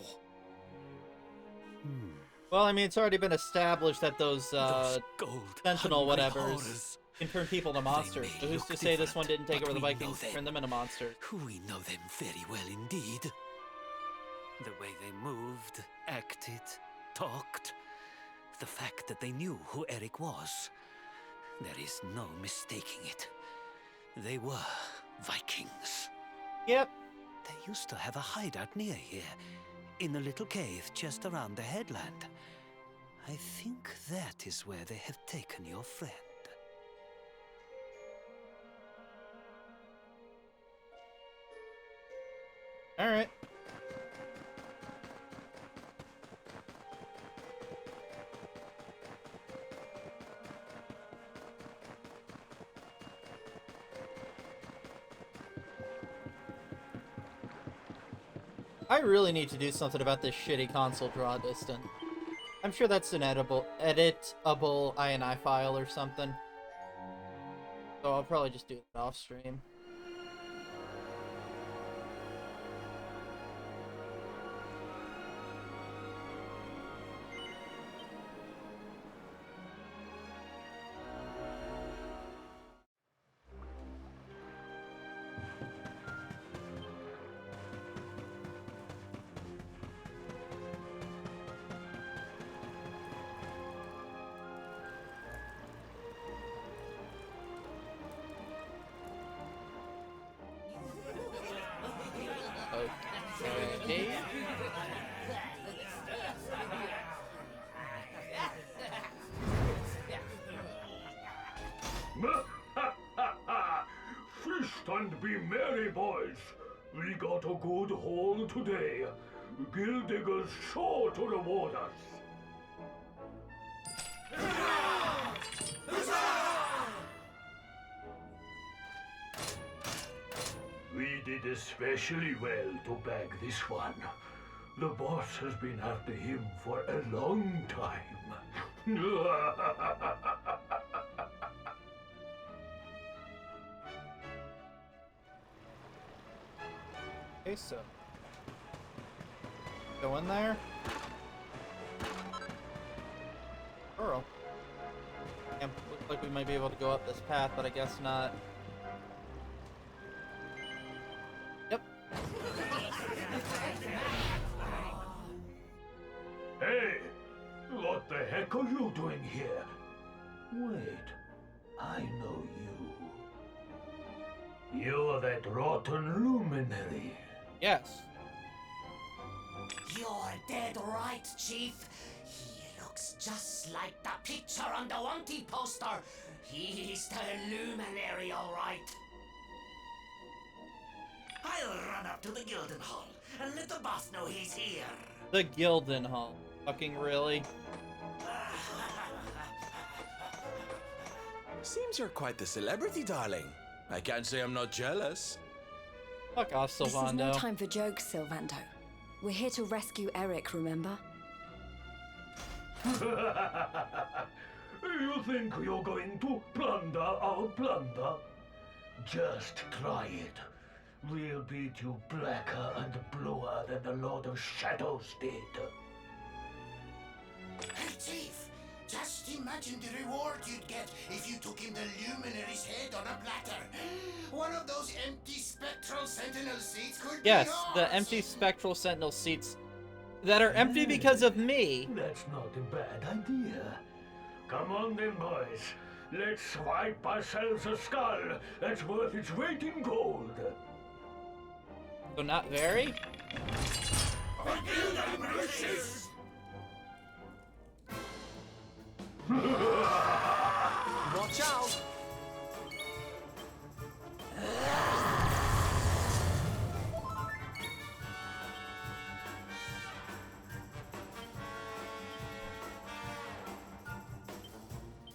Well, I mean, it's already been established that those gold, Sentinel hungry whatevers horrors. can turn people into monsters. may So who's look to say this one different, didn't take but over the we know Vikings and them. turn them into monsters? We know them very well indeed. The way they moved, acted, talked. The fact that they knew who Eric was. There is no mistaking it. They were Vikings. Yep. They used to have a hideout near here, in a little cave just around the headland. I think that is where they have taken your friend. Alright. I really need to do something about this shitty console draw distance. I'm sure that's an editable INI file or something. So I'll probably just do it off stream. Okay. Feast and be merry, boys. We got a good haul today. Gildigger's sure to reward us. We did especially well to bag this one. The boss has been after him for a long time. Okay, so go in there. Pearl. And looks like we might be able to go up this path, but I guess not. Yep. Hey! What the heck are you doing here? Wait, I know you. You're that rotten luminary. Yes. You're dead right, Chief. He looks just like the picture on the wanted poster. He's the luminary, all right. I'll run up to the Gildenhall and let the boss know he's here. The Gildenhall. Fucking really? Seems you're quite the celebrity, darling. I can't say I'm not jealous. Fuck off, This is no Sylvando. time for jokes, Sylvando. We're here to rescue Eric, remember? You think you're going to plunder our plunder? Just try it. We'll beat you blacker and bluer than the Lord of Shadows did. Hey, Chief, just imagine the reward you'd get if you took him the luminary's head on a platter. One of those empty spectral sentinel seats could Yes, be yours. the empty spectral sentinel seats that are empty because of me. That's not a bad idea. Come on then, boys. Let's swipe ourselves a skull that's worth its weight in gold. So not very? Watch out!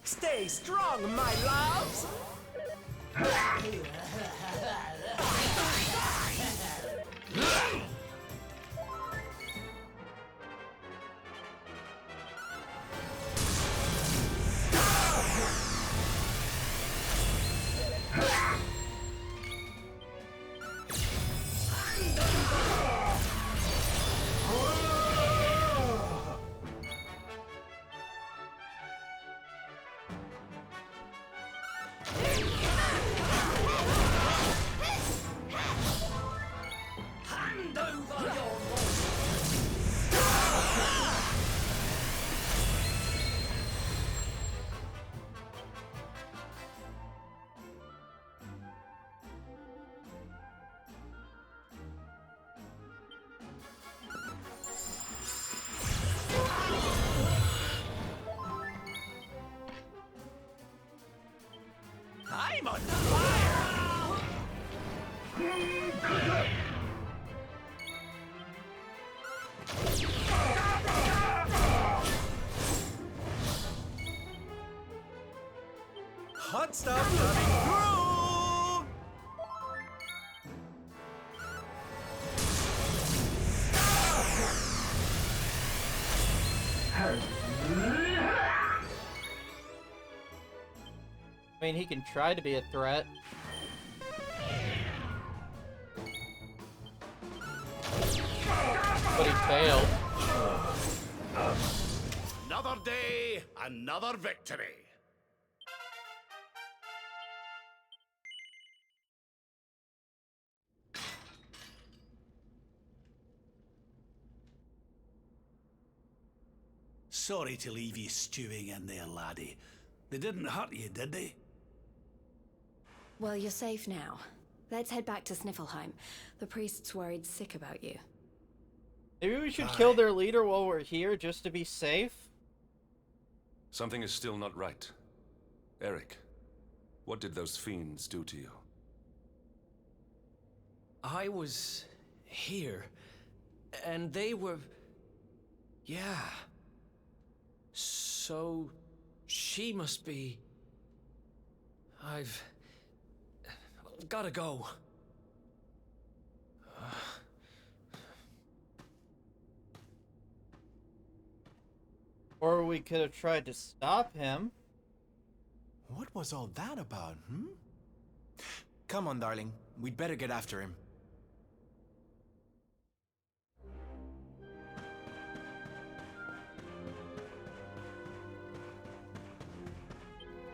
Stay strong, my loves! Hand over your I'm on fire! Hot stuff coming through! I mean, he can try to be a threat. But he failed. Another day, another victory. Sorry to leave you stewing in there, laddie. They didn't hurt you, did they? Well, you're safe now. Let's head back to Sniffelheim. The priest's worried sick about you. Maybe we should kill their leader while we're here, just to be safe? Something is still not right. Eric, what did those fiends do to you? I was here, and they were... Yeah. So, she must be... I've... gotta go. Or we could have tried to stop him. What was all that about, hmm? Come on, darling. We'd better get after him.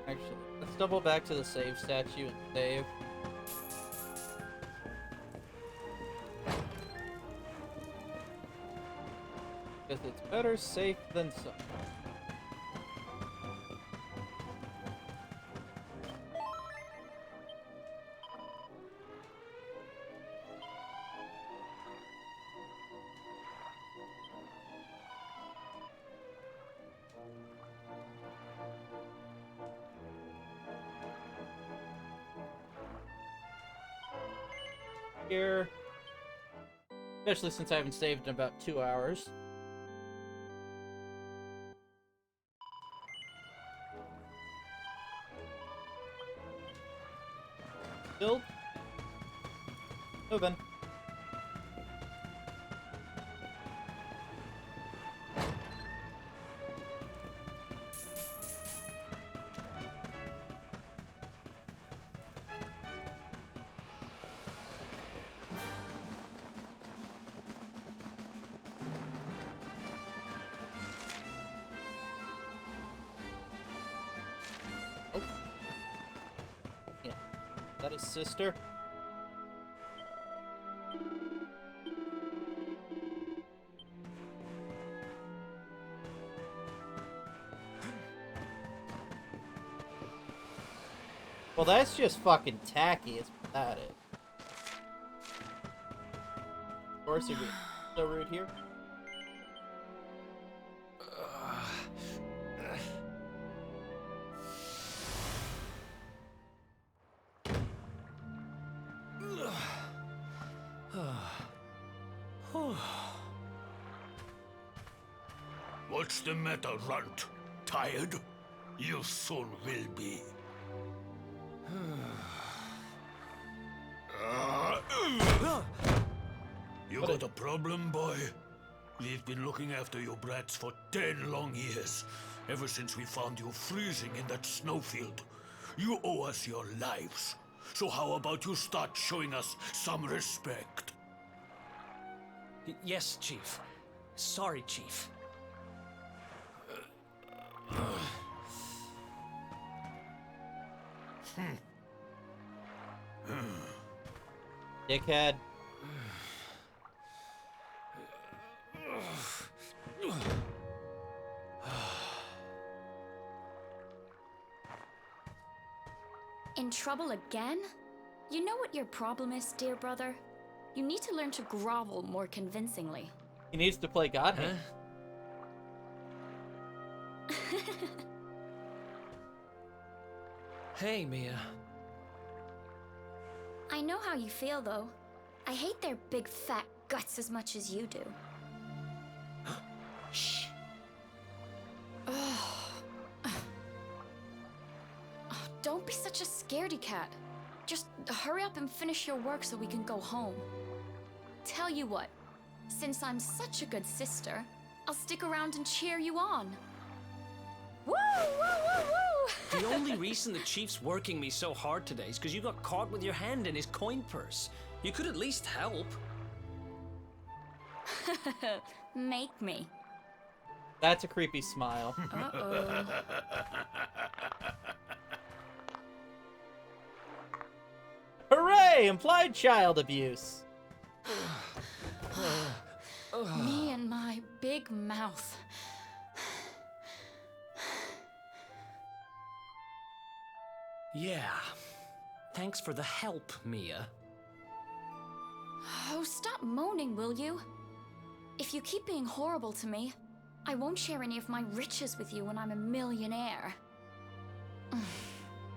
Actually, let's double back to the save statue and save. Because it's better safe than sorry. Here. Especially since I haven't saved in about 2 hours. Build. Moving. Oh. Yeah. That is sister. Well, that's just fucking tacky, is that it? Of course, you're so rude here. What's the matter, runt? Tired? You soon will be. You got a problem, boy? We've been looking after your brats for 10 long years, ever since we found you freezing in that snowfield. You owe us your lives. So how about you start showing us some respect? Yes, Chief. Sorry, Chief. Dickhead. In trouble again? You know what your problem is, dear brother? You need to learn to grovel more convincingly. He needs to play God Hand. Hey, Mia. I know how you feel, though. I hate their big fat guts as much as you do. Shh. Don't be such a scaredy cat. Just hurry up and finish your work so we can go home. Tell you what, since I'm such a good sister, I'll stick around and cheer you on. Woo, woo, woo, woo! The only only reason the chief's working me so hard today is because you got caught with your hand in his coin purse. You could at least help. Make me. That's a creepy smile. Uh-oh. Hooray! Implied child abuse. Me and my big mouth. Yeah. Thanks for the help, Mia. Oh, stop moaning, will you? If you keep being horrible to me, I won't share any of my riches with you when I'm a millionaire.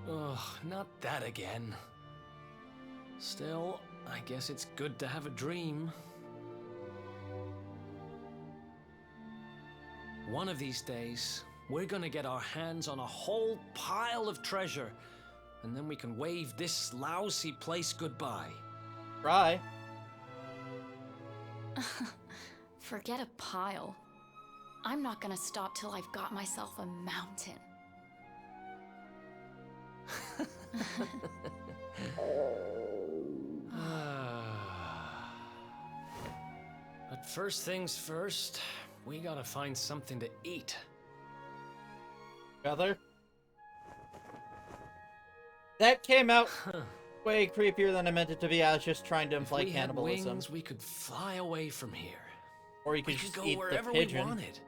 Ugh, not that again. Still, I guess it's good to have a dream. One of these days, we're gonna get our hands on a whole pile of treasure, and then we can wave this lousy place goodbye. Try. Forget a pile. I'm not gonna stop till I've got myself a mountain. But first things first, we gotta find something to eat. Brother? That came out way creepier than I meant it to be. I was just trying to imply if we cannibalism. Had wings, we could fly away from here. Or you could we just go eat wherever the pigeon. we wanted.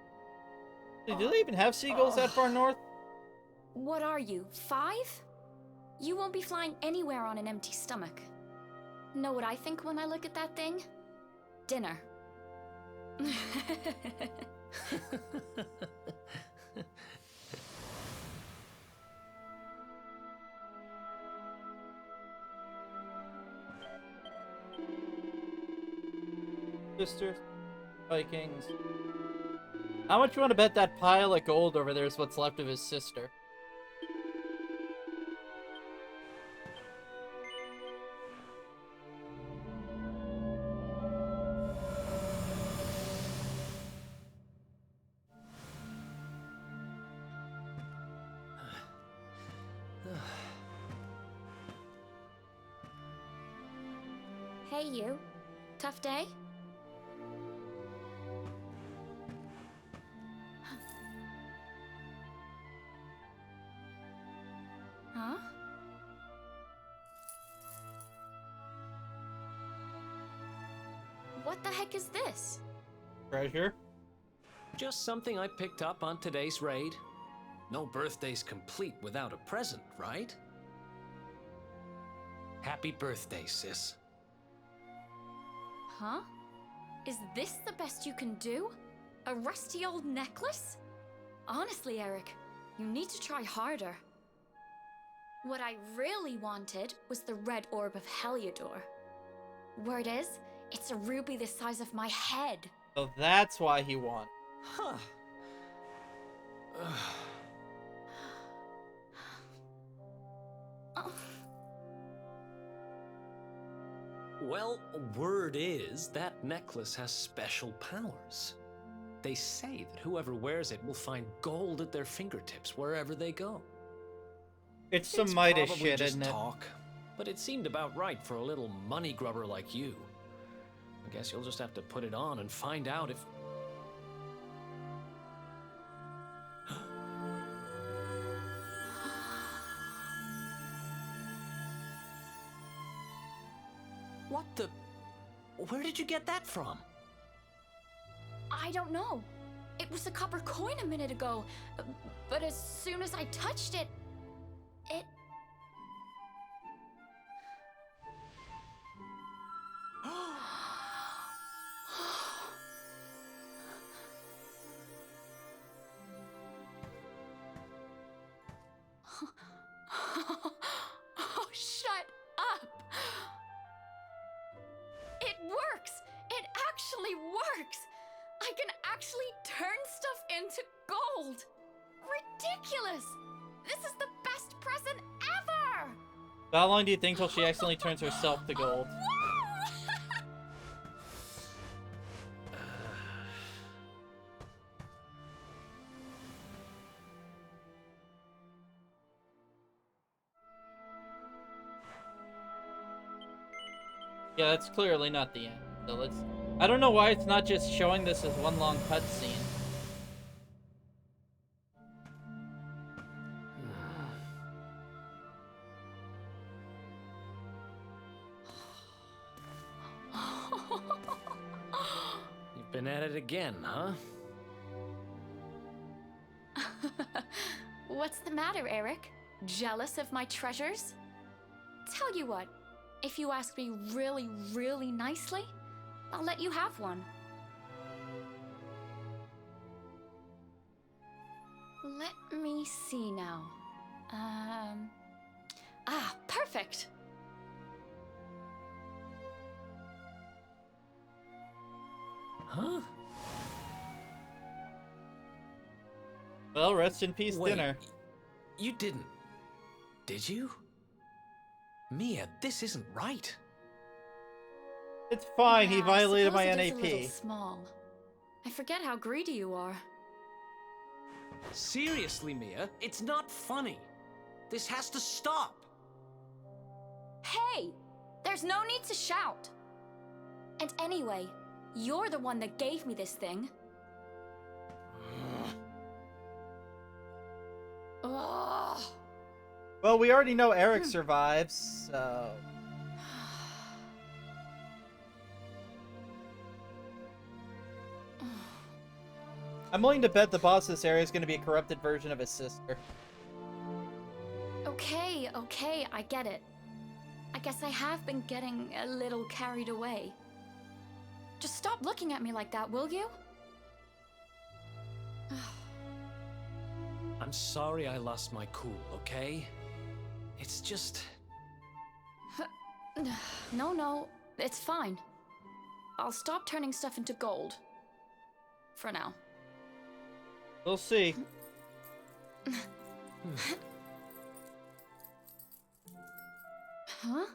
Do they even have seagulls that far north? What are you, 5? You won't be flying anywhere on an empty stomach. Know what I think when I look at that thing? Dinner. Sisters, Vikings. How much you want to bet that pile of gold over there is what's left of his sister? Hey, you. Tough day? Huh? What the heck is this? Treasure? Just something I picked up on today's raid. No birthday's complete without a present, right? Happy birthday, sis. Huh? Is this the best you can do? A rusty old necklace? Honestly, Eric, you need to try harder. What I really wanted was the red orb of Heliodor. Word is, it's a ruby the size of my head. So that's why he won. Huh. Well, word is that necklace has special powers. They say that whoever wears it will find gold at their fingertips wherever they go. It's some Midas probably shit, just isn't it? talk, but it seemed about right for a little money grubber like you. I guess you'll just have to put it on and find out if... What the... Where did you get that from? I don't know. It was a copper coin a minute ago, but as soon as I touched it, it... Oh, shut up! It works! It actually works! I can actually turn stuff into gold! Ridiculous! This is the best present ever! How long do you think till she accidentally turns herself to gold? Yeah, that's clearly not the end. So let's... I don't know why it's not just showing this as one long cutscene. You've been at it again, huh? What's the matter, Eric? Jealous of my treasures? Tell you what, if you ask me really, really nicely, I'll let you have one. Let me see now. Perfect! Huh? Well, rest in peace, Wait, dinner. You didn't, did you? Mia, this isn't right. It's fine, he Yeah, violated my I suppose it is a little NAP. small. I forget how greedy you are. Seriously, Mia, it's not funny. This has to stop. Hey! There's no need to shout! And anyway, you're the one that gave me this thing. Ugh. Well, we already know Eric survives, so... I'm willing to bet the boss of this area is going to be a corrupted version of his sister. Okay, I get it. I guess I have been getting a little carried away. Just stop looking at me like that, will you? I'm sorry I lost my cool, okay? It's just... No, it's fine. I'll stop turning stuff into gold. For now. We'll see. Huh?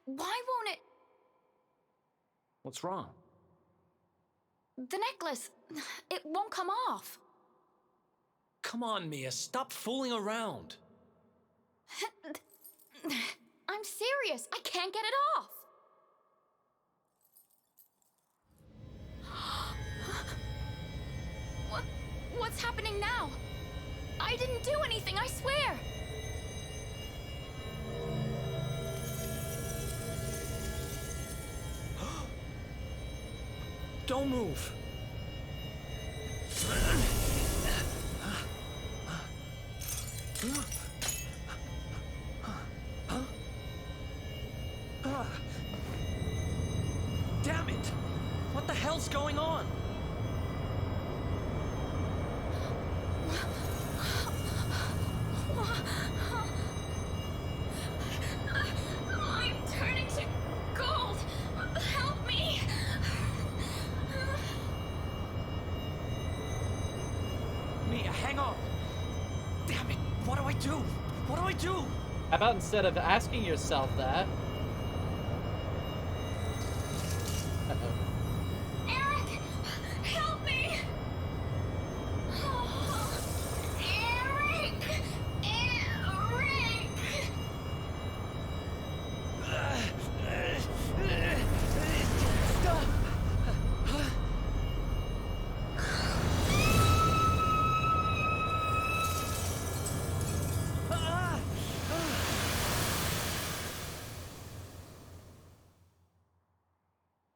Why won't it... What's wrong? The necklace, it won't come off. Come on, Mia, stop fooling around. I'm serious, I can't get it off. What's happening now? I didn't do anything, I swear! Don't move. Damn it! What the hell's going on? I'm turning to gold! Help me! Mia, hang on! Damn it! What do I do? What do I do? How about instead of asking yourself that... Eric! Help me! Eric! Eric! Stop!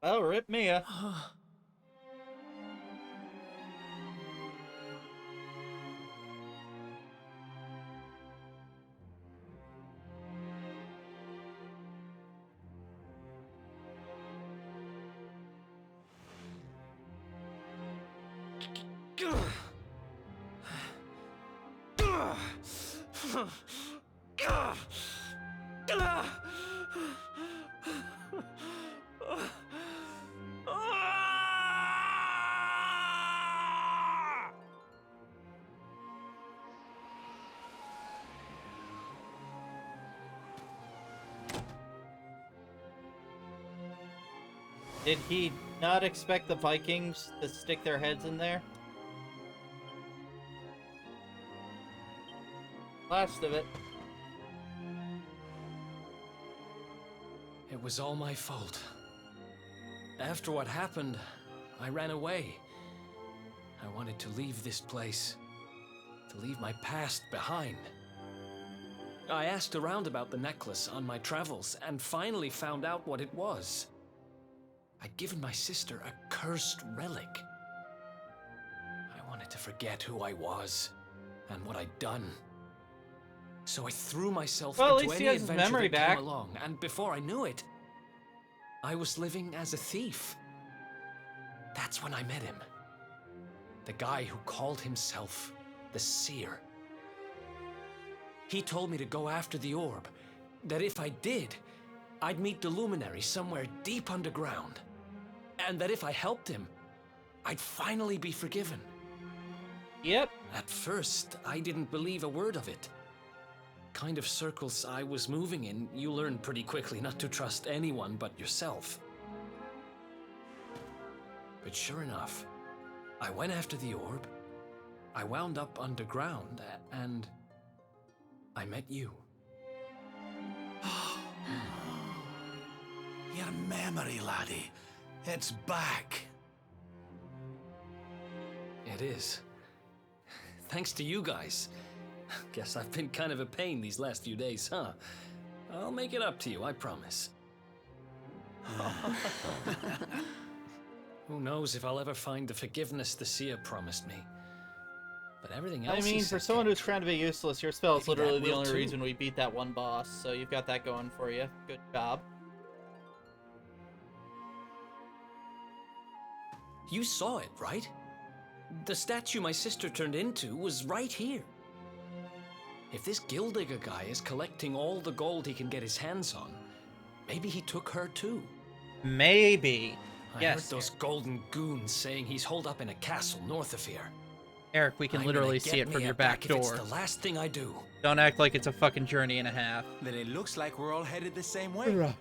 Oh, rip Mia. Did he not expect the Vikings to stick their heads in there? Last of it. was all my fault. After what happened, I ran away. I wanted to leave this place, to leave my past behind. I asked around about the necklace on my travels and finally found out what it was. I'd given my sister a cursed relic. I wanted to forget who I was and what I'd done. So I threw myself Well, at into least he any has his adventure memory that back. came along, and before I knew it, I was living as a thief. That's when I met him. The guy who called himself the Seer. He told me to go after the orb, that if I did, I'd meet the Luminary somewhere deep underground, and that if I helped him, I'd finally be forgiven. Yep. At first, I didn't believe a word of it. Kind of circles I was moving in, you learn pretty quickly not to trust anyone but yourself. But sure enough, I went after the orb, I wound up underground, and I met you. Your memory, laddie. It's back. It is. Thanks to you guys. Guess I've been kind of a pain these last few days, huh? I'll make it up to you, I promise. Who knows if I'll ever find the forgiveness the Seer promised me. But everything else I mean, for someone who's trying to be useless, your spell is Maybe that literally the will only too. reason we beat that one boss, so you've got that going for you. Good job. You saw it, right? The statue my sister turned into was right here. If this Gildigger guy is collecting all the gold he can get his hands on, maybe he took her too. Maybe. I Yes. heard those golden goons saying he's holed up in a castle north of here. Eric, we can I'm literally gonna see get it from Mia your back if it's door. the last thing I do. Don't act like it's a fucking journey and a half. Then it looks like we're all headed the same way.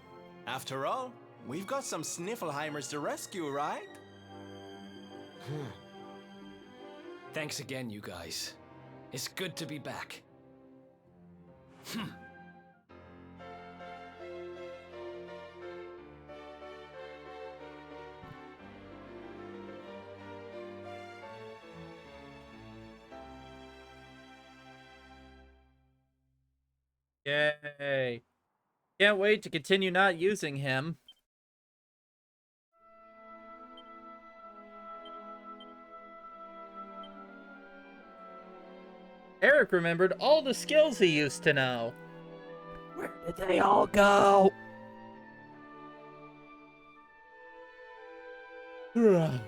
After all, we've got some Sniffelheimers to rescue, right? Thanks again, you guys. It's good to be back. Yay. Can't wait to continue not using him. Eric remembered all the skills he used to know. Where did they all go? Ugh.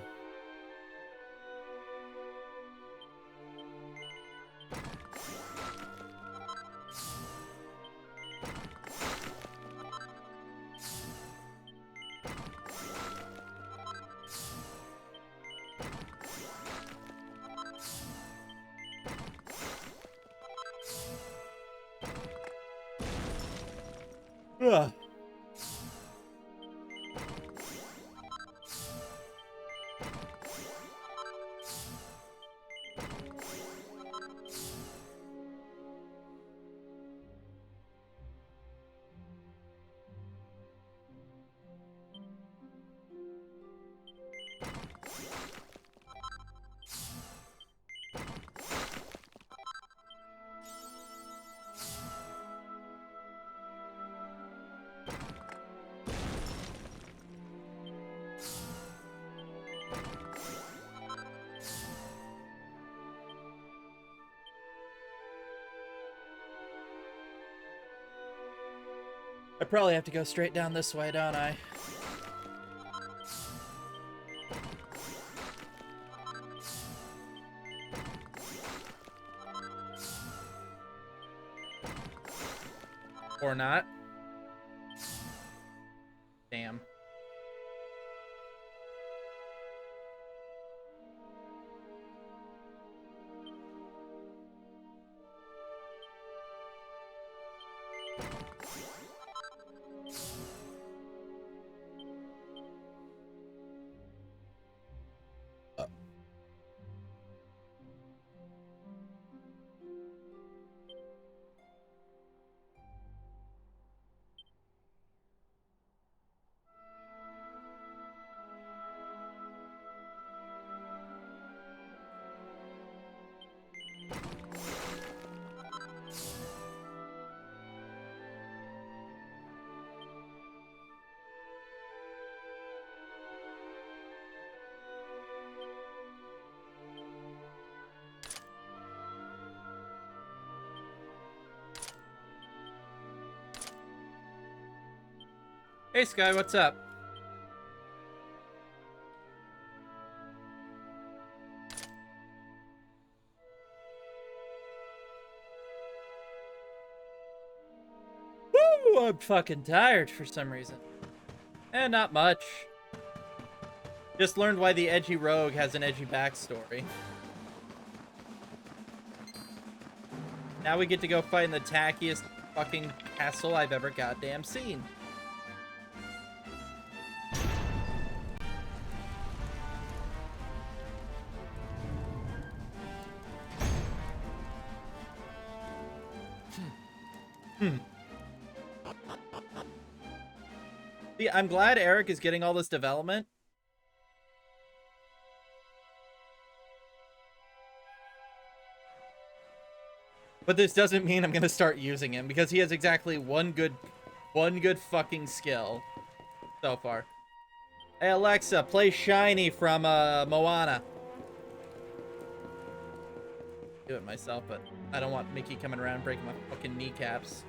I probably have to go straight down this way, don't I? Or not. Damn. Hey, Sky, what's up? Woo! I'm fucking tired for some reason. Eh, not much. Just learned why the edgy rogue has an edgy backstory. Now we get to go fight in the tackiest fucking castle I've ever goddamn seen. See, I'm glad Eric is getting all this development. But this doesn't mean I'm gonna start using him, because he has exactly one good fucking skill so far. Hey Alexa, play Shiny from Moana. Do it myself, but I don't want Mickey coming around and breaking my fucking kneecaps.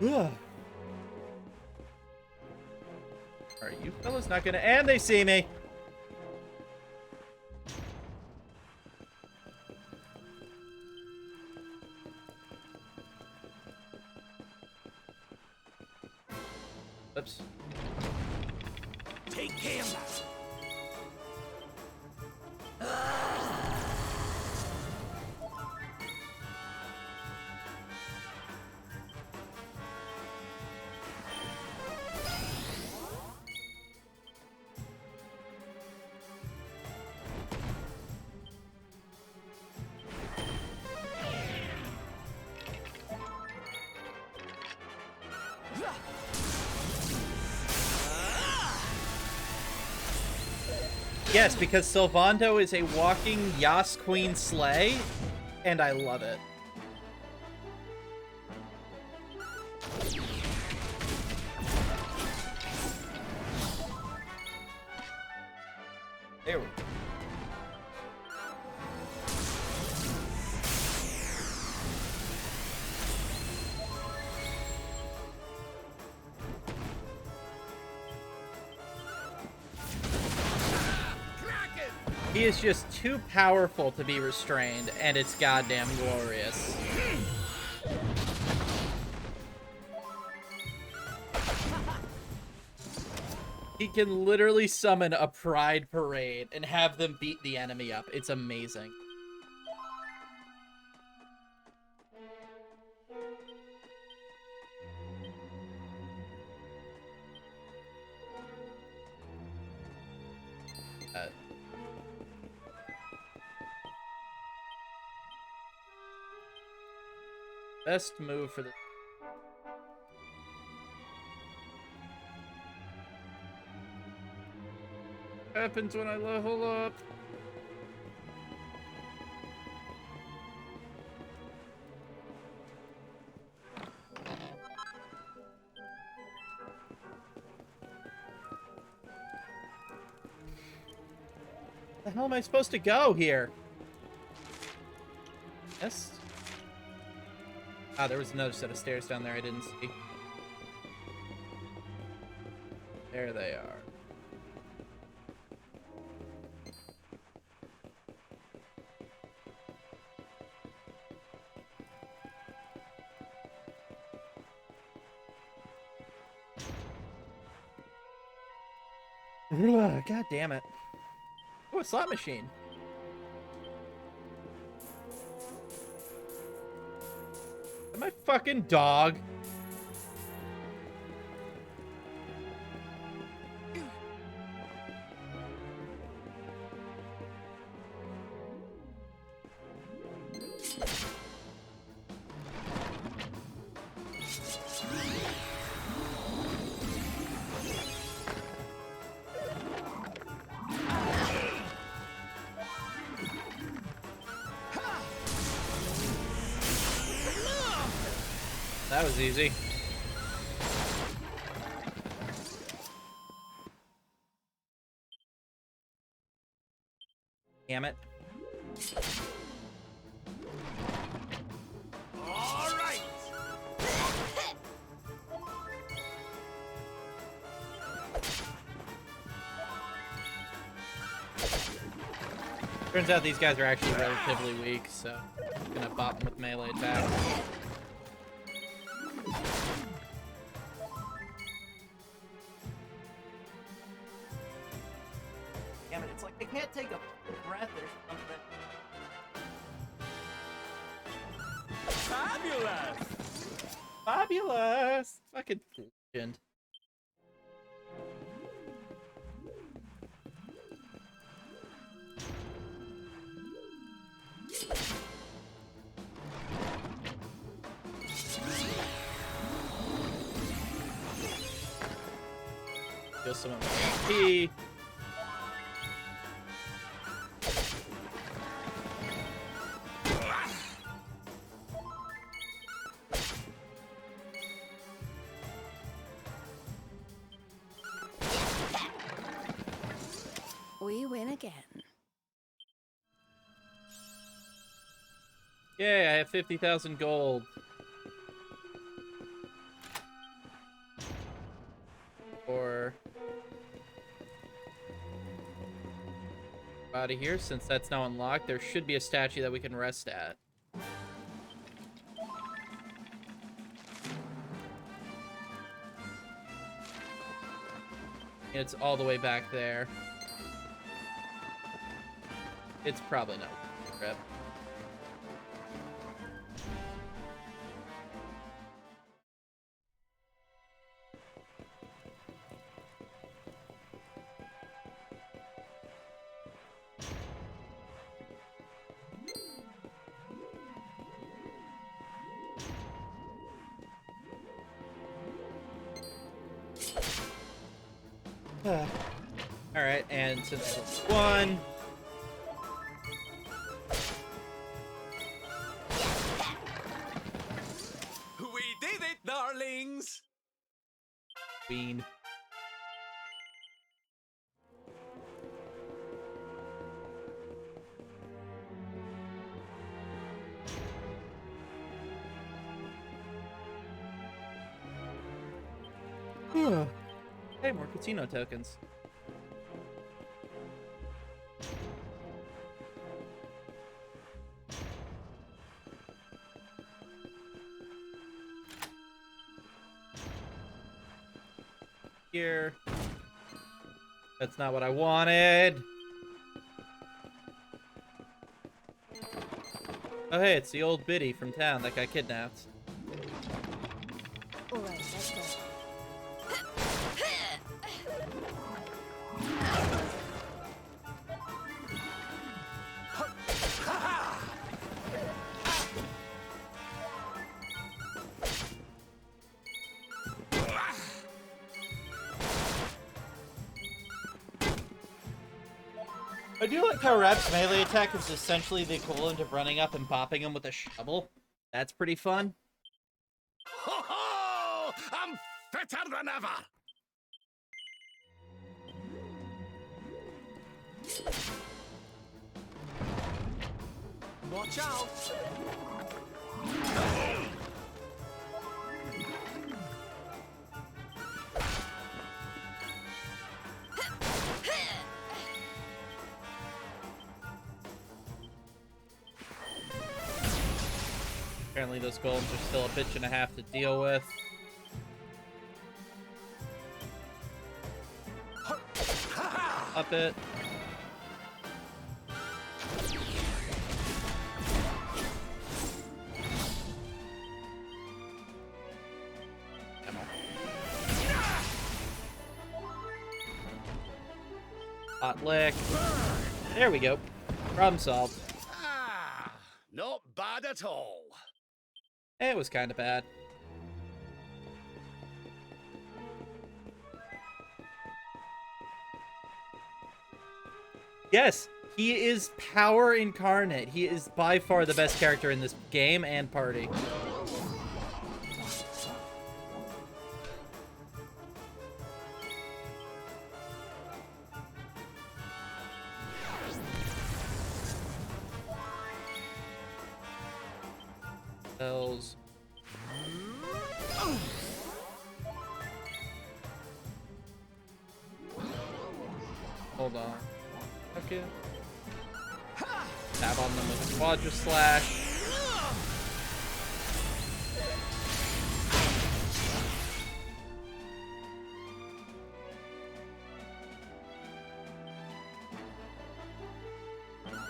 Ugh. Are you fellas not gonna? And they see me. Oops. Take care of that. Yes, because Sylvando is a walking Yas Queen sleigh, and I love it. There we go. He is just too powerful to be restrained, and it's goddamn glorious. He can literally summon a pride parade and have them beat the enemy up. It's amazing. Best move for the... Happens when I level up. The hell am I supposed to go here? Yes. Ah, there was another set of stairs down there I didn't see. There they are. Ugh, God damn it. Oh, a slot machine. Am I fucking dog? That was easy. Damn it. All right. Turns out these guys are actually relatively weak, so I'm gonna bop them with melee attack. Damn it, it's like I can't take a breath or something. Fabulous! Fabulous! Fucking legend. Steal some of my XP. We win again. Yay, I have 50,000 gold. Or out of here, since that's now unlocked, there should be a statue that we can rest at. It's all the way back there. It's probably not a trip. Alright, and since it's one... We did it, darlings! Queen. Hey, more casino tokens. Here. That's not what I wanted. Oh, hey, it's the old biddy from town that got kidnapped. All right, let's go. I do like how Rap's melee attack is essentially the equivalent of running up and popping him with a shovel. That's pretty fun. Ho ho! I'm fitter than ever! Watch out! Apparently those golems are still a bitch and a half to deal with. Up it. Ammo. Hot lick. There we go. Problem solved. Ah, not bad at all. It was kind of bad. Yes, he is power incarnate. He is by far the best character in this game and party. Hells. Hold on. Okay. Stab on them with a Quadra Slash.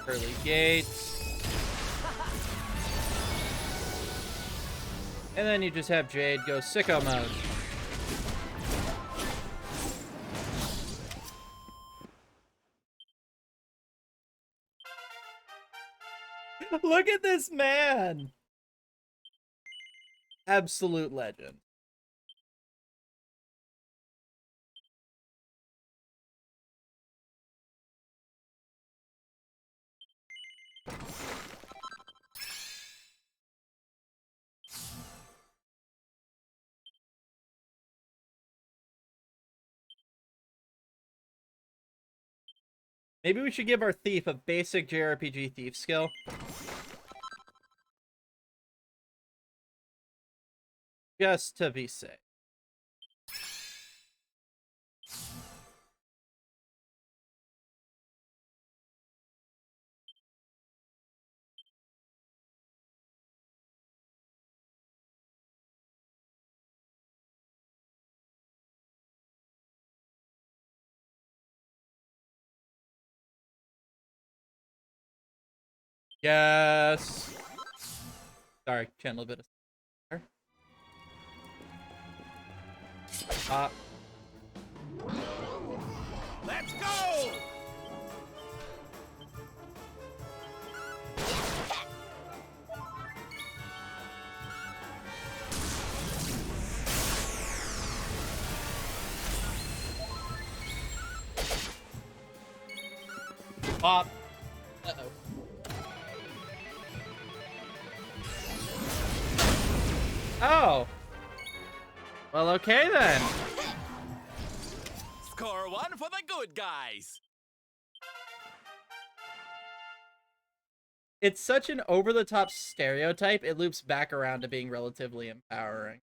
Early gates. And then you just have Jade go sicko mode. Look at this man! Absolute legend. Maybe we should give our thief a basic JRPG thief skill. Just to be safe. Yes. Sorry, channel a bit of. Let's go! Pop. Uh-oh. Oh. Well, okay then. Score one for the good guys. It's such an over-the-top stereotype, it loops back around to being relatively empowering.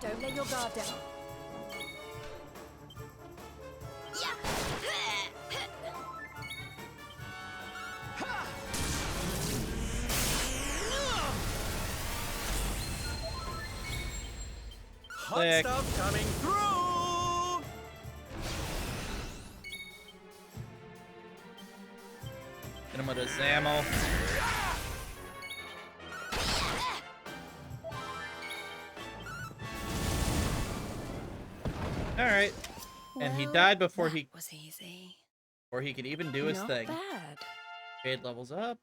Don't let your guard down. Hot Sick. stuff coming through! Hit him with a Zamel. Alright. And he died before he was easy. before he could even do his Not thing. bad. Jade levels up.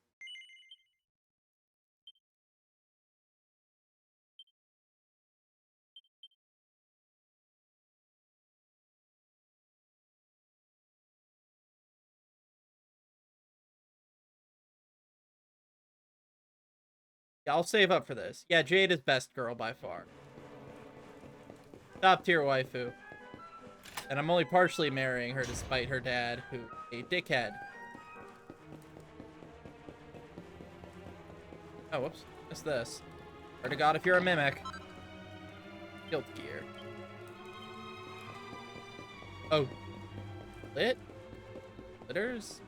Yeah, I'll save up for this. Yeah, Jade is best girl by far. Top tier waifu. And I'm only partially marrying her despite her dad, who a dickhead. Oh, whoops. What's this? Swear to God, if you're a mimic. Guild gear. Oh. Lit? Litters?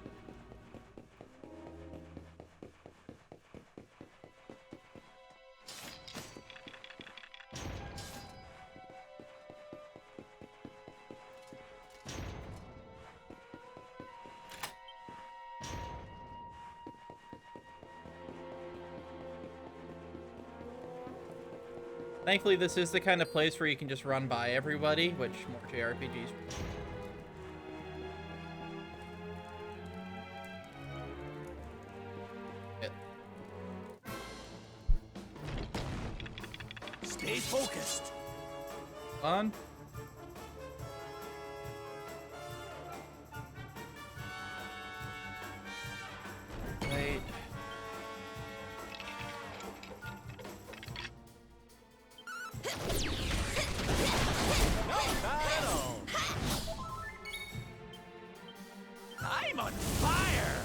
Thankfully, this is the kind of place where you can just run by everybody, which more JRPGs. Stay focused. Fun. Wait. on fire!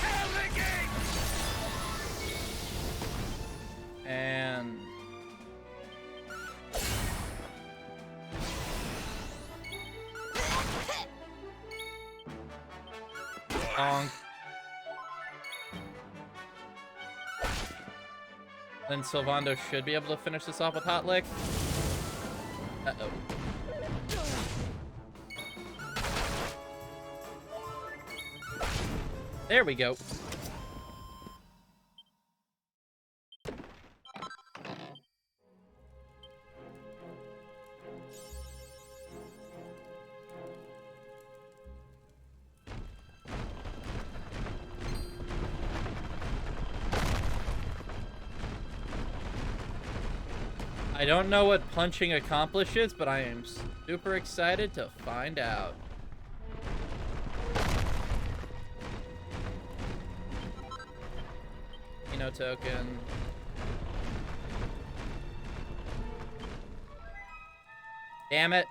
Hell the gate! And bonk. Then Sylvando should be able to finish this off with Hot Lick. Uh-oh. There we go. I don't know what punching accomplishes, but I am super excited to find out. Kino token. Damn it.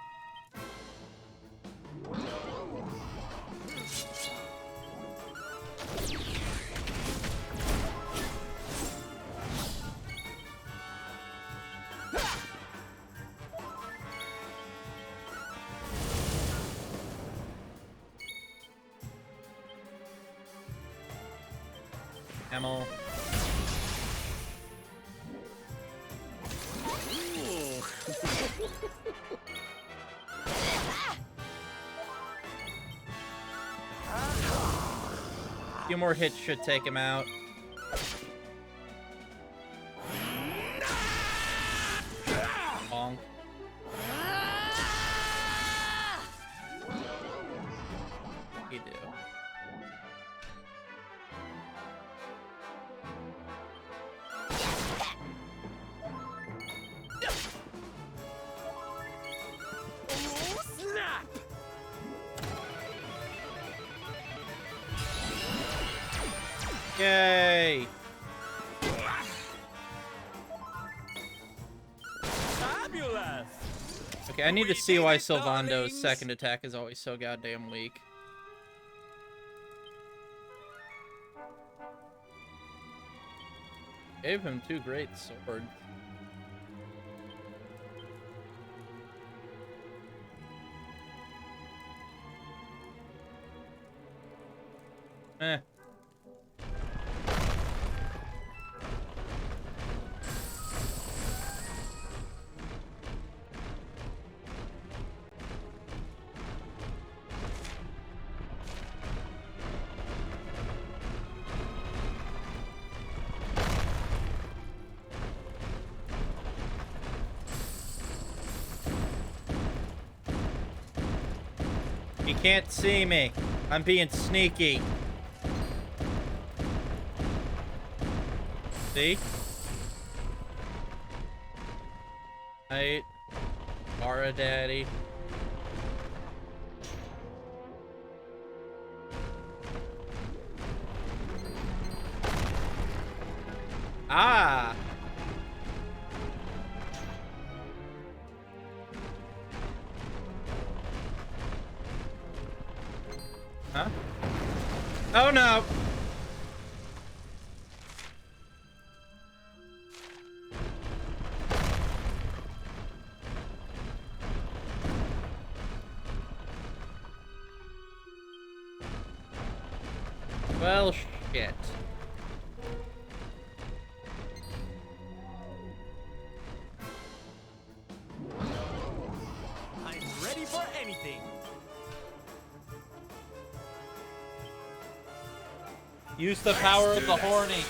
Camel. A few more hits should take him out. Bonk. You do. Snap! Yay! Fabulous! Okay, I need to see why Sylvando's second attack is always so goddamn weak. Gave him 2 great swords. Eh. He can't see me. I'm being sneaky. See? Right. Bara Daddy. Ah! Huh? Oh no! Well, shit. I'm ready for anything. Use the power of the horny.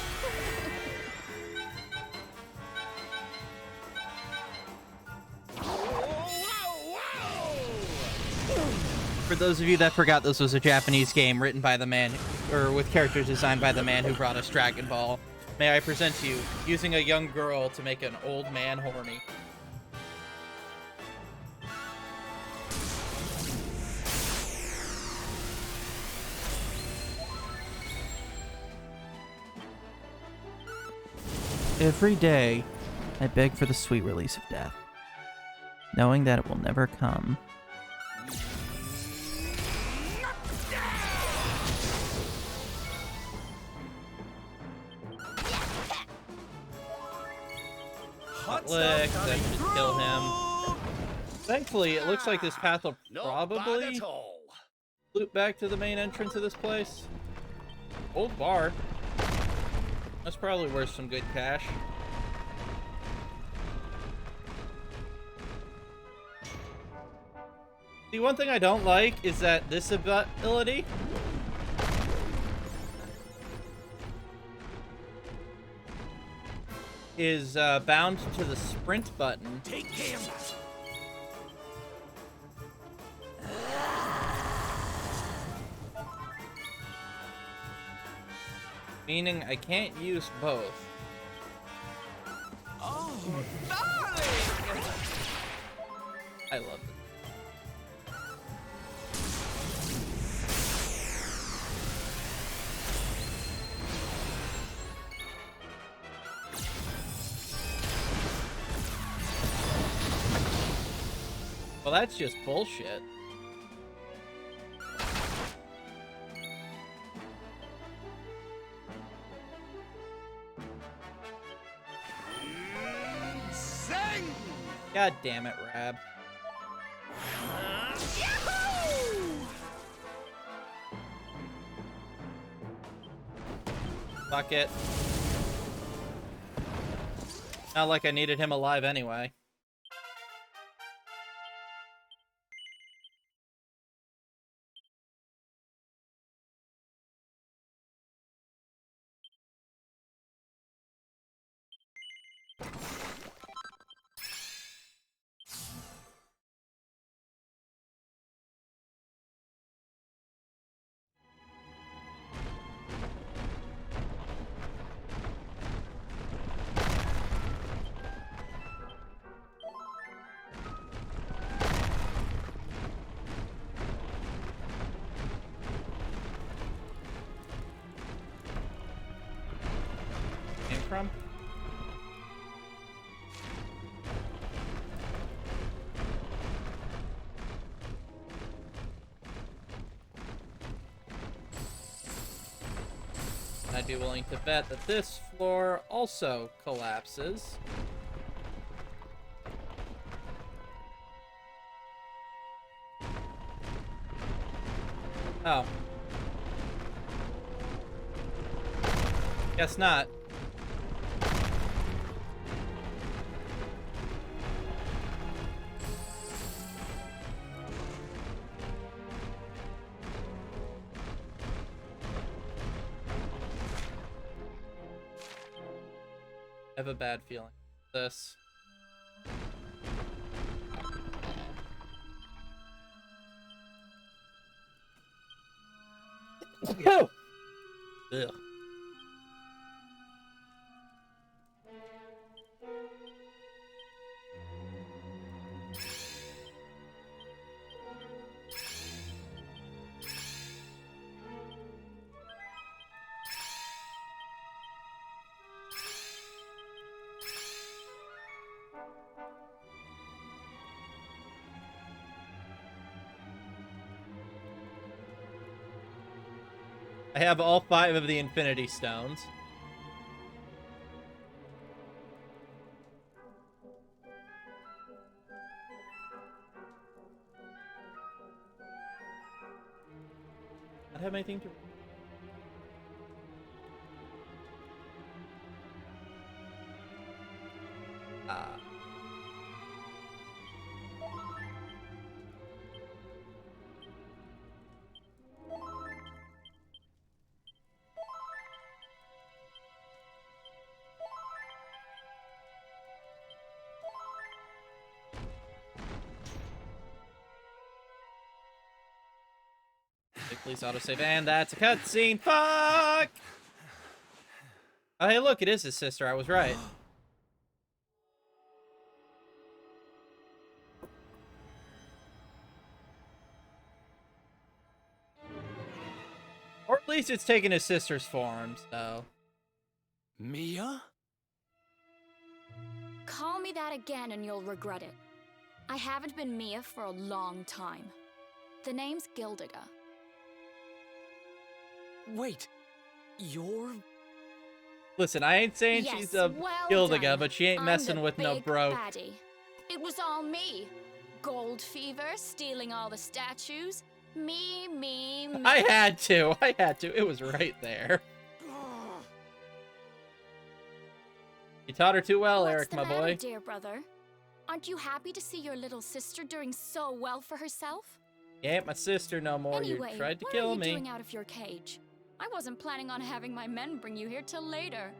For those of you that forgot, this was a Japanese game written by the man, or with characters designed by the man who brought us Dragon Ball. May I present to you, using a young girl to make an old man horny. Every day, I beg for the sweet release of death, knowing that it will never come. Lick, that should kill him. Thankfully, it looks like this path will probably loop back to the main entrance of this place. Old bar. That's probably worth some good cash. See, one thing I don't like is that this ability is bound to the sprint button. Take care. Meaning I can't use both. Oh, darling! I love it. Well, that's just bullshit. God damn it, Rab. Fuck it. Not like I needed him alive anyway. From? I'd be willing to bet that this floor also collapses. Oh. Guess not. I have a bad feeling about this. Ugh. I have all 5 of the Infinity Stones. I don't have anything to... Please autosave, and that's a cutscene. Fuck! Oh, hey, look, it is his sister. I was right. Or at least it's taken his sister's form, so... Mia? Call me that again and you'll regret it. I haven't been Mia for a long time. The name's Gildiga. Wait, you're... Listen, I ain't saying Yes, she's a well Gildiga, done. but she ain't I'm messing the with no big bro. baddie. It was all me. Gold fever, stealing all the statues. Me. I had to. It was right there. You taught her too well, What's Eric, the my matter, boy. dear brother? Aren't you happy to see your little sister doing so well for herself? You ain't my sister no more. Anyway, You tried to what kill are you me. doing out of your cage? I wasn't planning on having my men bring you here till later.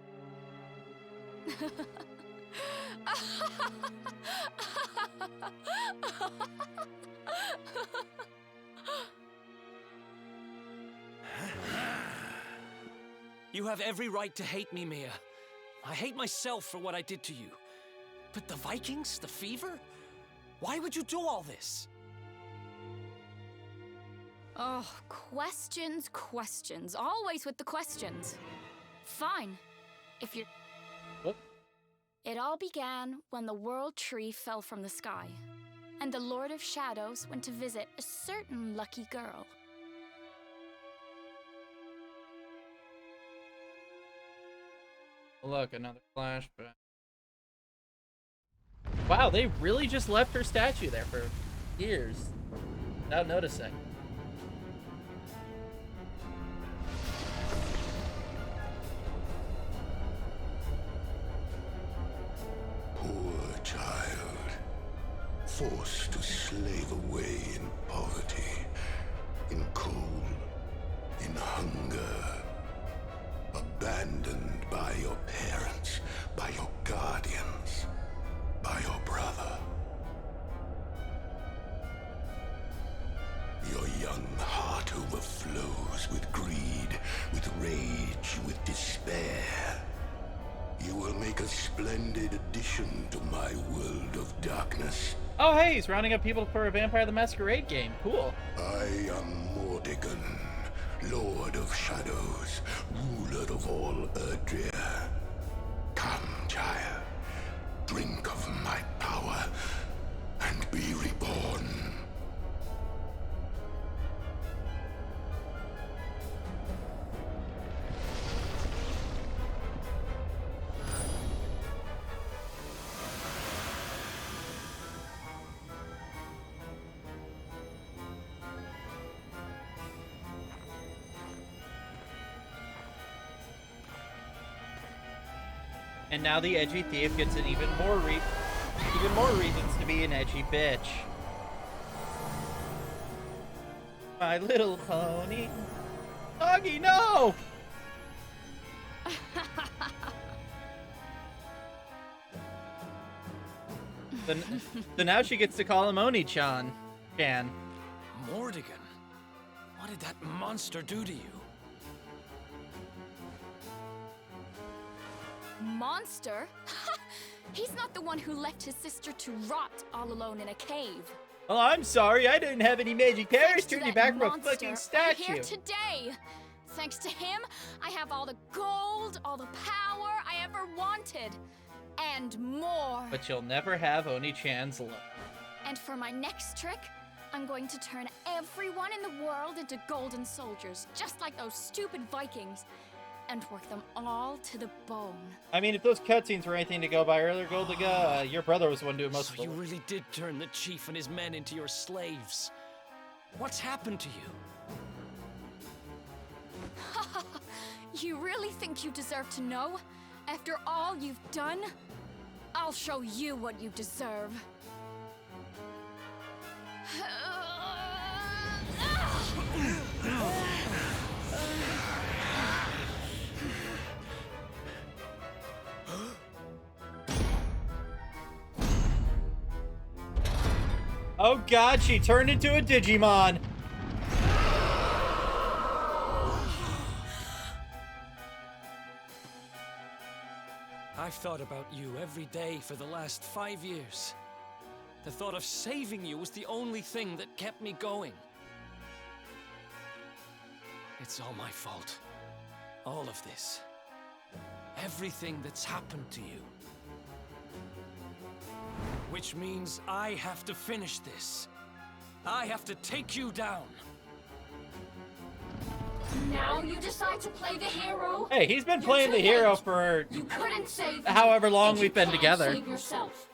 You have every right to hate me, Mia. I hate myself for what I did to you. But the Vikings, the fever? Why would you do all this? Oh, questions. Always with the questions. Fine. If you're... What? It all began when the World Tree fell from the sky, and the Lord of Shadows went to visit a certain lucky girl. Look, another flashback. Wow, they really just left her statue there for years without noticing. Poor child, forced to slave away in poverty, in cold, in hunger, abandoned by your parents, by your guardians, by your brother. Your young heart overflows with greed, with rage, with despair. You will make a splendid addition to my world of darkness. Oh, hey, he's rounding up people for a Vampire the Masquerade game. Cool. I am Mordegon, Lord of Shadows, ruler of all Erdrea. Come, child, drink of my power, and be reborn. And now the edgy thief gets an even more reasons to be an edgy bitch. My Little Pony. Doggy, no! Then now she gets to call him Oni-chan. Mordegon? What did that monster do to you? Monster? He's not the one who left his sister to rot all alone in a cave. Oh, I'm sorry. I didn't have any magic powers Thanks to to turn you that back from a monster, fucking I'm statue. here today. Thanks to him, I have all the gold, all the power I ever wanted. And more. But you'll never have Oni-chan's love. And for my next trick, I'm going to turn everyone in the world into golden soldiers, just like those stupid Vikings, and work them all to the bone. I mean, if those cutscenes were anything to go by earlier, Goldiga, your brother was the one doing most of So it. you really did turn the chief and his men into your slaves. What's happened to you? You really think you deserve to know? After all you've done? I'll show you what you deserve. Oh god, she turned into a Digimon! I've thought about you every day for the last 5 years. The thought of saving you was the only thing that kept me going. It's all my fault. All of this. Everything that's happened to you. Which means I have to finish this. I have to take you down. Now you decide to play the hero? Hey, he's been You're playing too the hero late. for You couldn't save me, however long and we've been you can't together. Save yourself.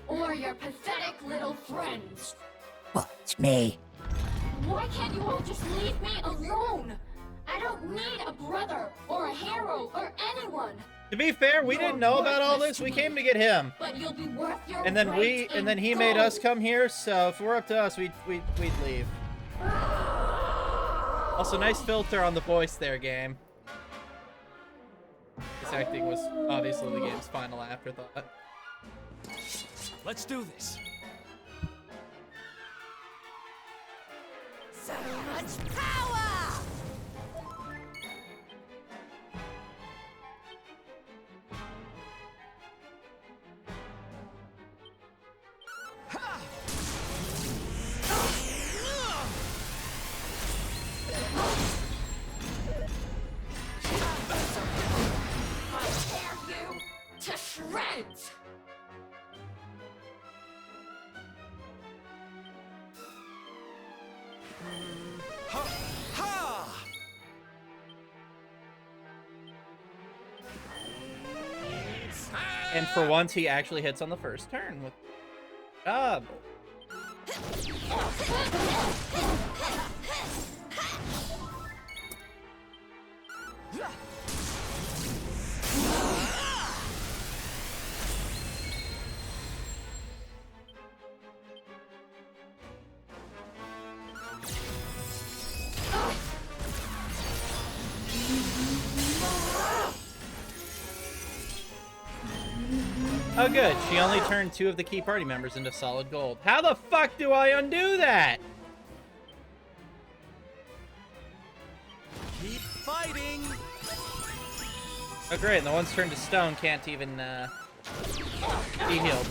Or your pathetic little friends. Well, it's me. Why can't you all just leave me alone? I don't need a brother or a hero or anyone. To be fair, we didn't know about all this. We came to get him. But you'll be worth your And then weight in he made us gold. come here, so if it were up to us, we'd leave. Also, nice filter on the voice there, game. This acting was obviously the game's final afterthought. Let's do this. So much power! I tear you to shreds. And for once, he actually hits on the first turn with job. Oh good, she only turned 2 of the key party members into solid gold. How the fuck do I undo that? Keep fighting! Oh great, and the ones turned to stone can't even be healed.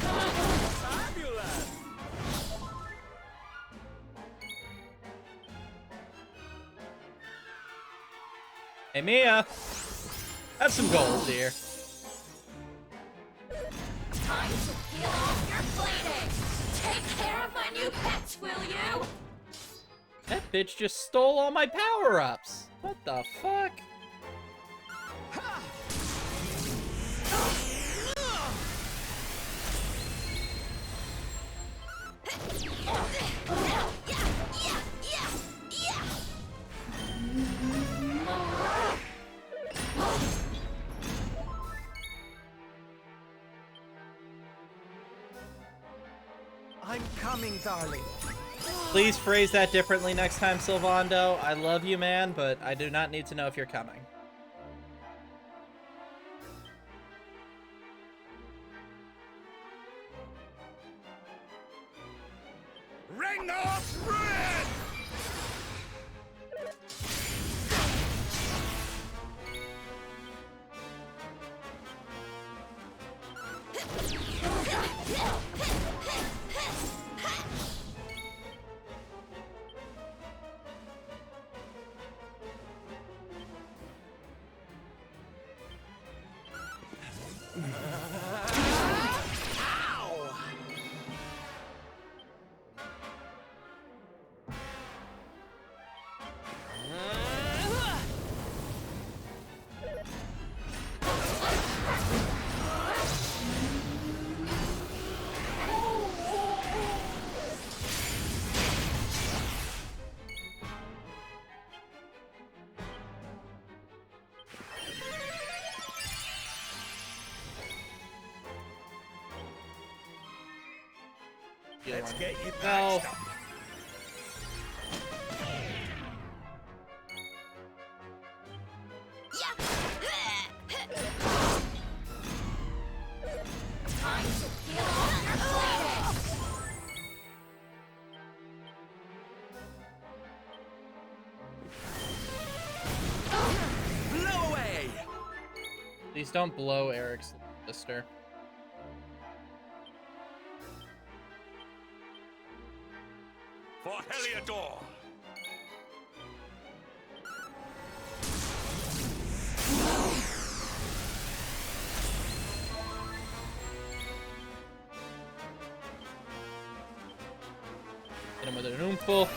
Hey Mia! Have some gold, dear. Time to peel off your bleeding. Take care of my new pets, will you? That bitch just stole all my power-ups. What the fuck? I'm coming, darling. Please phrase that differently next time, Sylvando. I love you, man, but I do not need to know if you're coming. Ring off red! Let's get you No. patched up. Time to peel off your bleeding. Blow away! Please don't blow Eric's sister. For Heliodor! Hit him with an oomful.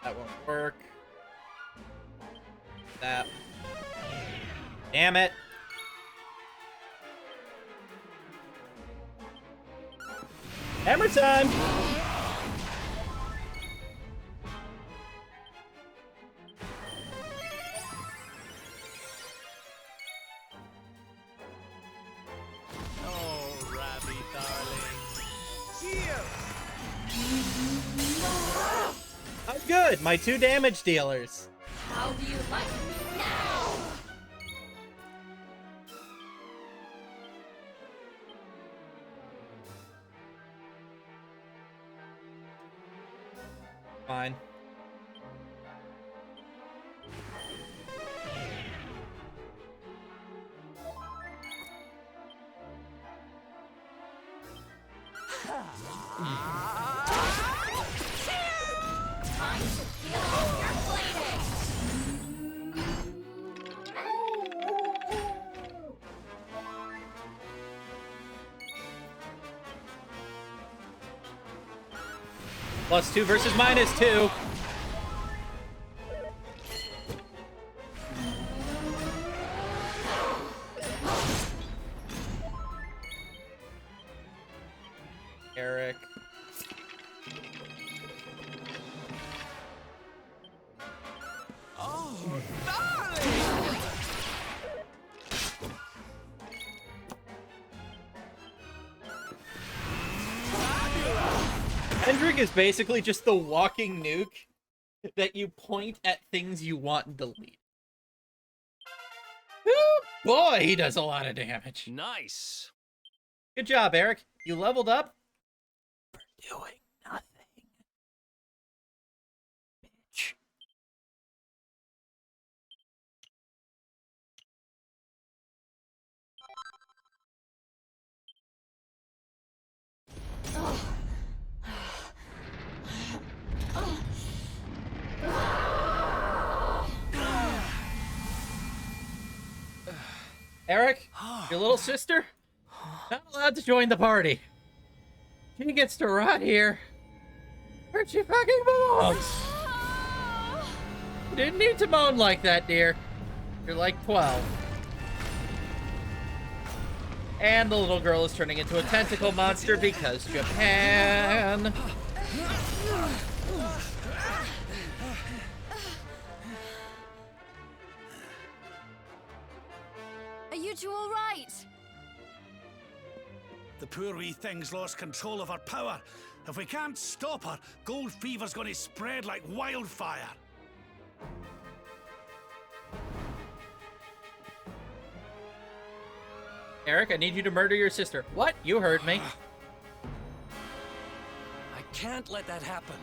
That won't work. That. Damn it. Hammer time! Oh, Rabbit, darling. I'm good. My 2 damage dealers. How do you like me now? Fine. +2 versus -2. Eric. Oh, darling! Hendrik is basically just the walking nuke that you point at things you want and delete. Ooh, boy, he does a lot of damage. Nice. Good job, Eric. You leveled up for doing nothing. Bitch. Eric, your little sister, not allowed to join the party. She gets to rot here where she fucking belongs. You didn't need to moan like that, dear. You're like 12. And the little girl is turning into a tentacle monster because Japan. Are you two all right? The poor wee thing's lost control of her power. If we can't stop her, gold fever's gonna spread like wildfire. Eric, I need you to murder your sister. What? You heard me. I can't let that happen.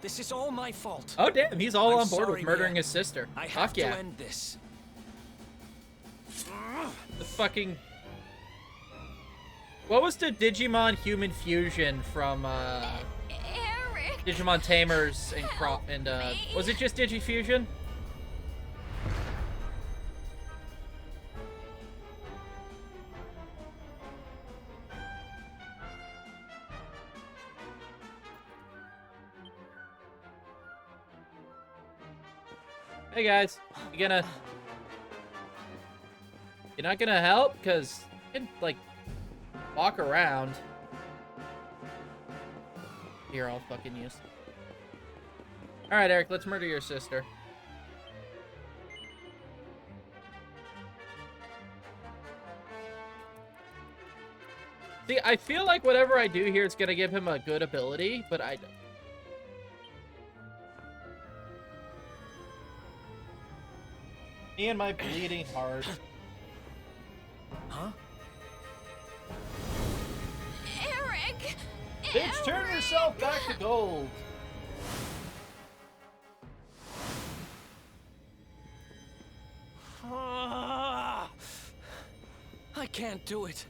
This is all my fault. Oh, damn. He's all I'm on board sorry, with murdering Mia. his sister. I have Fuck yeah. to end this. The fucking... What was the Digimon human fusion from, Eric! Digimon Tamers and was it just Digifusion? Hey guys, you're not gonna help? Cause you can, like, walk around. You're all fucking useless. Alright, Eric, let's murder your sister. See, I feel like whatever I do here is gonna give him a good ability, but I don't. Me and my bleeding heart. Huh? Eric! Bitch, turn yourself back to gold. I can't do it.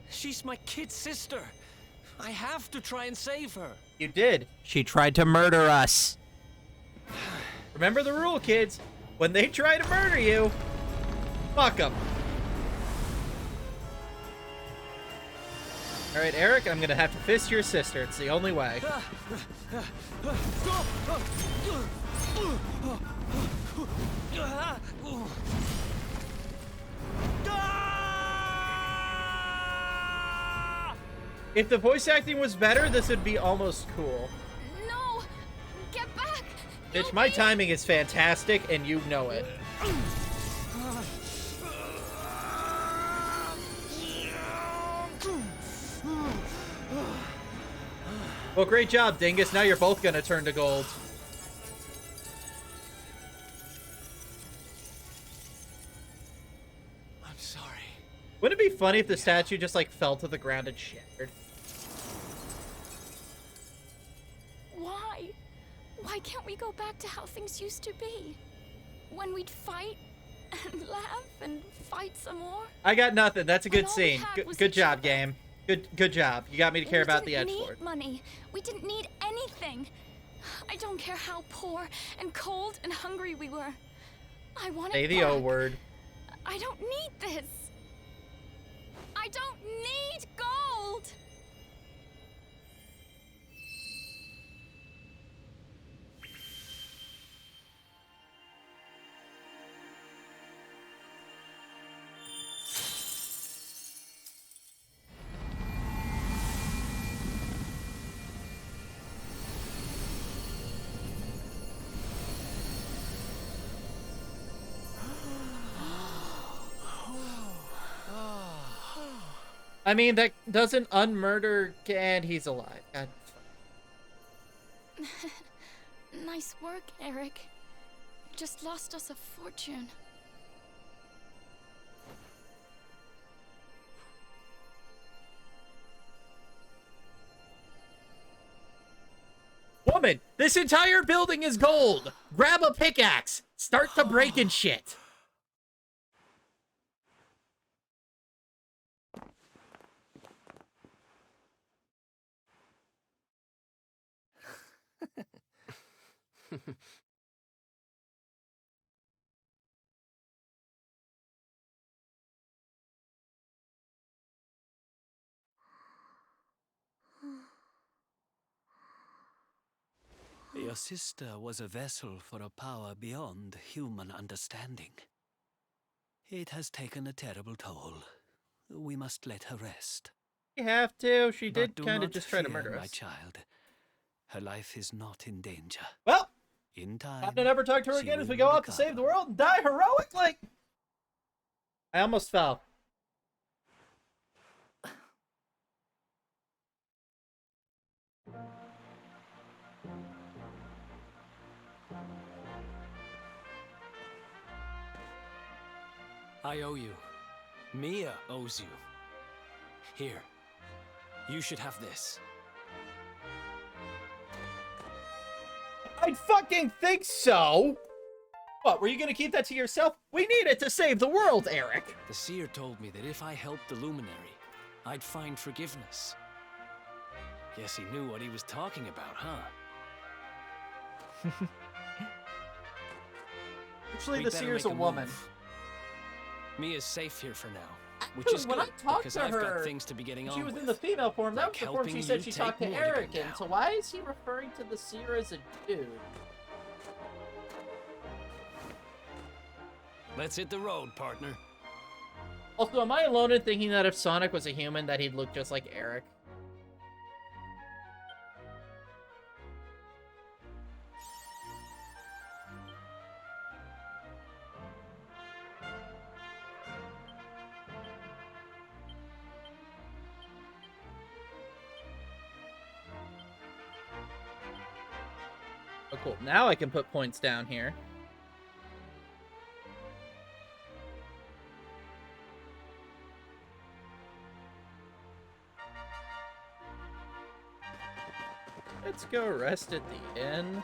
She's my kid sister. I have to try and save her. You did. She tried to murder us. Remember the rule, kids. When they try to murder you, fuck them. Alright, Eric, I'm gonna have to fist your sister. It's the only way. If the voice acting was better, this would be almost cool. No! Get back! Bitch, my timing is fantastic, and you know it. Well, great job, Dingus. Now you're both gonna turn to gold. I'm sorry. Wouldn't it be funny if the statue just, like, fell to the ground and shattered? Why? Why can't we go back to how things used to be? When we'd fight and laugh and fight some more? I got nothing. That's a good scene. was Good each job, other. game. Good job. You got me to care about the edge We didn't lord. need money. We didn't need anything. I don't care how poor and cold and hungry we were. I want Say it the O back. word. I don't need this. I don't need gold. I mean, that doesn't unmurder, and he's alive. God. Nice work, Eric. You just lost us a fortune. Woman, this entire building is gold. Grab a pickaxe. Start to breaking shit. Your sister was a vessel for a power beyond human understanding. It has taken a terrible toll. We must let her rest. You have to. She But did do kind of not just try to fear, murder my us. child. Her life is not in danger. Well, in time, have to never talk to her she again as we will go out to save the world and die heroically. I almost fell. I owe you. Mia owes you. Here. You should have this. I fucking think so. What, were you gonna keep that to yourself? We need it to save the world, Eric. The seer told me that if I helped the luminary, I'd find forgiveness. Guess he knew what he was talking about, huh? Actually, We'd the better seer's make a woman. move. Mia's safe here for now, which Actually, is when good, I talked because to I've her, got things to be getting on she was with. in the female form. That Like was the form helping she you said she take talked to Mortimer Eric in. down. So why is he referring to the seer as a dude? Let's hit the road, partner. Also, am I alone in thinking that if Sonic was a human, that he'd look just like Eric? Oh, cool. Now I can put points down here. Let's go rest at the inn.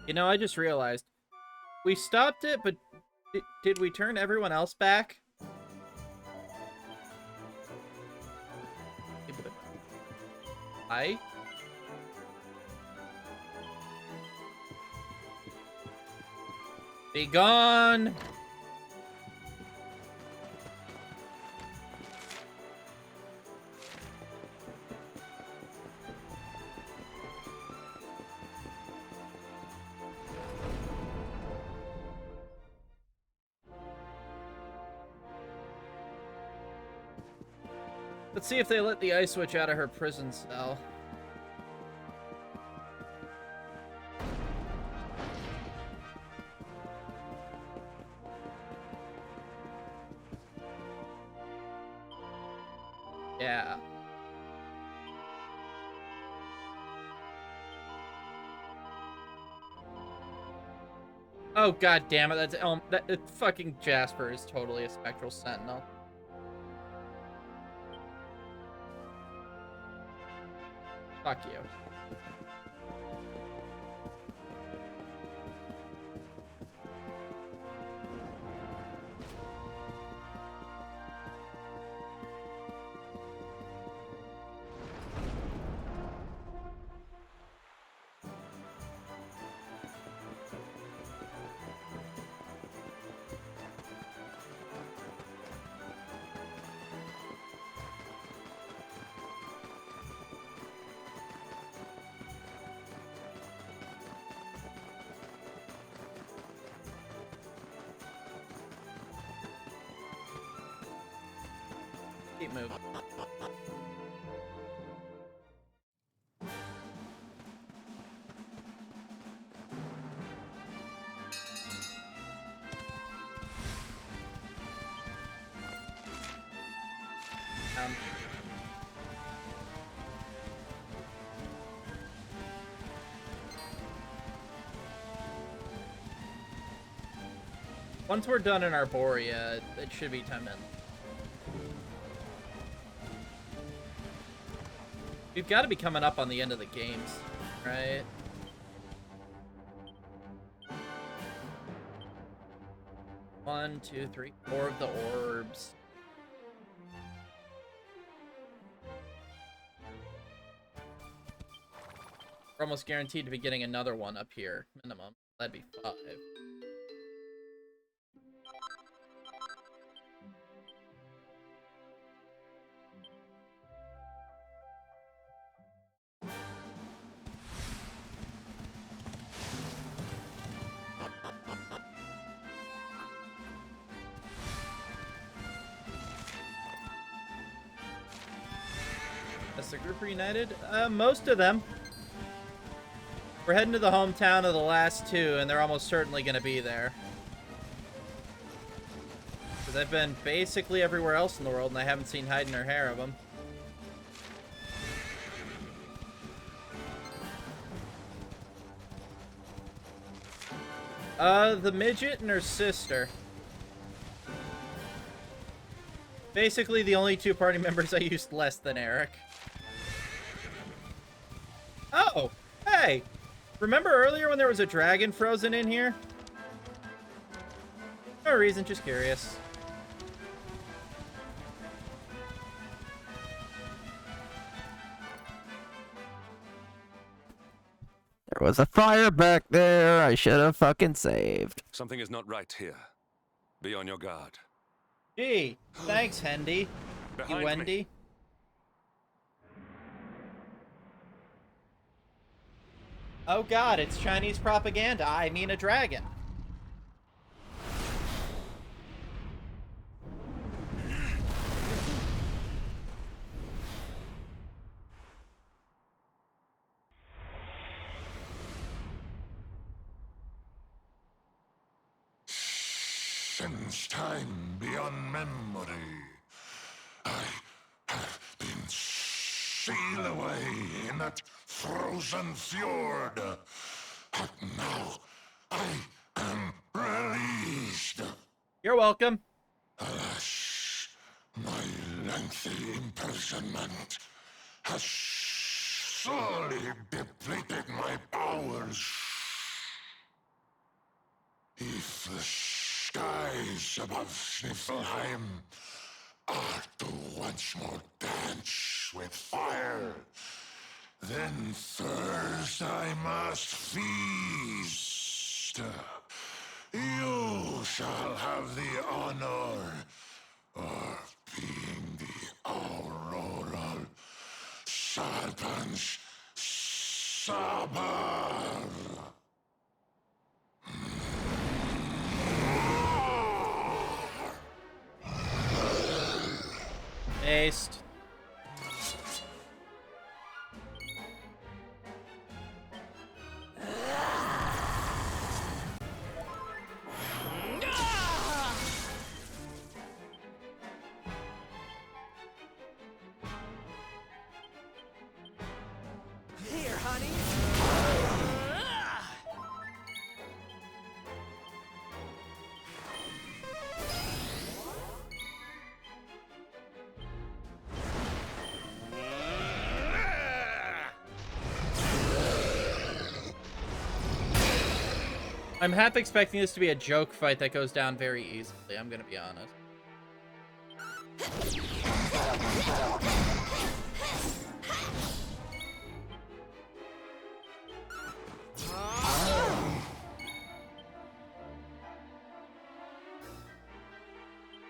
You know, I just realized we stopped it, but did we turn everyone else back? Be gone! Let's see if they let the ice witch out of her prison cell. Yeah. Oh god damn it! That's that fucking Jasper is totally a spectral sentinel. Fuck you. Keep moving. Once we're done in Arborea, it should be time to end. We've got to be coming up on the end of the games, right? One, two, three, 4 of the orbs. We're almost guaranteed to be getting another one up here, minimum. That'd be 5. Is the group reunited? Most of them. We're heading to the hometown of the last 2, and they're almost certainly going to be there. Because I've been basically everywhere else in the world, and I haven't seen hide nor hair of them. The midget and her sister. Basically the only 2 party members I used less than Eric. Oh, hey! Remember earlier when there was a dragon frozen in here? No reason, just curious. There was a fire back there. I should have fucking saved. Something is not right here. Be on your guard. Gee, thanks, Hendy. Behind You Wendy. me. Oh god, it's Chinese propaganda. I mean a dragon. Since time beyond memory, I have been sealed away in that frozen fjord. But now I am released. You're welcome. Alas, my lengthy imprisonment has sorely depleted my powers. If the skies above Sniffelheim are to once more dance with fire, then first I must feast. You have the honor of being the Auroral Serpent's Saber. Aced. Here, honey. I'm half expecting this to be a joke fight that goes down very easily, I'm gonna be honest.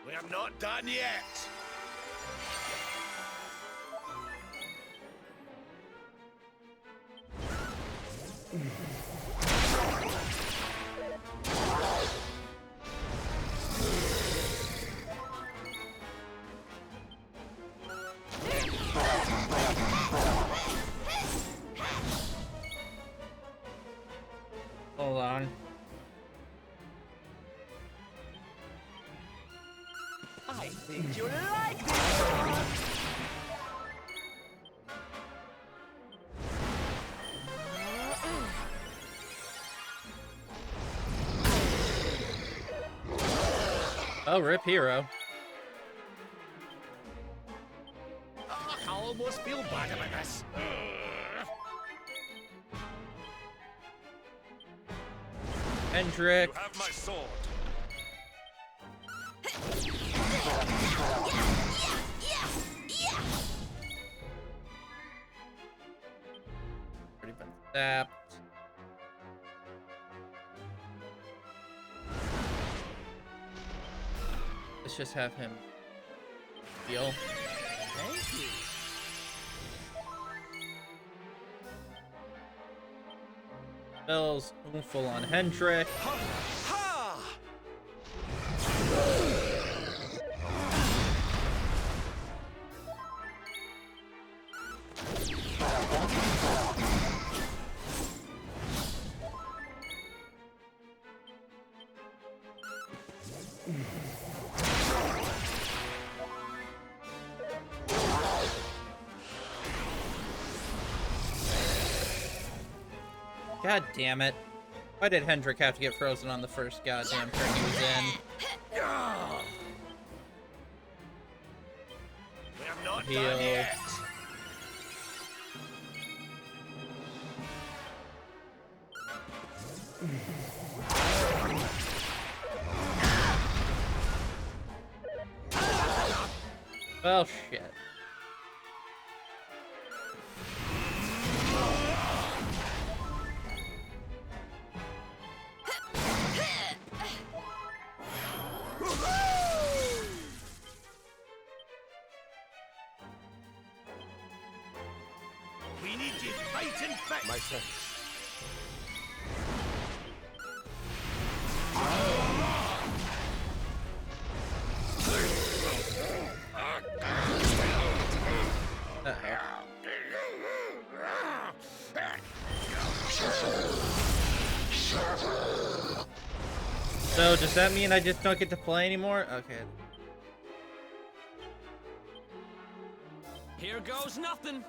We are not done yet. Hold on. I think you like this one. Oh, rip hero. I almost feel bad about this. Hendrik. You have my sword. Already been zapped. Let's just have him heal. Thank you. Spells full on Hendrik. Ha! God damn it. Why did Hendrik have to get frozen on the first goddamn turn he was in? We are not Heal. done yet. Well, shit. We need you fighting fit. My son. So, does that mean I just don't get to play anymore? Okay. Here goes nothing.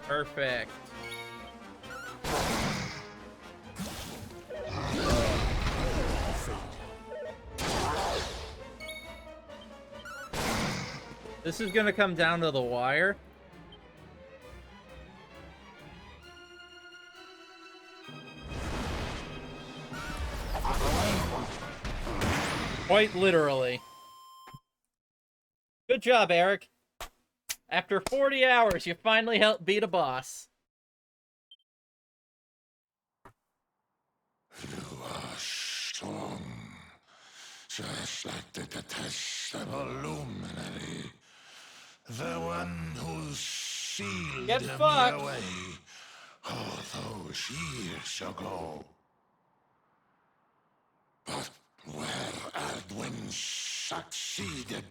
Perfect. This is gonna come down to the wire. Quite literally. Good job, Eric. After 40 hours, you finally helped beat a boss. You are strong, just like the detestable luminary. The one who sealed Get me fucked. away all those years ago. But where Ardwin succeeded,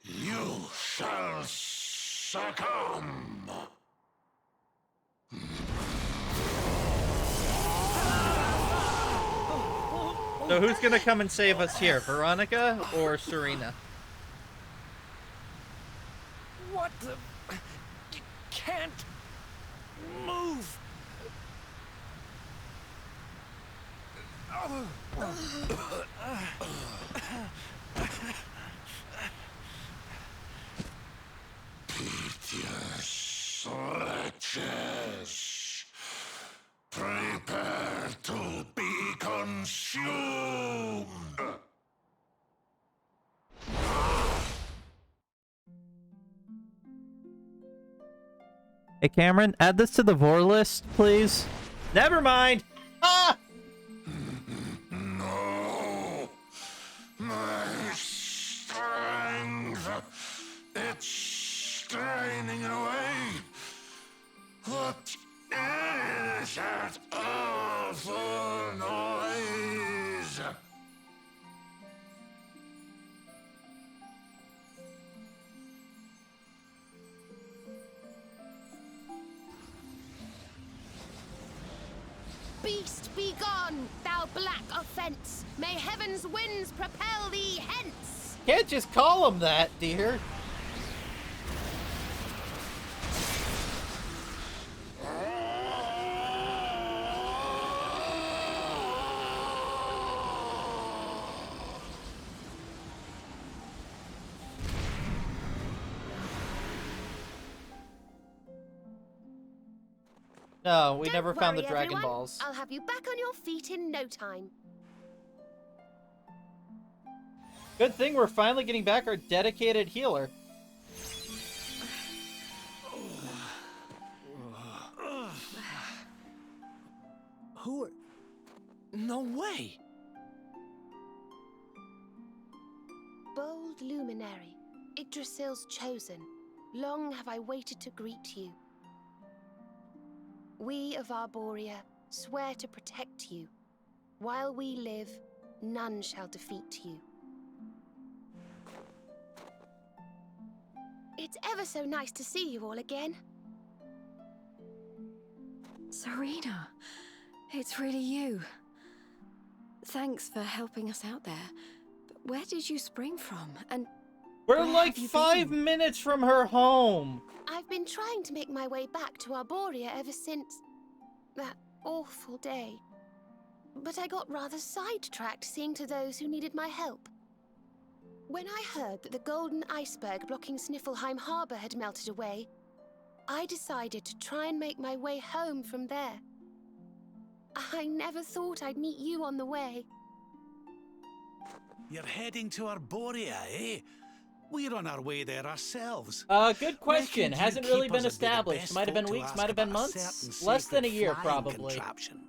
you shall succumb. So who's gonna come and save us here, Veronica or Serena? What the... You can't... move! Piteous wretches, prepare to be consumed! Hey, Cameron, add this to the vor list, please. Never mind. Ah! No! My strength, it's straining away. What is that awful noise? Beast, be gone, thou black offense! May heaven's winds propel thee hence! Can't just call him that, dear. No, we never found the Worry, Dragon everyone. Balls. I'll have you back on your feet in no time. Good thing we're finally getting back our dedicated healer. Who are... No way! Bold luminary, Yggdrasil's chosen, long have I waited to greet you. We of Arborea swear to protect you. While we live, none shall defeat you. It's ever so nice to see you all again. Serena, it's really you. Thanks for helping us out there. But where did you spring from? And We're where like have you 5 been? minutes from her home. I've been trying to make my way back to Arborea ever since that awful day. But I got rather sidetracked seeing to those who needed my help. When I heard that the golden iceberg blocking Sniffelheim Harbor had melted away, I decided to try and make my way home from there. I never thought I'd meet you on the way. You're heading to Arborea, eh? We're on our way there ourselves. Good question. Reckoned you'd Hasn't really keep been us would be the established. best Might have been folk to weeks, ask might have been about a months. certain Less than a sacred year, flying probably. contraption.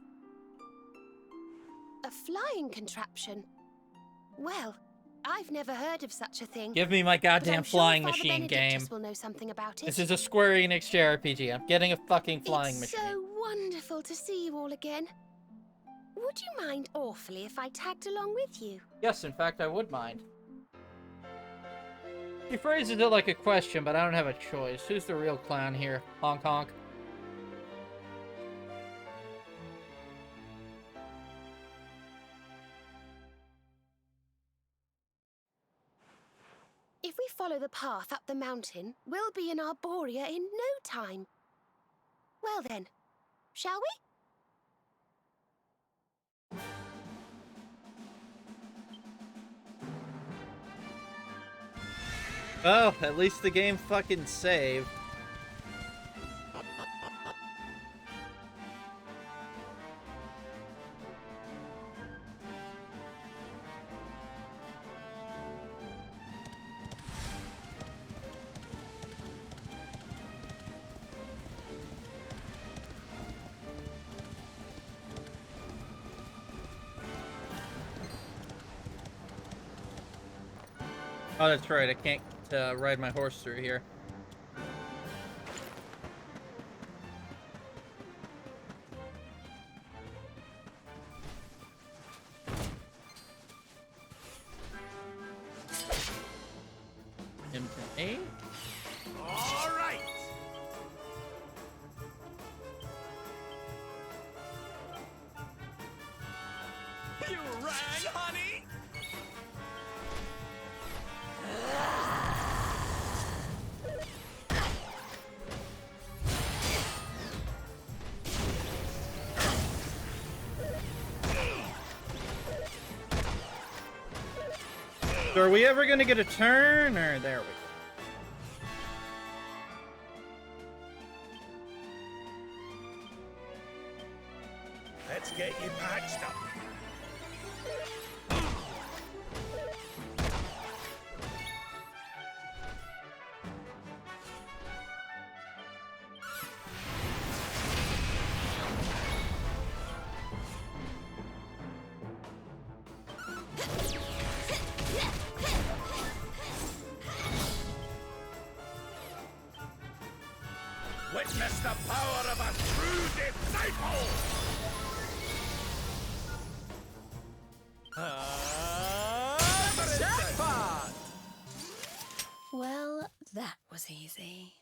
A flying contraption? Well, I've never heard of such a thing. Give me my but I'm goddamn sure flying Father machine Benedictus game. will know something about it. This is a Square Enix JRPG. I'm getting a fucking flying It's machine. so wonderful to see you all again. Would you mind awfully if I tagged along with you? Yes, in fact, I would mind. He phrases it like a question, but I don't have a choice. Who's the real clown here? Honk honk. If we follow the path up the mountain, we'll be in Arborea in no time. Well then, shall we? Oh, at least the game fucking saved. Oh, that's right. I can't ride my horse through here. M10A? All right. You rang, honey? So are we ever gonna get a turn, or there we go? Let's get you patched up. Witness the power of a true disciple! Jackpot! Well, that was easy.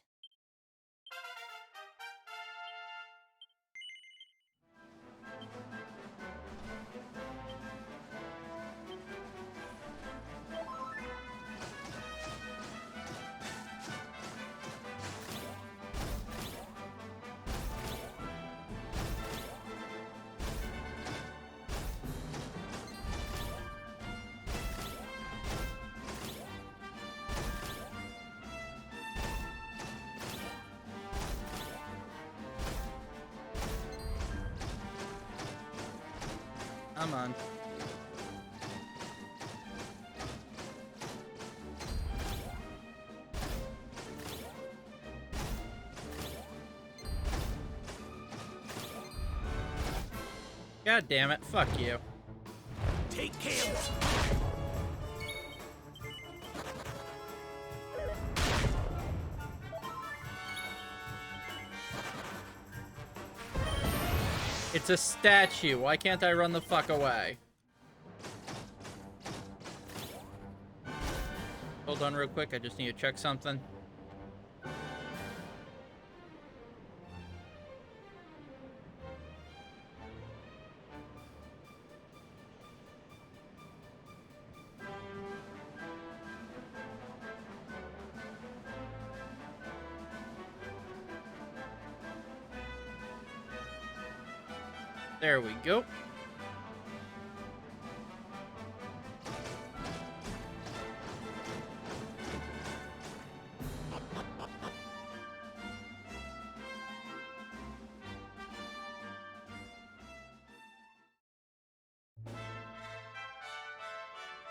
Come on. God damn it, fuck you. Take care. It's a statue. Why can't I run the fuck away? Hold on real quick. I just need to check something. There we go.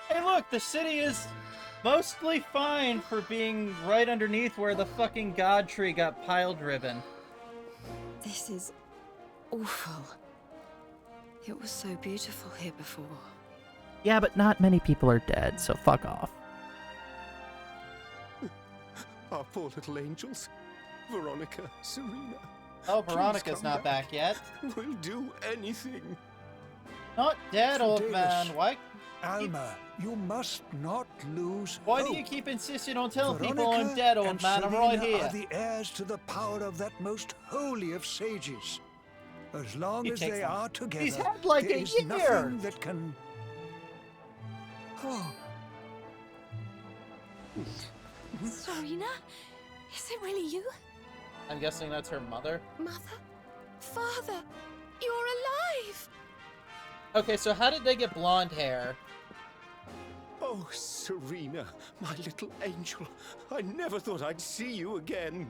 Hey look, the city is mostly fine for being right underneath where the fucking god tree got pile driven. This is awful. It was so beautiful here before. Yeah, but not many people are dead, so fuck off. Our poor little angels. Veronica, Serena. Oh, please Veronica's come not back yet. We'll do anything. Not dead, old Davis, man. Why? Alma, you must not lose Why hope. do you keep insisting on telling Veronica people I'm dead, old and man? I'm right Serena here. are the heirs to the power of that most holy of sages. As long It as takes they long. are together, He's had like there a is year. nothing that can... Oh. Serena? Is it really you? I'm guessing that's her mother. Mother? Father? You're alive! Okay, so how did they get blonde hair? Oh, Serena, my little angel. I never thought I'd see you again.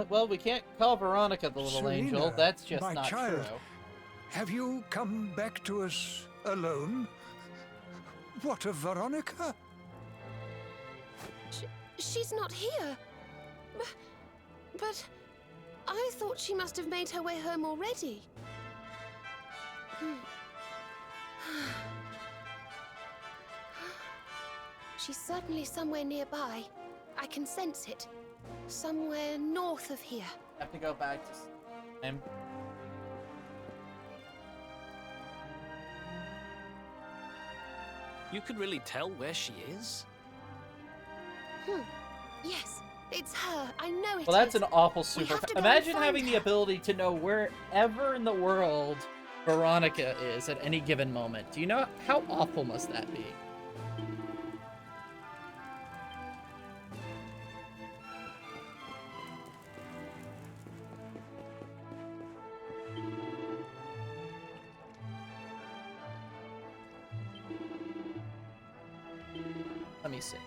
Well, we can't call Veronica the little Serena, angel. That's just my not child, true. have you come back to us alone? What of Veronica? She's not here. But I thought she must have made her way home already. she's certainly somewhere nearby. I can sense it. Somewhere north of here. I have to go back to him. You could really tell where she is? Yes, it's her. I know it Well, that's is. an awful We super. have to go Imagine and find having the her. ability to know wherever in the world Veronica is at any given moment. Do you know how awful must that be? Let me see.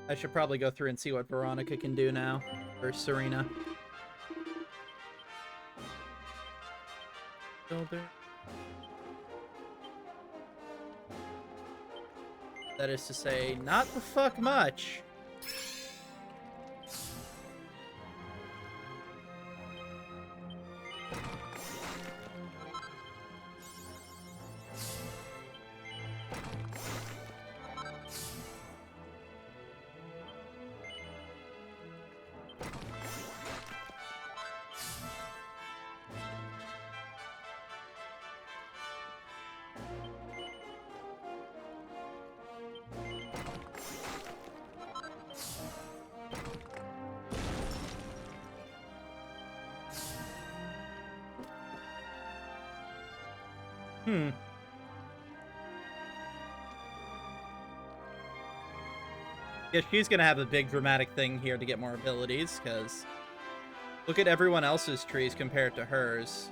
I should probably go through and see what Veronica can do now. Or Serena. Builder. That is to say, not the fuck much. Yeah, she's gonna have a big dramatic thing here to get more abilities, because look at everyone else's trees compared to hers.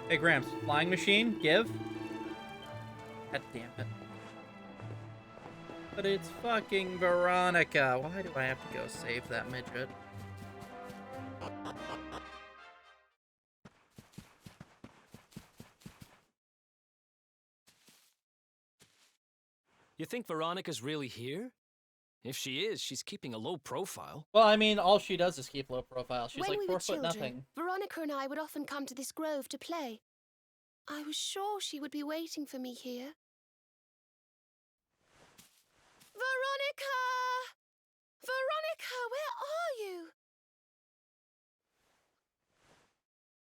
Hey, Gramps, flying machine, give. God damn it. But it's fucking Veronica. Why do I have to go save that midget? You think Veronica's really here? If she is, she's keeping a low profile. Well, I mean, all she does is keep low profile. She's When like we 4 were foot children, nothing. Veronica and I would often come to this grove to play. I was sure she would be waiting for me here. Veronica! Veronica, where are you?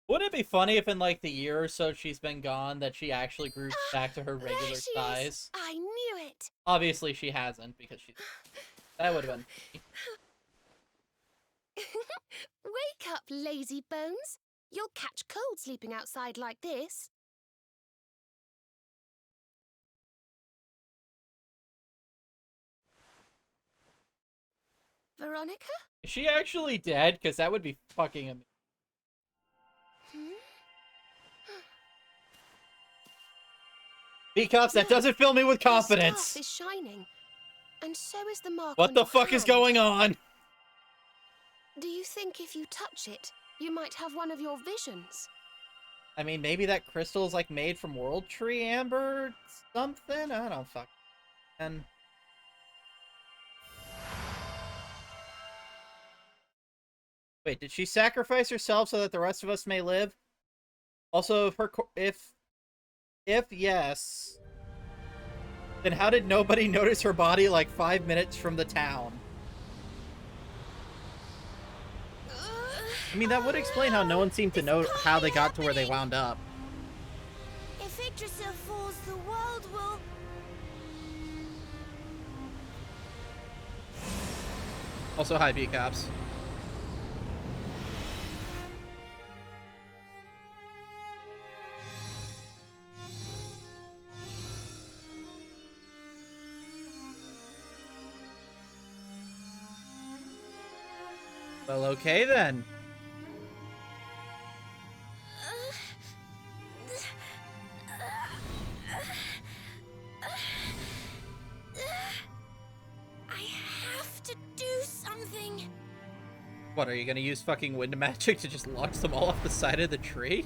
Wouldn't it be funny if in like the year or so she's been gone that she actually grew back to her regular There she size? is. I knew it. Obviously she hasn't, because she's... That would have been... Wake up, lazy bones. You'll catch cold sleeping outside like this. Veronica? Is she actually dead? Because that would be fucking amazing. B-Cups, that doesn't fill me with confidence. The staff is shining, and so is the mark What on the your fuck is hand. going on? Do you think if you touch it, you might have one of your visions? I mean, maybe that crystal is like made from World Tree Amber or something? I don't fuck. And wait, did she sacrifice herself so that the rest of us may live? Also, if yes, then how did nobody notice her body like 5 minutes from the town? I mean, that would explain how no one seemed to know how they got to where they wound up. If Yggdrasil falls, the world will... Also, hi, B-Cops. Well, okay then. I have to do something. What, are you gonna use fucking wind magic to just launch them all off the side of the tree?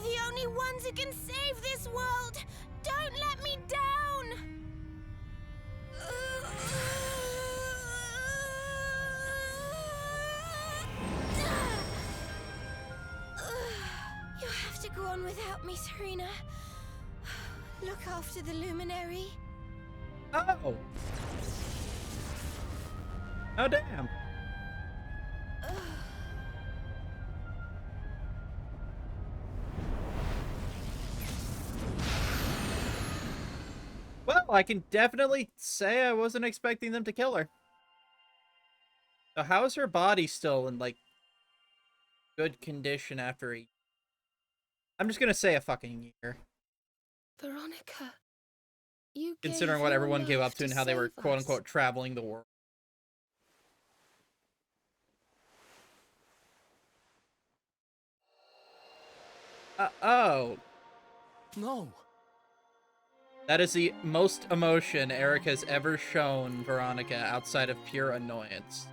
the only ones who can save this world. Don't let me down. You have to go on without me, Serena. Look after the luminary. Oh. Oh, damn. Well, I can definitely say I wasn't expecting them to kill her. So how is her body still in, like, good condition after a... I'm just gonna say a fucking year. Veronica, you Considering gave what your everyone gave up life to and how they were, save us. quote-unquote, traveling the world. Oh. No. That is the most emotion Eric has ever shown Veronica outside of pure annoyance.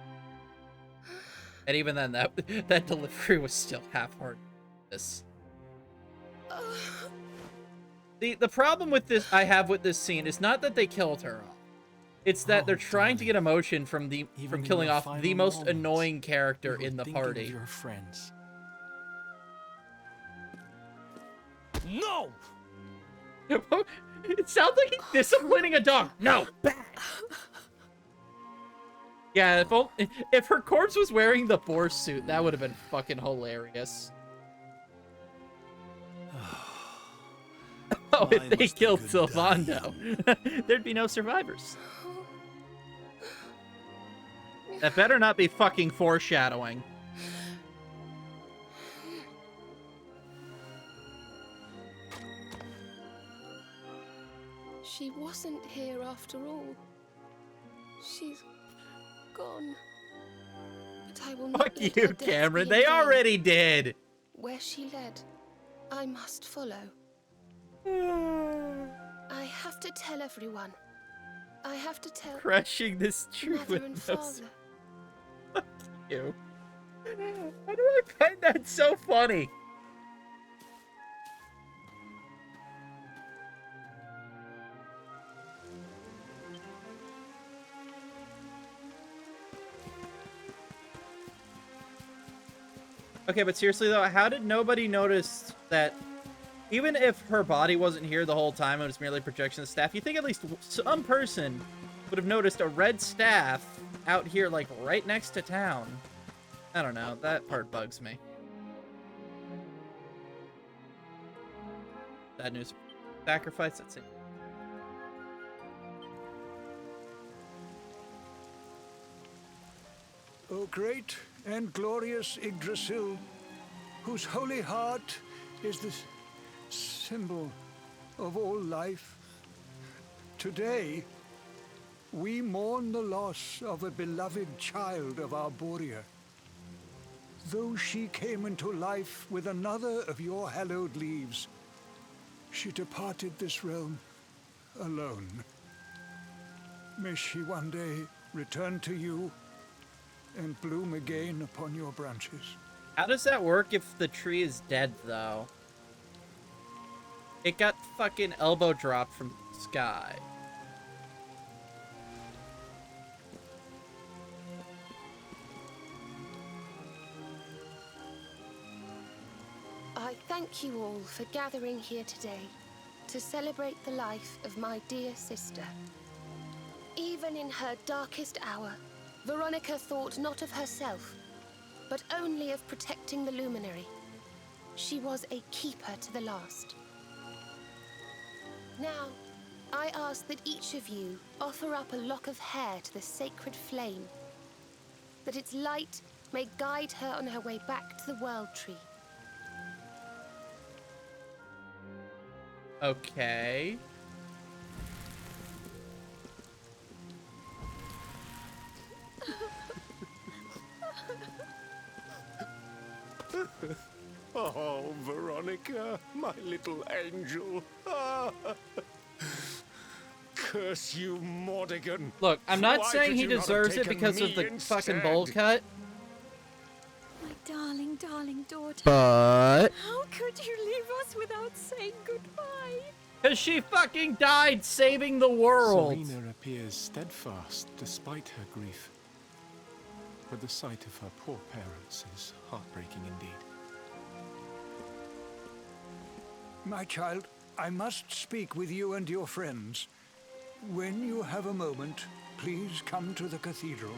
And even then, that delivery was still half-hearted. The problem with this I have with this scene is not that they killed her off. It's that they're trying to get emotion from killing off the most annoying character in the party. Your friends. No! It sounds like he's disciplining a dog. No, bad. Yeah, if her corpse was wearing the boar suit, that would have been fucking hilarious. Oh, if they killed Sylvando, there'd be no survivors. That better not be fucking foreshadowing. She wasn't here after all. She's gone. But I will not Fuck let you, her death Cameron. be in They vain. already did. Where she led, I must follow. I have to tell everyone. I have to tell Crushing this truth Mother with and no Father. Fuck you. How do I find that so funny? Okay, but seriously though, how did nobody notice that even if her body wasn't here the whole time, it was merely projection of the staff, you think at least some person would have noticed a red staff out here, like, right next to town. I don't know, that part bugs me. Bad news. Sacrifice, that's it. O great and glorious Yggdrasil, whose holy heart is the symbol of all life, today we mourn the loss of a beloved child of Arborea. Though she came into life with another of your hallowed leaves, she departed this realm alone. May she one day return to you and bloom again upon your branches. How does that work if the tree is dead, though? It got fucking elbow dropped from the sky. I thank you all for gathering here today to celebrate the life of my dear sister. Even in her darkest hour, Veronica thought not of herself, but only of protecting the luminary. She was a keeper to the last. Now, I ask that each of you offer up a lock of hair to the sacred flame, that its light may guide her on her way back to the World Tree. Okay. Oh, Veronica, my little angel. Curse you, Mordigan. Look, I'm not Why saying could he you not have deserves it taken because of me the instead? fucking bowl cut. My darling, darling daughter. But How could you leave us without saying goodbye? Because she fucking died saving the world. Serena appears steadfast despite her grief. But the sight of her poor parents is heartbreaking indeed. My child, I must speak with you and your friends. When you have a moment, please come to the cathedral.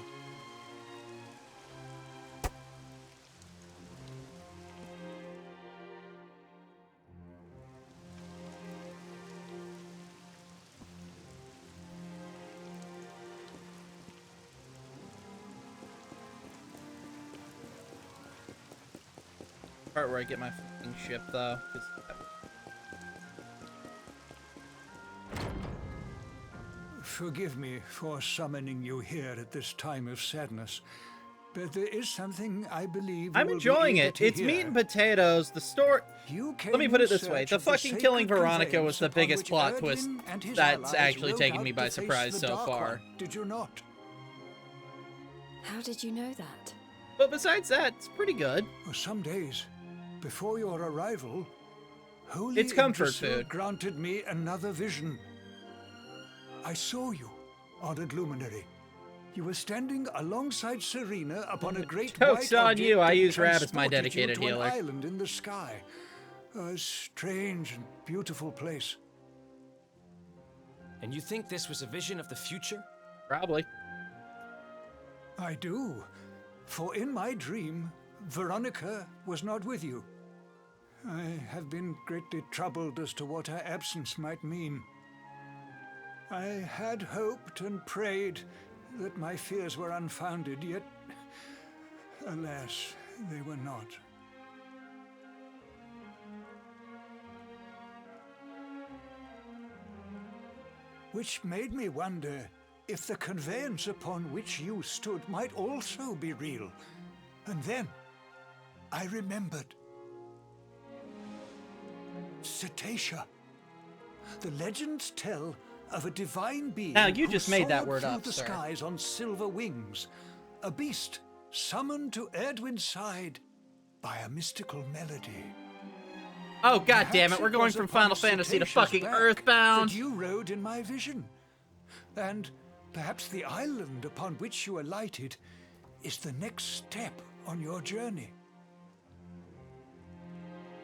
Part where I get my fucking ship though. 'Cause Forgive me for summoning you here at this time of sadness, but there is something I believe I'm you will enjoying be eager it. to It's hear. meat and potatoes. The story. Let me put it this way: the fucking killing Veronica was the biggest plot twist that's actually taken me by surprise so far. Did you not? How did you know that? But besides that, it's pretty good. Well, some days before your arrival, Holy It's comfort Yggdrasil food. granted me another vision. I saw you, honored luminary. You were standing alongside Serena upon a great Joke's white on object you, I that use Rab as my transported you dedicated to healer. An island in the sky. A strange and beautiful place. And you think this was a vision of the future? Probably. I do. For in my dream, Veronica was not with you. I have been greatly troubled as to what her absence might mean. I had hoped and prayed that my fears were unfounded, yet, alas, they were not. Which made me wonder if the conveyance upon which you stood might also be real. And then I remembered. Cetacea. The legends tell of a divine being Now, you who just made that soared word through up, the sir. skies on silver wings, a beast summoned to Erdwin's side by a mystical melody. Oh god damn Perhaps it! We're going was from upon Final Fantasy to Cetacea's fucking back Earthbound. that you rode in my vision, and perhaps the island upon which you alighted is the next step on your journey.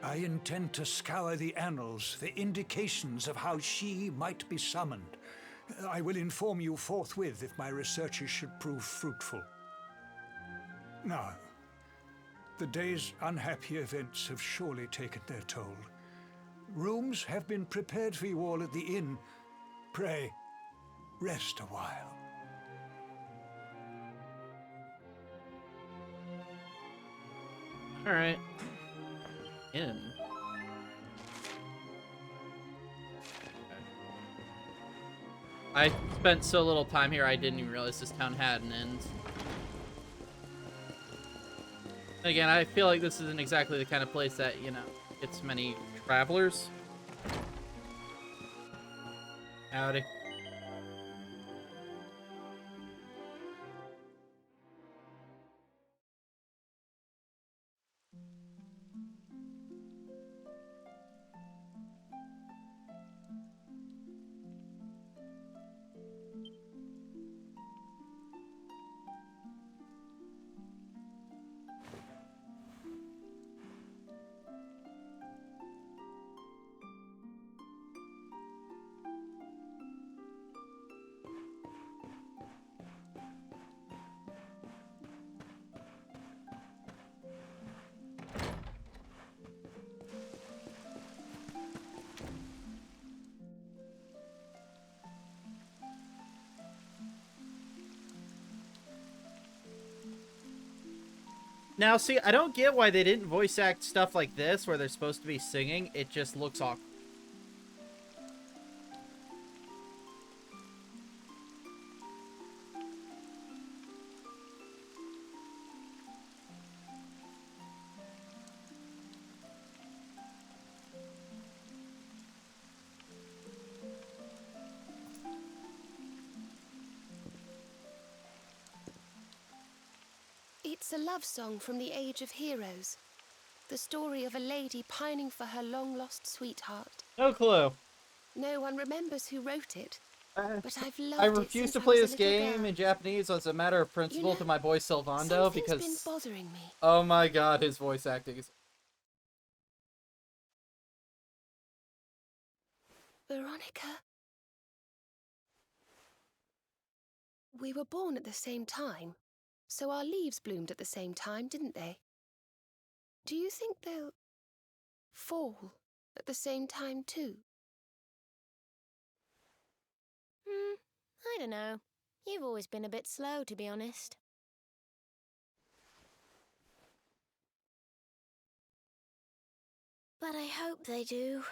I intend to scour the annals for indications of how she might be summoned. I will inform you forthwith if my researches should prove fruitful. Now, the day's unhappy events have surely taken their toll. Rooms have been prepared for you all at the inn. Pray, rest a while. Alright. In. I spent so little time here I didn't even realize this town had an end. Again, I feel like this isn't exactly the kind of place that, you know, gets many travelers. Howdy. Now, see, I don't get why they didn't voice act stuff like this, where they're supposed to be singing. It just looks awkward. It's a love song from the Age of Heroes. The story of a lady pining for her long-lost sweetheart. No clue. No one remembers who wrote it, but I've loved I it refuse since to I play was this a little game girl. in Japanese as a matter of principle to my boy Sylvando Something's because... been bothering me. Oh my god, his voice acting is... Veronica? We were born at the same time, so our leaves bloomed at the same time, didn't they? Do you think they'll fall at the same time too? I don't know. You've always been a bit slow, to be honest. But I hope they do.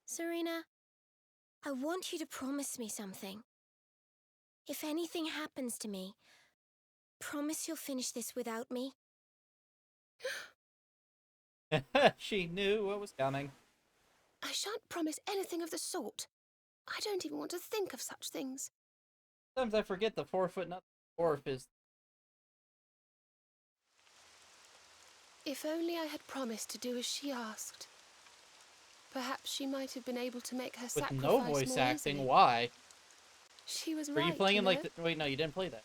Serena, I want you to promise me something. If anything happens to me, promise you'll finish this without me. She knew what was coming. I shan't promise anything of the sort. I don't even want to think of such things. Sometimes I forget the 4-foot nut dwarf is... If only I had promised to do as she asked. Perhaps she might have been able to make her With sacrifice no voice more acting, easily. why? She was Were right, you playing in like... know? Wait, no, you didn't play that.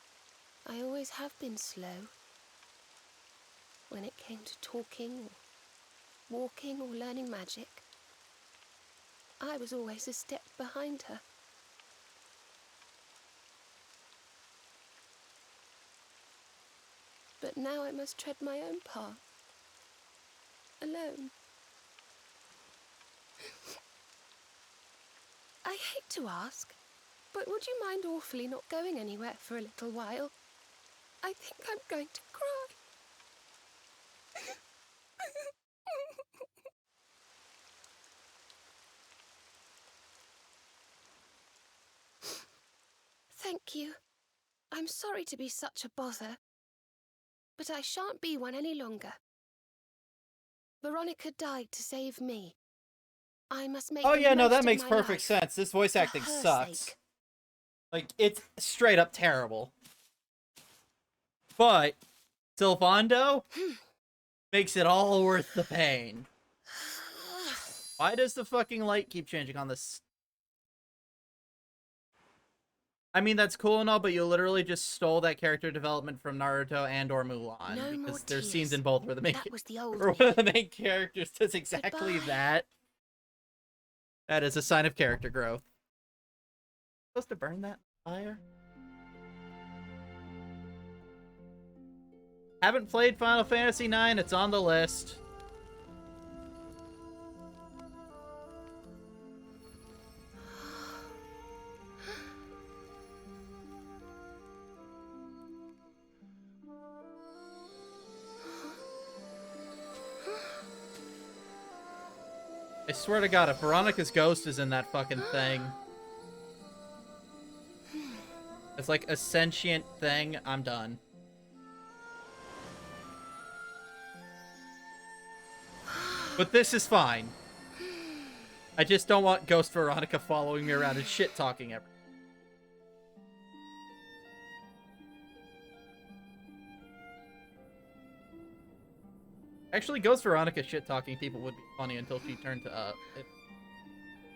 I always have been slow. When it came to talking, or walking, or learning magic, I was always a step behind her. But now I must tread my own path. Alone. I hate to ask, but would you mind awfully not going anywhere for a little while? I think I'm going to cry. Thank you. I'm sorry to be such a bother, but I shan't be one any longer. Veronica died to save me. I must make Oh the yeah, no, most that of makes my perfect life sense. This voice for acting her sucks. sake. Like, it's straight up terrible. But Sylvando makes it all worth the pain. Why does the fucking light keep changing on this? I mean, that's cool and all, but you literally just stole that character development from Naruto and or Mulan. No more because there's tears. scenes in both where the main That was the old or me. one of the main characters does exactly Goodbye. that. That is a sign of character growth. Supposed to burn that fire? Haven't played Final Fantasy IX, it's on the list. I swear to God, if Veronica's ghost is in that fucking thing, it's like a sentient thing, I'm done. But this is fine. I just don't want Ghost Veronica following me around and shit-talking everything. Actually, Ghost Veronica shit-talking people would be funny until she turned to,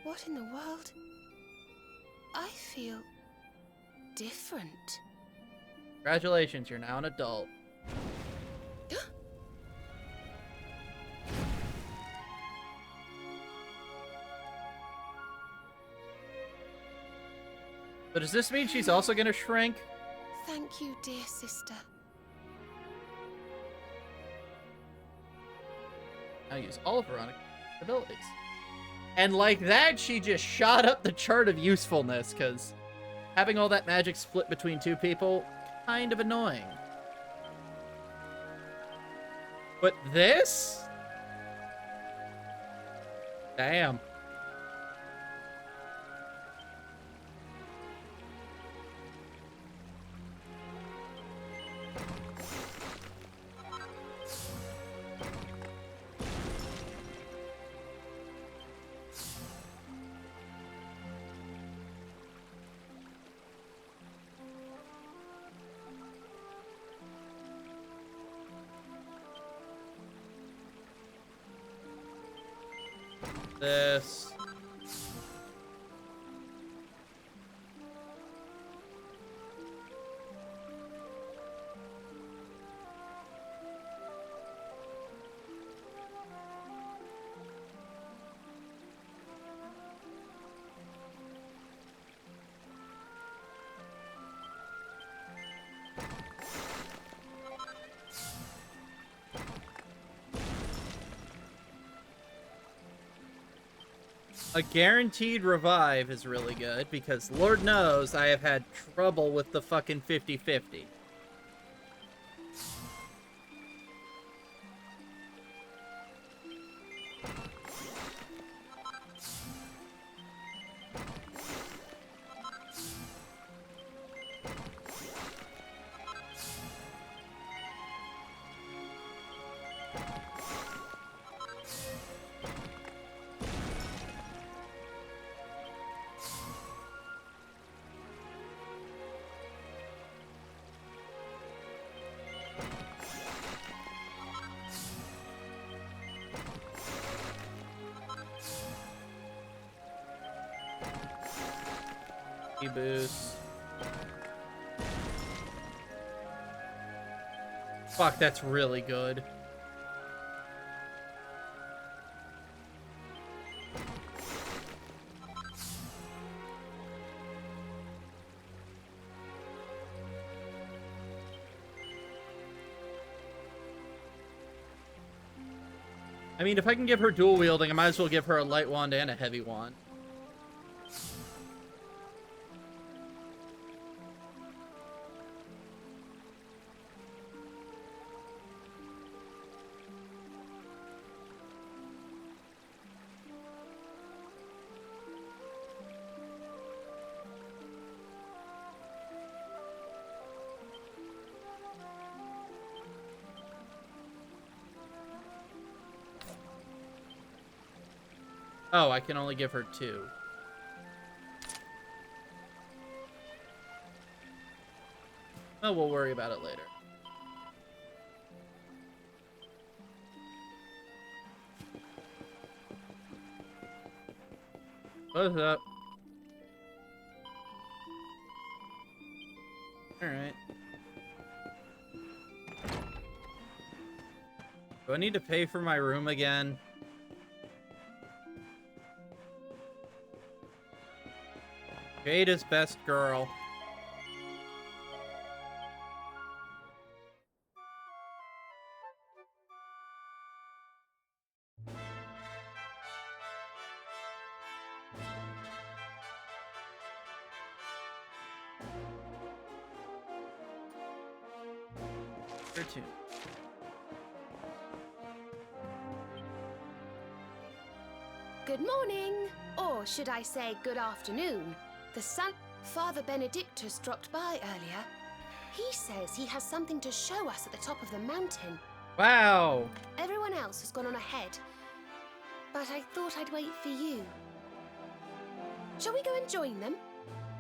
What in the world? I feel different. Congratulations, you're now an adult. But does this mean she's also gonna shrink? Thank you, dear sister. Now use all of Veronica's abilities. And like that, she just shot up the chart of usefulness, because having all that magic split between two people, kind of annoying. But this? Damn. This. A guaranteed revive is really good, because Lord knows I have had trouble with the fucking 50-50. Boost. Fuck, that's really good. I mean, if I can give her dual wielding, I might as well give her a light wand and a heavy wand. Oh, I can only give her 2. Oh, we'll worry about it later. What's up? Alright. Do I need to pay for my room again? Jada's best girl. Cartoon. Good morning, or should I say good afternoon. The sun... Father Benedictus dropped by earlier. He says he has something to show us at the top of the mountain. Wow! Everyone else has gone on ahead, but I thought I'd wait for you. Shall we go and join them?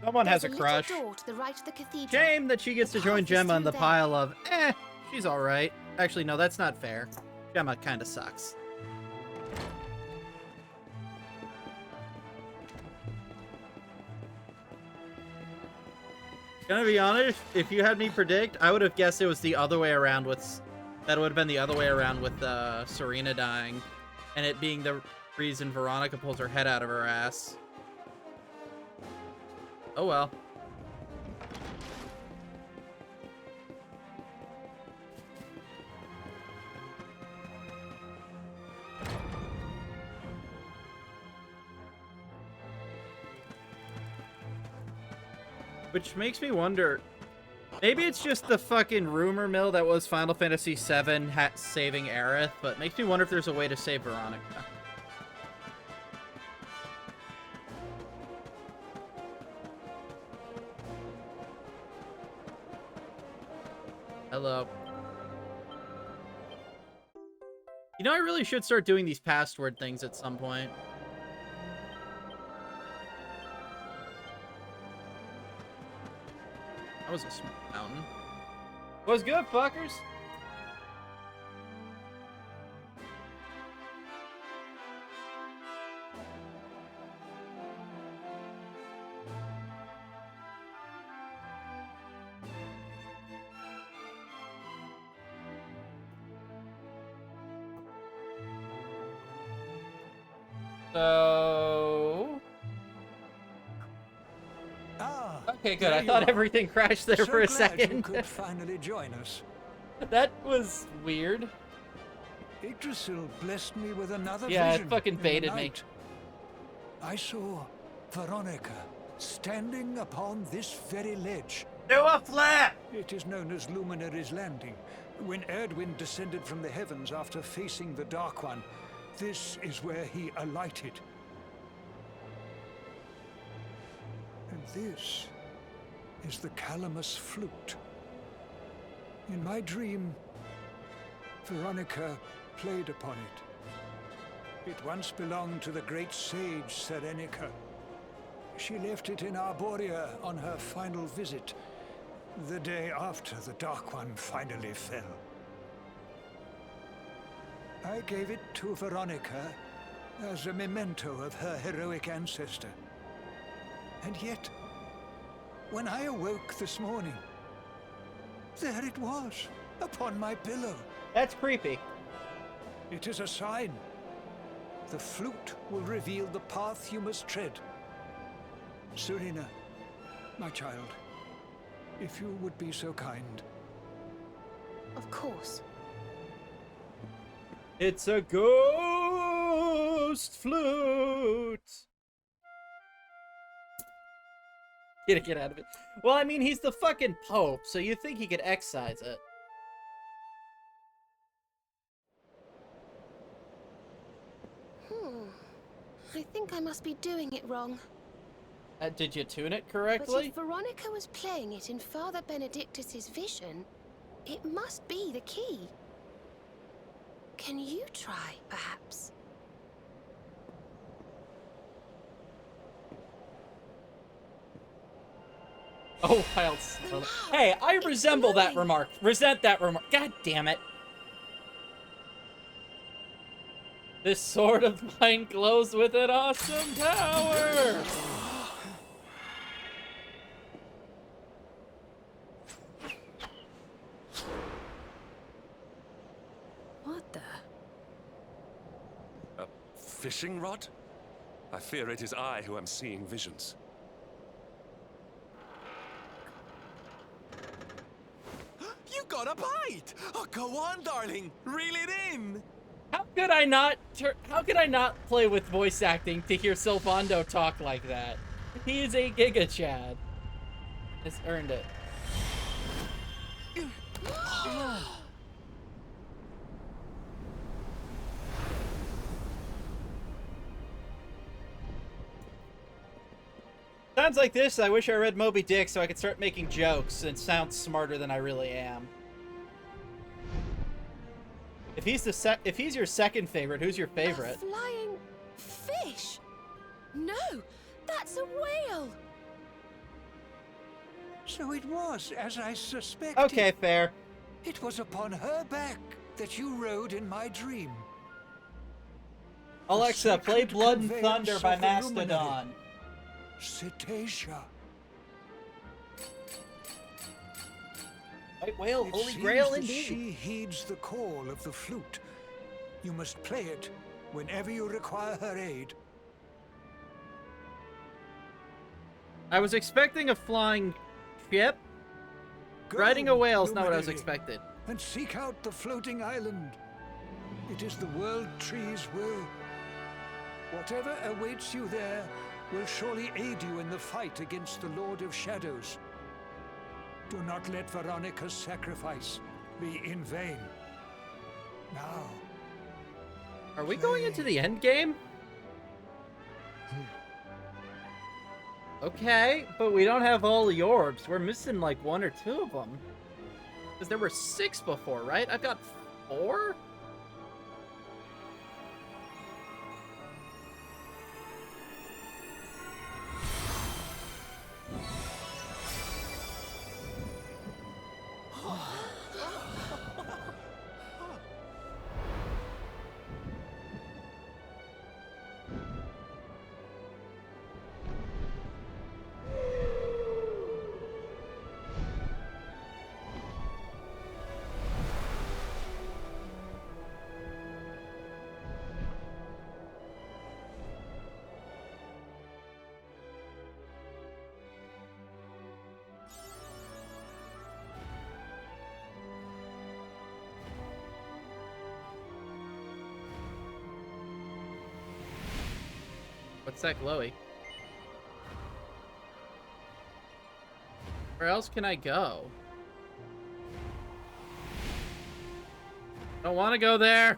Someone has There's a little crush. door to the right of the cathedral. Shame that she gets to join path is Gemma in through the there. pile of, she's alright. Actually, no, that's not fair. Gemma kinda sucks. Gonna be honest, if you had me predict, I would have guessed it was the other way around with... That would have been the other way around with Serena dying. And it being the reason Veronica pulls her head out of her ass. Oh well. Which makes me wonder, maybe it's just the fucking rumor mill that was Final Fantasy VII saving Aerith, but makes me wonder if there's a way to save Veronica. Hello. You know, I really should start doing these password things at some point. That was a small mountain. What's good, fuckers? So... Okay, good. I there thought you are. everything crashed there So for a glad second. You could finally join us. That was weird. Yggdrasil blessed me with another Yeah, vision. it fucking in the baited me. night. I saw Veronica standing upon this very ledge. Do a flip! It is known as Luminary's Landing. When Erdwin descended from the heavens after facing the Dark One, this is where he alighted. And this is the Calamus flute. In my dream, Veronica played upon it. It once belonged to the great sage Serenica. She left it in Arborea on her final visit, the day after the Dark One finally fell. I gave it to Veronica as a memento of her heroic ancestor. And yet, when I awoke this morning, there it was, upon my pillow. That's creepy. It is a sign. The flute will reveal the path you must tread. Serena, my child, if you would be so kind. Of course. It's a ghost flute. Get out of it. Well, I mean, he's the fucking Pope, so you'd think he could excise it. I think I must be doing it wrong. Did you tune it But correctly? if Veronica was playing it in Father Benedictus's vision, it must be the key. Can you try, perhaps? Oh, I'll... Hey, I resemble that remark. Resent that remark. God damn it. This sword of mine glows with an awesome power! What the? A fishing rod? I fear it is I who am seeing visions. You got a bite! Oh, go on, darling. Reel it in. How could I not play with voice acting to hear Sylvando talk like that? He is a Giga Chad. Has earned it. Sounds like this. I wish I read Moby Dick so I could start making jokes and sound smarter than I really am. If he's your second favorite, who's your favorite? A flying fish? No, that's a whale. So it was, as I suspected. Okay, fair. It was upon her back that you rode in my dream. Alexa, play Blood and conveyance Thunder by of the Mastodon. Cetacea. White whale, It holy seems grail that indeed. She heeds the call of the flute. You must play it whenever you require her aid. I was expecting a flying ship. Go, Riding a whale's not what I was Luminary, expecting. And seek out the floating island. It is the World Tree's will. Whatever awaits you there will surely aid you in the fight against the Lord of Shadows. Do not let Veronica's sacrifice be in vain. Now. Are we going into the end game? Okay, but we don't have all the orbs. We're missing like 1 or 2 of them. Because there were 6 before, right? I've got 4? It's that glowy. Where else can I go? Don't want to go there.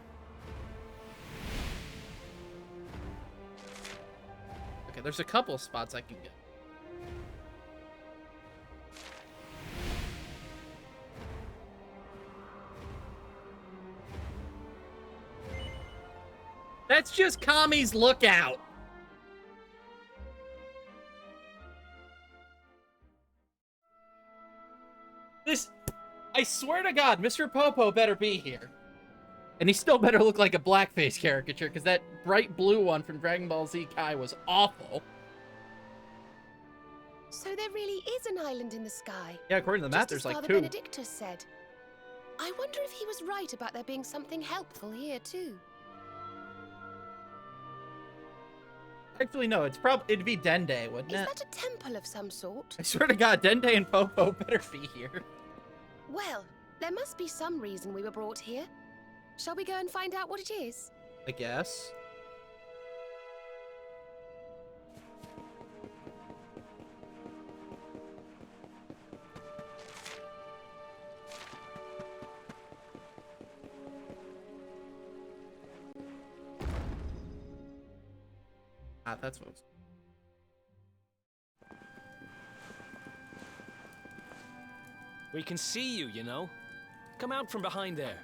Okay, there's a couple spots I can get. That's just Kami's lookout. This, I swear to God, Mr. Popo better be here. And he still better look like a blackface caricature, because that bright blue one from Dragon Ball Z Kai was awful. So there really is an island in the sky. Yeah, according to the map, Just as there's like Father 2. Benedictus said. I wonder if he was right about there being something helpful here too. Actually, no, it'd be Dende, wouldn't Is it? that a temple of some sort? I swear to God, Dende and Popo better be here. Well, there must be some reason we were brought here. Shall we go and find out what it is? I guess. Ah, that's what it was. We can see you, you know. Come out from behind there.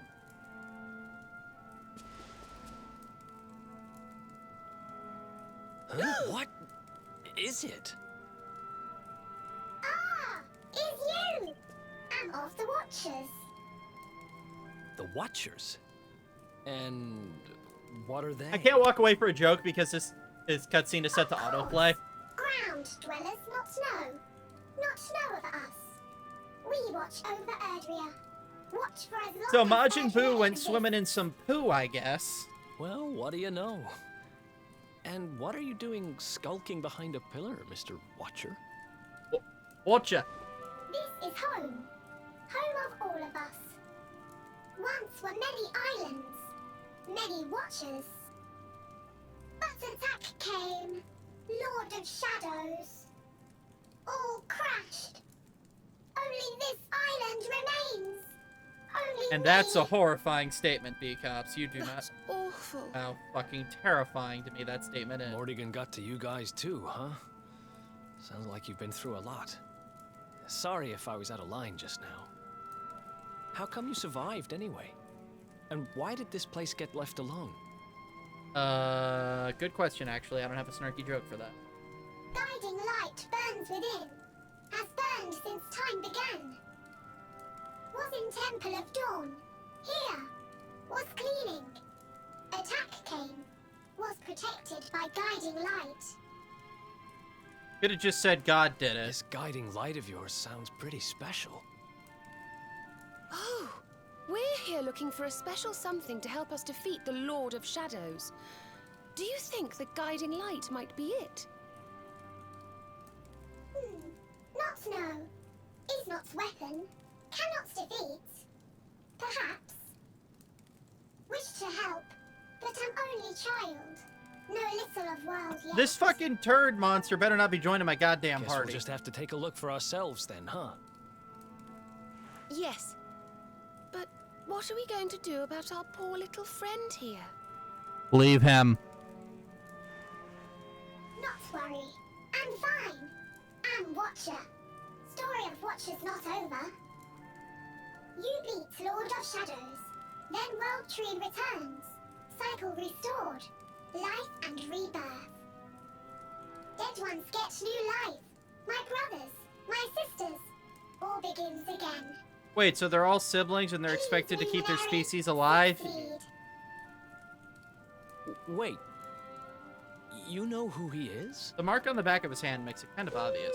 Huh? What is it? Ah, it's you! I'm of the Watchers. The Watchers? And what are they? I can't walk away for a joke because this cutscene is set to autoplay. Ground dwellers not know. Not know of us. We watch over Erdrea. Watch for as long So as Majin Buu Erdrea went exists. swimming in some poo, I guess. Well, what do you know? And what are you doing skulking behind a pillar, Mr. Watcher? Watcher. This is home. Home of all of us. Once were many islands. Many Watchers. But attack came. Lord of Shadows. All crashed. Only this island remains. Only And that's we. a horrifying statement, B-Cops. You do That's not... awful. How fucking terrifying to me that statement is. Morrigan got to you guys too, huh? Sounds like you've been through a lot. Sorry if I was out of line just now. How come you survived anyway? And why did this place get left alone? Good question, actually. I don't have a snarky joke for that. Guiding light burns within. Has burned since time began. Was in Temple of Dawn. Here. Was cleaning. Attack came. Was protected by guiding light. Could have just said God did it. This guiding light of yours sounds pretty special. Oh, we're here looking for a special something to help us defeat the Lord of Shadows. Do you think the guiding light might be it? Not know. Is not weapon. Cannot defeat. Perhaps. Wish to help. But I'm only child. Know little of world yet. This fucking turd monster better not be joining my goddamn Guess party. we'll just have to take a look for ourselves then, huh? Yes. But what are we going to do about our poor little friend here? Leave him. Not worry. I'm fine. I'm Watcher. Story of Watchers not over. You beat Lord of Shadows. Then World Tree returns. Cycle restored. Life and rebirth. Dead ones get new life. My brothers, my sisters. All begins again. Wait, so they're all siblings and they're expected to keep their species alive? Wait. You know who he is? The mark on the back of his hand makes it kind of obvious.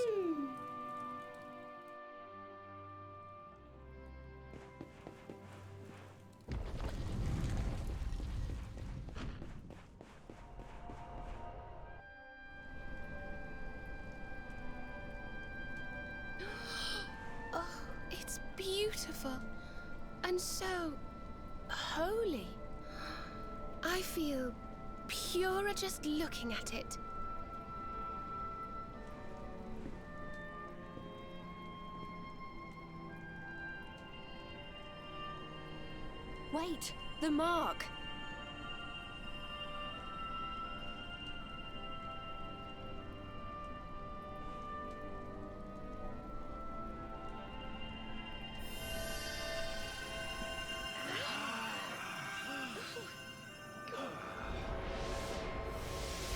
Oh, it's beautiful. And so holy. I feel purer just looking at it. Wait, the mark.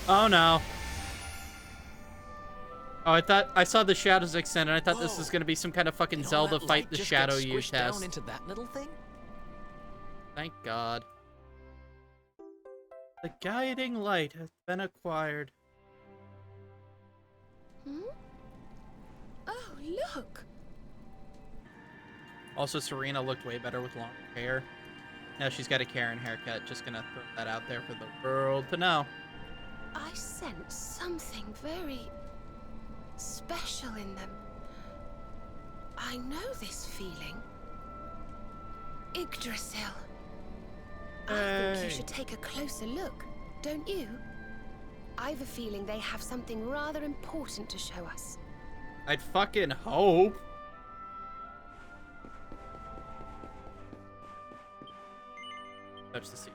Oh no. Oh, I saw the shadows extend, and I thought this was gonna be some kind of fucking Zelda fight the shadow you test. Down into that little thing? Thank God. The guiding light has been acquired. Hmm? Oh, look! Also, Serena looked way better with long hair. Now she's got a Karen haircut. Just gonna throw that out there for the world to know. I sense something very special in them. I know this feeling. Yggdrasil. I think you should take a closer look, don't you? I've a feeling they have something rather important to show us. I'd fucking hope. Touch the sea.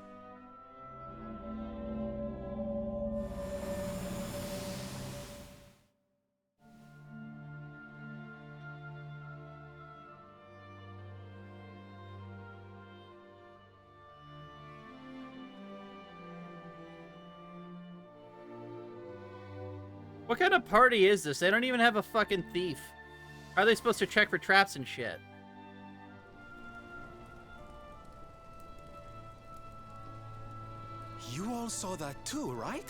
What kind of party is this? They don't even have a fucking thief. How are they supposed to check for traps and shit? You all saw that too, right?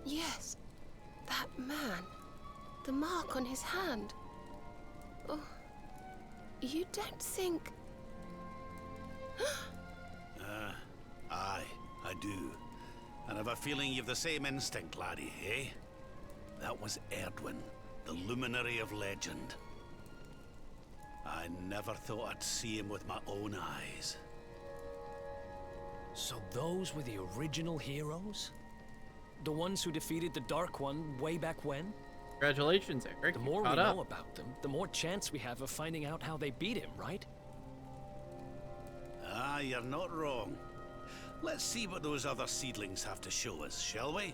Yes. That man. The mark on his hand. Oh. You don't think... Aye, I do. And I've a feeling you've the same instinct, laddie, eh? That was Erdwin, the luminary of legend. I never thought I'd see him with my own eyes. So those were the original heroes? The ones who defeated the Dark One way back when? Congratulations, Eric. The more we know about them, the more chance we have of finding out how they beat him, right? Ah, you're not wrong. Let's see what those other seedlings have to show us, shall we?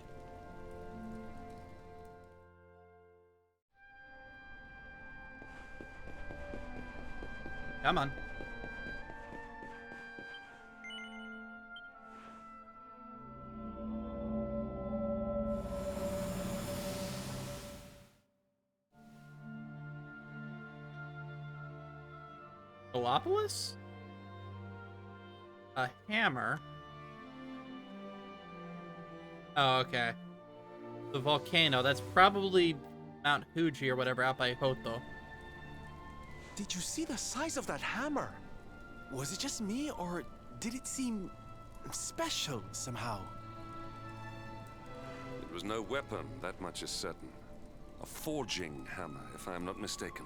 Come on. Gallopolis? A hammer? Oh, okay. The volcano. That's probably Mount Fuji or whatever out by Hoto. Did you see the size of that hammer? Was it just me, or did it seem special somehow? It was no weapon, that much is certain. A forging hammer, if I am not mistaken.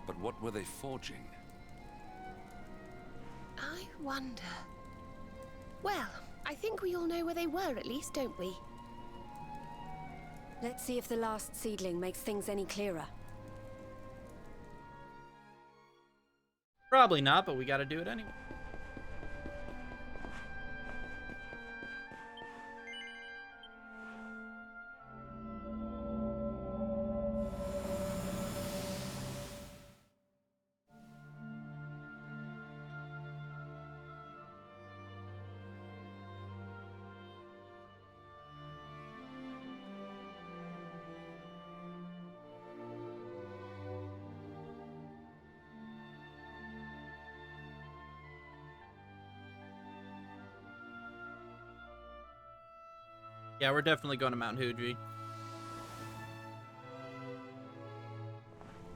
But what were they forging? I wonder... Well, I think we all know where they were at least, don't we? Let's see if the last seedling makes things any clearer. Probably not, but we gotta do it anyway. Yeah, we're definitely going to Mount Fuji.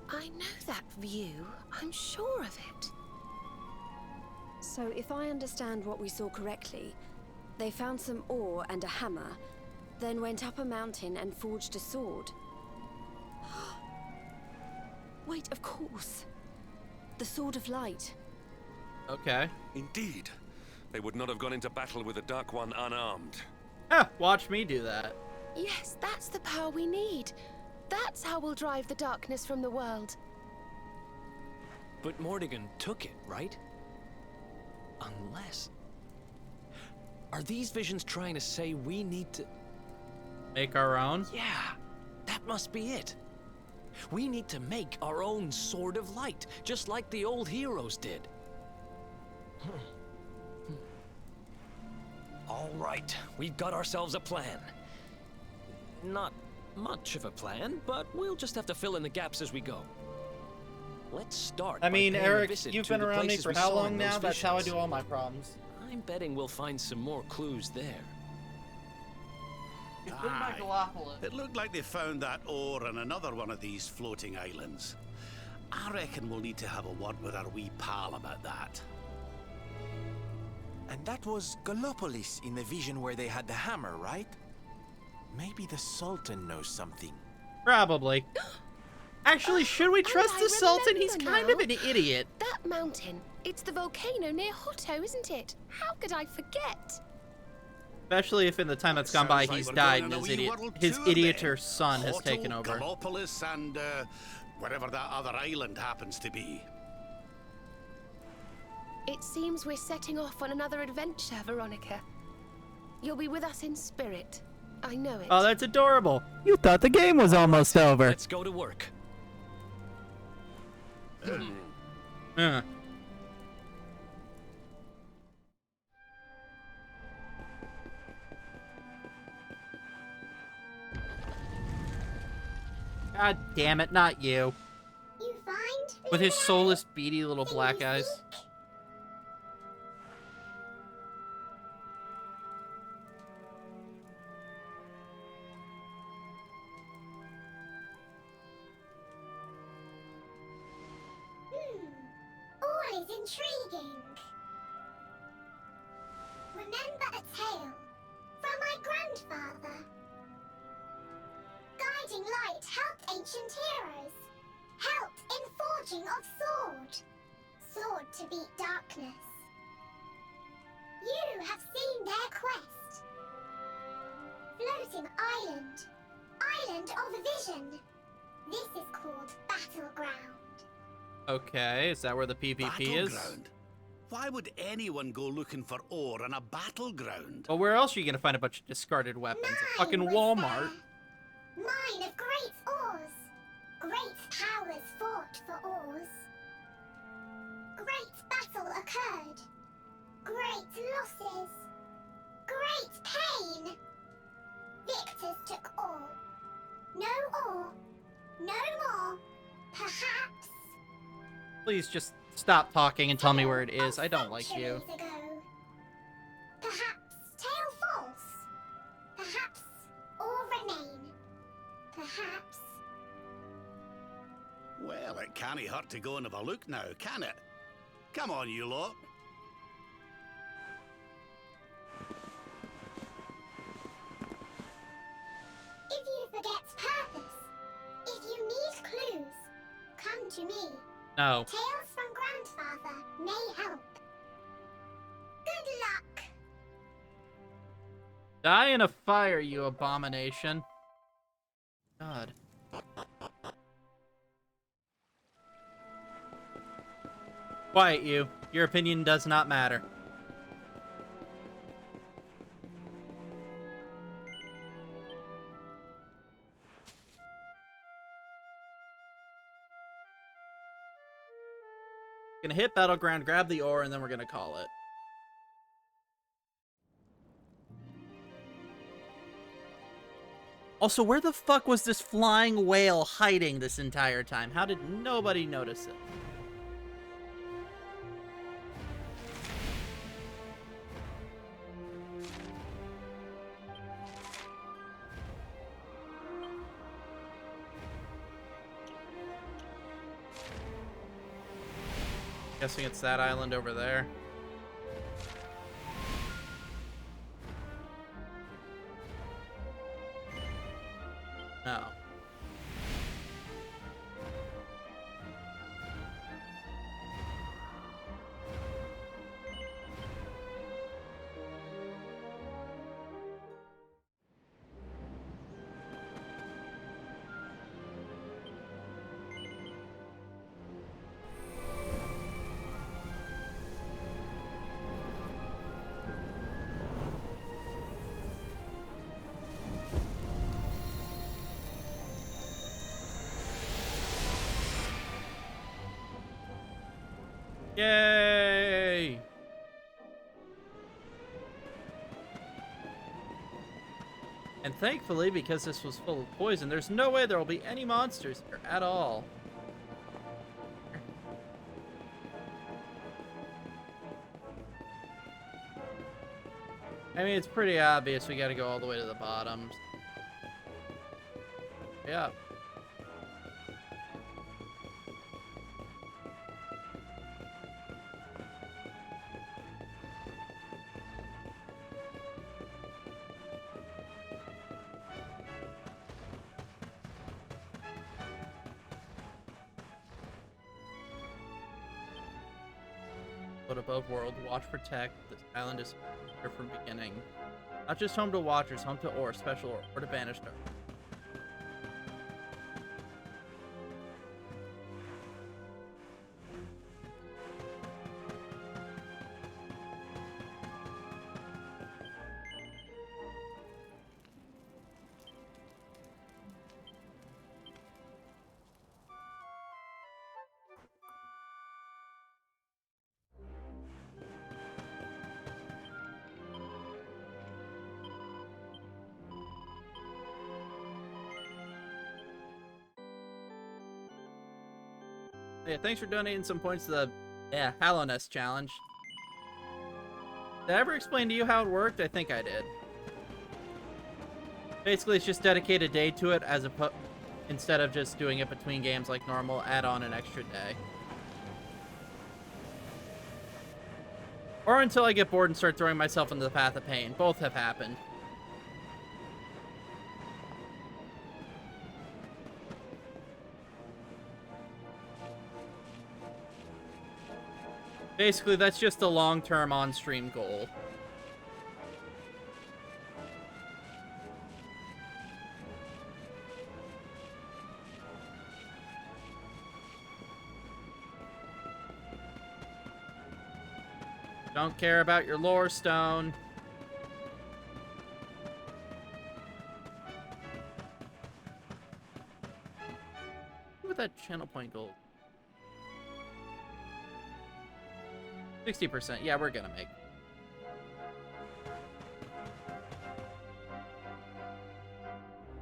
I know that view. I'm sure of it. So if I understand what we saw correctly, they found some ore and a hammer, then went up a mountain and forged a sword. Wait, of course. The Sword of Light. Okay. Indeed. They would not have gone into battle with the Dark One unarmed. Ah, watch me do that. Yes, that's the power we need. That's how we'll drive the darkness from the world. But Mordegon took it, right? Unless... Are these visions trying to say we need to... Make our own? Yeah, that must be it. We need to make our own sword of light, just like the old heroes did. All right, we've got ourselves a plan. Not much of a plan, but we'll just have to fill in the gaps as we go. Let's start. I mean, by paying a Eric, visit you've to been the around me places for we how saw long in now? those That's how I visions. do all my problems. I'm betting we'll find some more clues there. It looked like they found that ore on another one of these floating islands. I reckon we'll need to have a word with our wee pal about that. And that was Gallopolis in the vision where they had the hammer, right? Maybe the Sultan knows something. Probably. Actually, should we trust the Sultan? He's kind of an idiot. That mountain. It's the volcano near Hotto, isn't it? How could I forget? Especially if in the time that's gone by Sounds like he's we're died going and on a his wee idiot, world his tour idioter then. son has Hotto, taken over. Gallopolis, and wherever that other island happens to be. It seems we're setting off on another adventure, Veronica. You'll be with us in spirit. I know it. Oh, that's adorable. You thought the game was almost over. Let's go to work. God damn it, not you. You find? With his soulless, beady little black eyes. All is intriguing. Remember a tale from my grandfather. Guiding light helped ancient heroes. Helped in forging of sword. Sword to beat darkness. You have seen their quest. Floating island. Island of vision. This is called Battleground. Okay, is that where the PvP is? Battleground? Why would anyone go looking for ore on a battleground? Well, where else are you gonna find a bunch of discarded weapons? A fucking Walmart. Mine of great ores. Great powers fought for ores. Great battle occurred. Great losses. Great pain. Victors took all. No ore. No more. Perhaps. Please just stop talking and tell me where it is. I don't like you. Ago. Perhaps tale false. Perhaps all remain. Perhaps. Well, it can't hurt to go and have a look now, can it? Come on, you lot. If you forget purpose, if you need clues, come to me. No. Tales from Grandfather may help. Good luck. Die in a fire, you abomination. God. Quiet, you. Your opinion does not matter. Gonna hit Battleground, grab the ore, and then we're gonna call it. Also, where the fuck was this flying whale hiding this entire time? How did nobody notice it? Guessing it's that island over there. No. Yay! And thankfully, because this was full of poison, there's no way there will be any monsters here at all. I mean, it's pretty obvious we gotta go all the way to the bottom. Yeah. But above world, watch, protect. This island is here from beginning. Not just home to watchers, home to ore, special ore, or to banished ore. Yeah, thanks for donating some points to the Hallownest challenge. Did I ever explain to you how it worked? I think I did. Basically, it's just dedicate a day to it as instead of just doing it between games like normal, add on an extra day. Or until I get bored and start throwing myself into the path of pain. Both have happened. Basically, that's just a long-term on-stream goal. Don't care about your lore stone. What that channel point gold? 60%. Yeah, we're gonna make.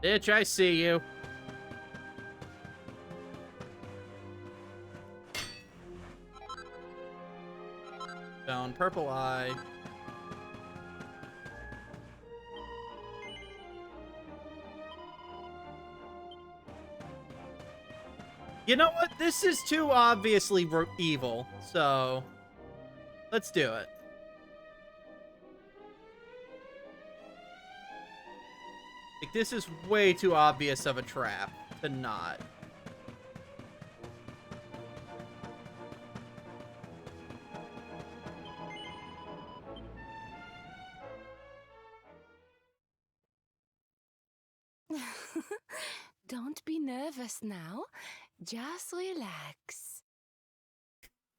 Bitch, I see you. Stone, purple eye. You know what? This is too obviously evil, so let's do it. Like, this is way too obvious of a trap to not. Don't be nervous now. Just relax.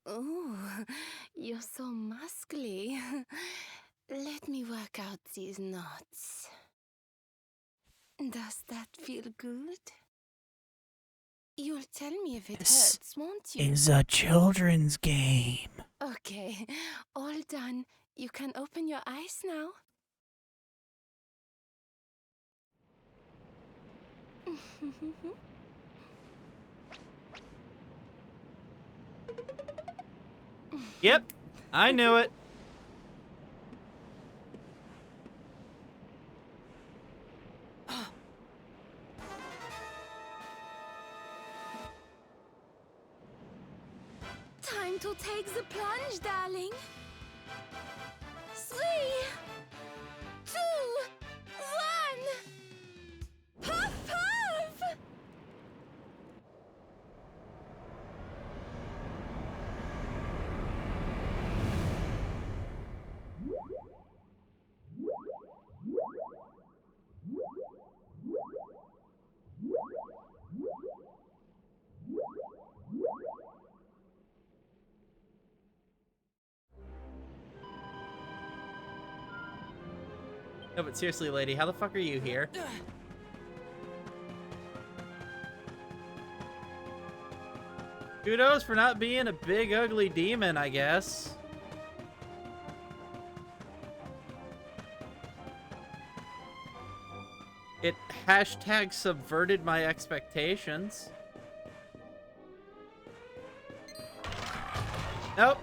Oh, you're so muscly. Let me work out these knots. Does that feel good? You'll tell me if it hurts, won't you? Is a children's game. Okay, all done. You can open your eyes now. Yep, I knew it. Time to take the plunge, darling. 3, 2, 1. Puff, puff! No, but seriously, lady, how the fuck are you here? Kudos for not being a big, ugly demon, I guess. It hashtag subverted my expectations. Nope,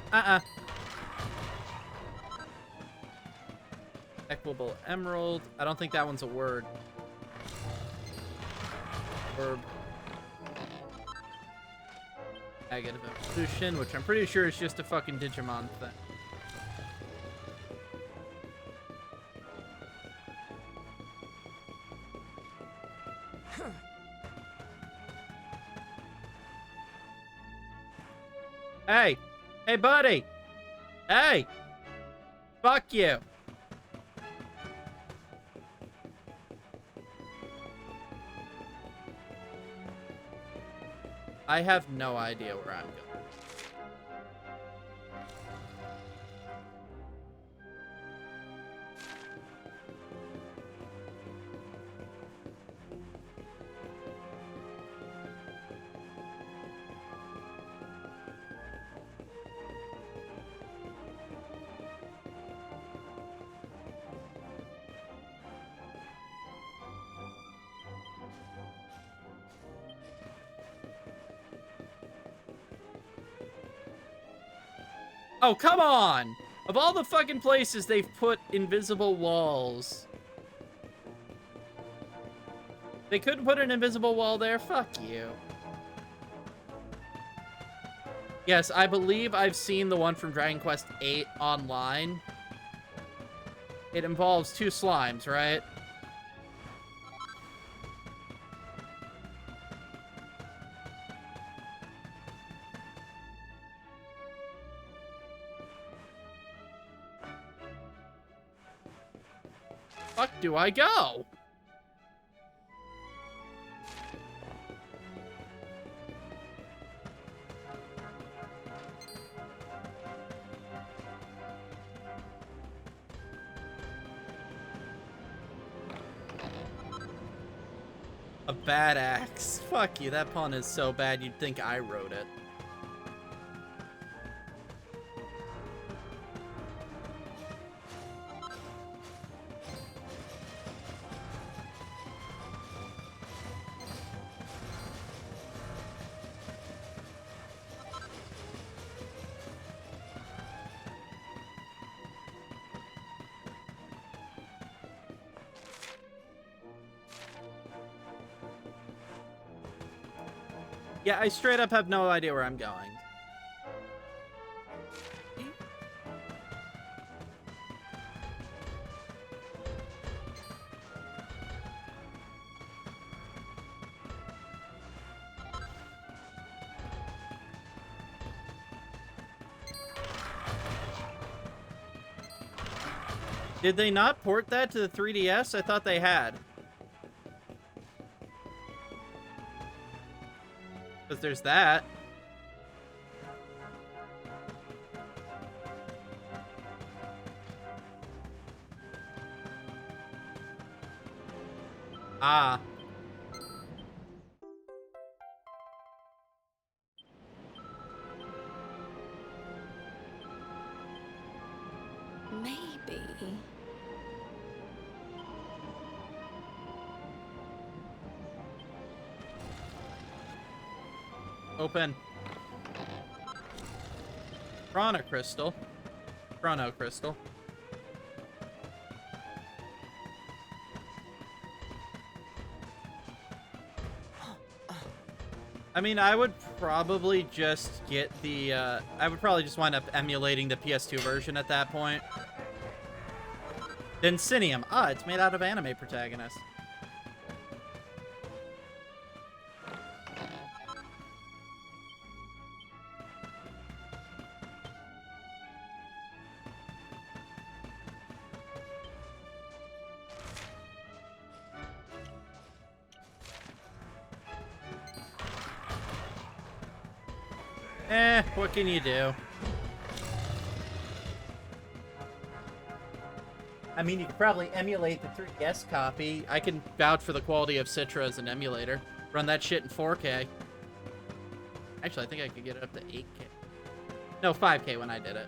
Equable Emerald. I don't think that one's a word. Verb. Negative Evolution, which I'm pretty sure is just a fucking Digimon thing. Hey! Hey, buddy! Hey! Fuck you! I have no idea where I'm going. Oh, come on! Of all the fucking places they've put invisible walls. They couldn't put an invisible wall there? Fuck you. Yes, I believe I've seen the one from Dragon Quest VIII online. It involves 2 slimes, right? Fuck do I go? A bad axe. Fuck you, that pun is so bad you'd think I wrote it. Yeah, I straight up have no idea where I'm going. Did they not port that to the 3DS? I thought they had. Because there's that. Ah. Maybe. Open. Chrono Crystal. Chrono Crystal. I mean, I would probably just get the, I would probably just wind up emulating the PS2 version at that point. Densinium. Ah, it's made out of anime protagonists. What can you do? I mean, you could probably emulate the 3DS copy. I can vouch for the quality of Citra as an emulator. Run that shit in 4K. Actually, I think I could get it up to 8K. No, 5K when I did it.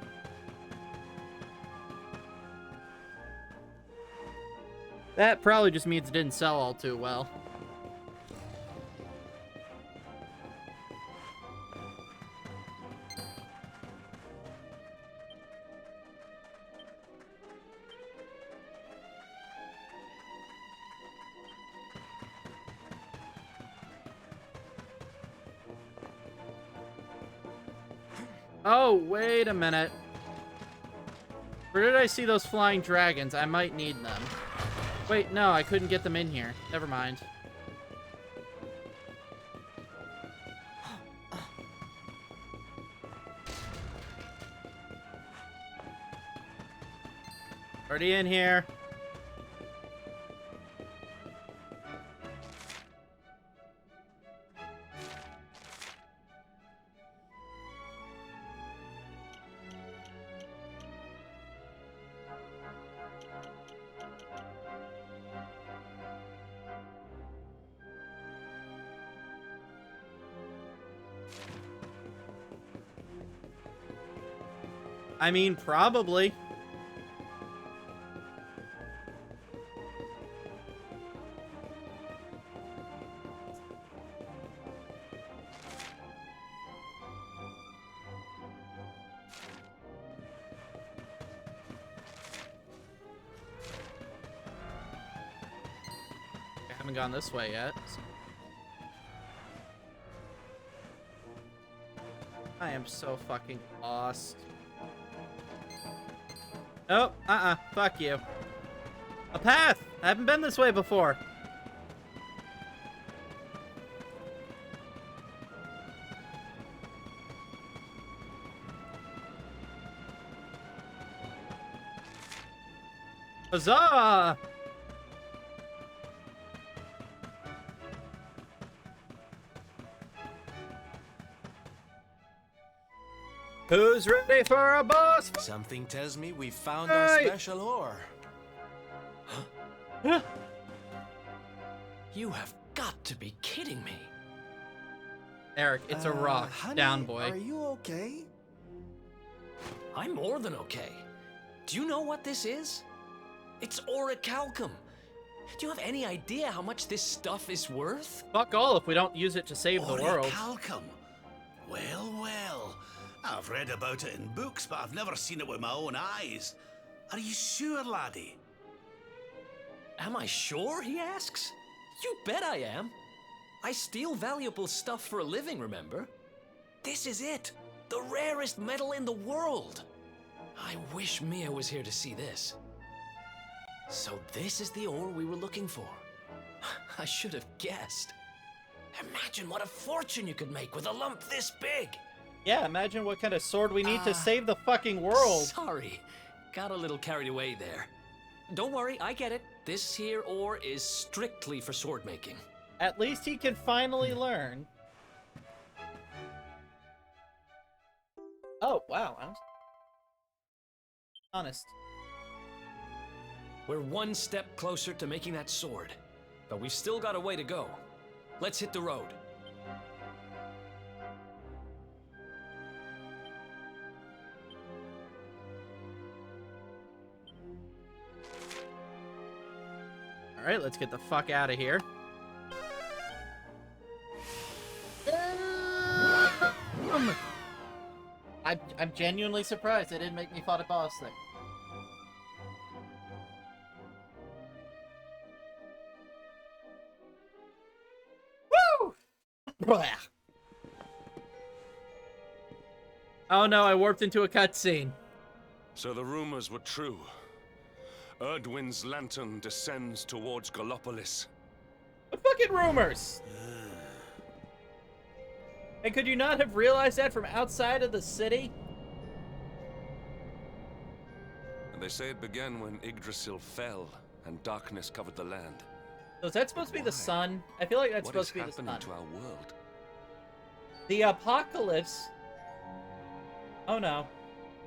That probably just means it didn't sell all too well. Oh, wait a minute. Where did I see those flying dragons? I might need them. Wait, no, I couldn't get them in here. Never mind. Already in here. I mean, probably. I haven't gone this way yet. I am so fucking lost. Oh, fuck you. A path! I haven't been this way before. Huzzah! Who's ready for a boss? Something tells me we found our special ore. Huh? You have got to be kidding me. Eric, it's a rock. Honey, Down, boy. Are you okay? I'm more than okay. Do you know what this is? It's orichalcum. Do you have any idea how much this stuff is worth? Fuck all if we don't use it to save the world. Orichalcum. Well, well. I've read about it in books, but I've never seen it with my own eyes. Are you sure, laddie? Am I sure, he asks? You bet I am. I steal valuable stuff for a living, remember? This is it. The rarest metal in the world. I wish Mia was here to see this. So this is the ore we were looking for. I should have guessed. Imagine what a fortune you could make with a lump this big. Yeah, imagine what kind of sword we need to save the fucking world. Sorry. Got a little carried away there. Don't worry, I get it. This here ore is strictly for sword making. At least he can finally learn. Oh, wow. I'm honest. We're one step closer to making that sword, but we've still got a way to go. Let's hit the road. All right, let's get the fuck out of here. I'm genuinely surprised they didn't make me fight a boss thing. Woo! Blah. Oh no, I warped into a cutscene. So the rumors were true. Erdwin's lantern descends towards Gallopolis. What fucking rumors? And could you not have realized that from outside of the city? And they say it began when Yggdrasil fell and darkness covered the land. So is that supposed to be the sun? I feel like that's What supposed to is be the sun. happening to our world? The apocalypse. Oh no.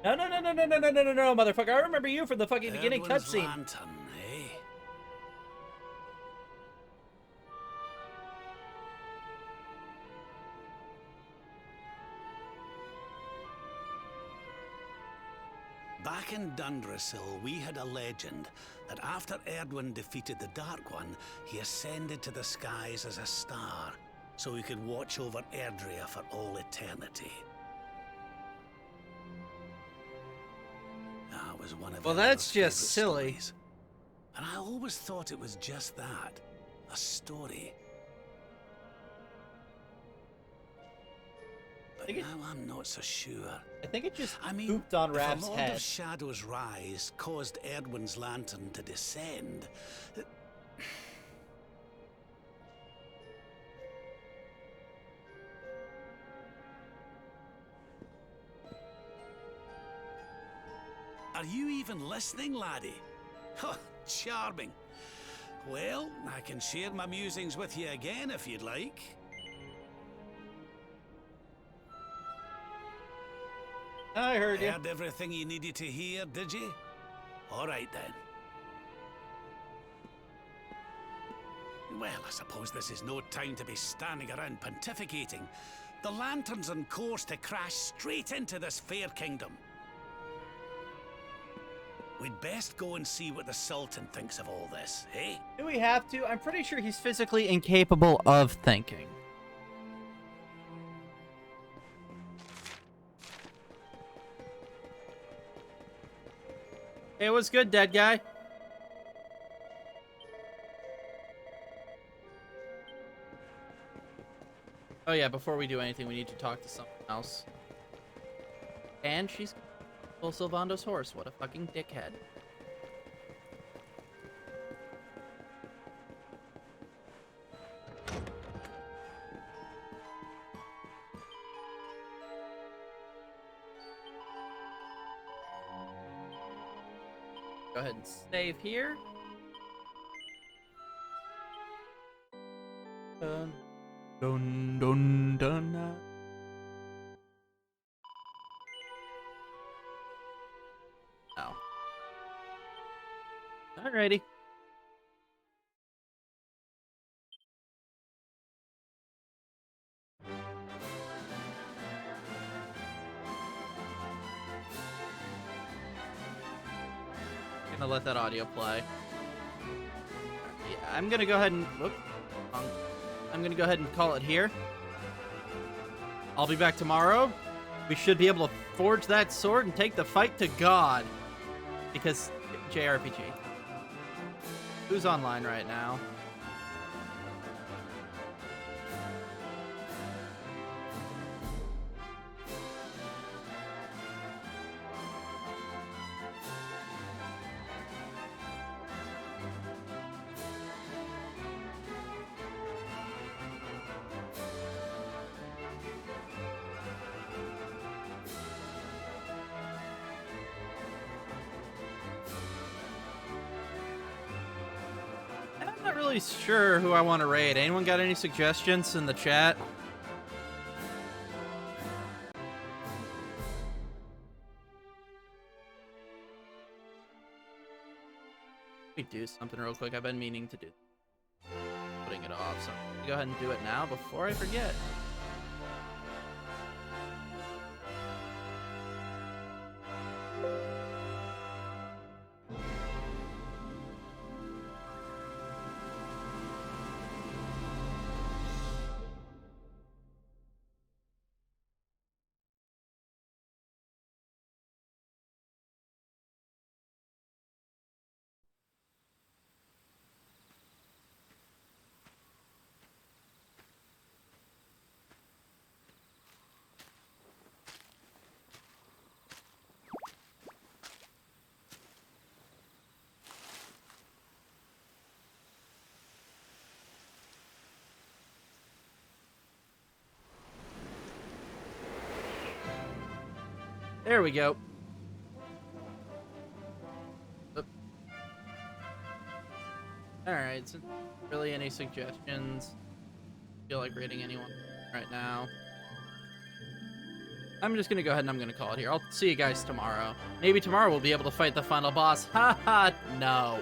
No, motherfucker. I remember you from the fucking beginning Erdwin's cutscene. lantern, eh? Back in Dundrasil, we had a legend that after Erdwin defeated the Dark One, he ascended to the skies as a star, so he could watch over Erdrea for all eternity. That was one of Well, Eleanor's that's just favourite silly. stories. And I always thought it was just that, a story. But now I'm not so sure. I think it just I mean, pooped on if Raph's a Lord head. of Shadow's rise caused Erdwin's lantern to descend, are you even listening, laddie? Oh, charming. Well, I can share my musings with you again if you'd like. I heard you. Heard everything you needed to hear, did you? All right then. Well, I suppose this is no time to be standing around pontificating. The lantern's on course to crash straight into this fair kingdom. We'd best go and see what the Sultan thinks of all this, eh? Do we have to? I'm pretty sure he's physically incapable of thinking. Hey, what's good, dead guy? Oh yeah, before we do anything, we need to talk to someone else. And she's Sylvando's horse. What a fucking dickhead. Go ahead and save here. Dun, dun, dun, dun. Oh. Alrighty. Gonna let that audio play. Yeah, I'm gonna go ahead and I'm gonna go ahead and call it here. I'll be back tomorrow. We should be able to forge that sword and take the fight to God. Because JRPG. Who's online right now? I'm not really sure who I want to raid. Anyone got any suggestions in the chat? Let me do something real quick. I've been meaning to do. Putting it off, so I'm gonna go ahead and do it now before I forget. There we go. Alright, so really any suggestions? Feel like raiding anyone right now? I'm just gonna go ahead and I'm gonna call it here. I'll see you guys tomorrow. Maybe tomorrow we'll be able to fight the final boss. Haha, no.